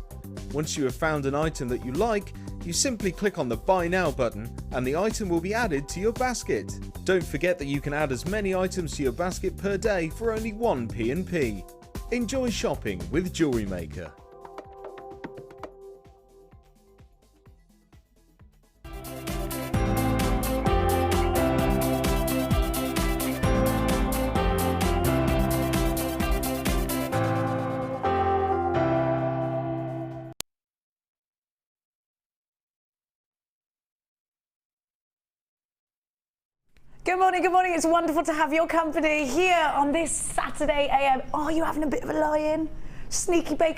Once you have found an item that you like, you simply click on the Buy Now button and the item will be added to your basket. Don't forget that you can add as many items to your basket per day for only 1 P&P. Enjoy shopping with Jewellery Maker. Good morning, good morning. It's wonderful to have your company here on this Saturday AM. Are you having a bit of a lie-in? Sneaky bacon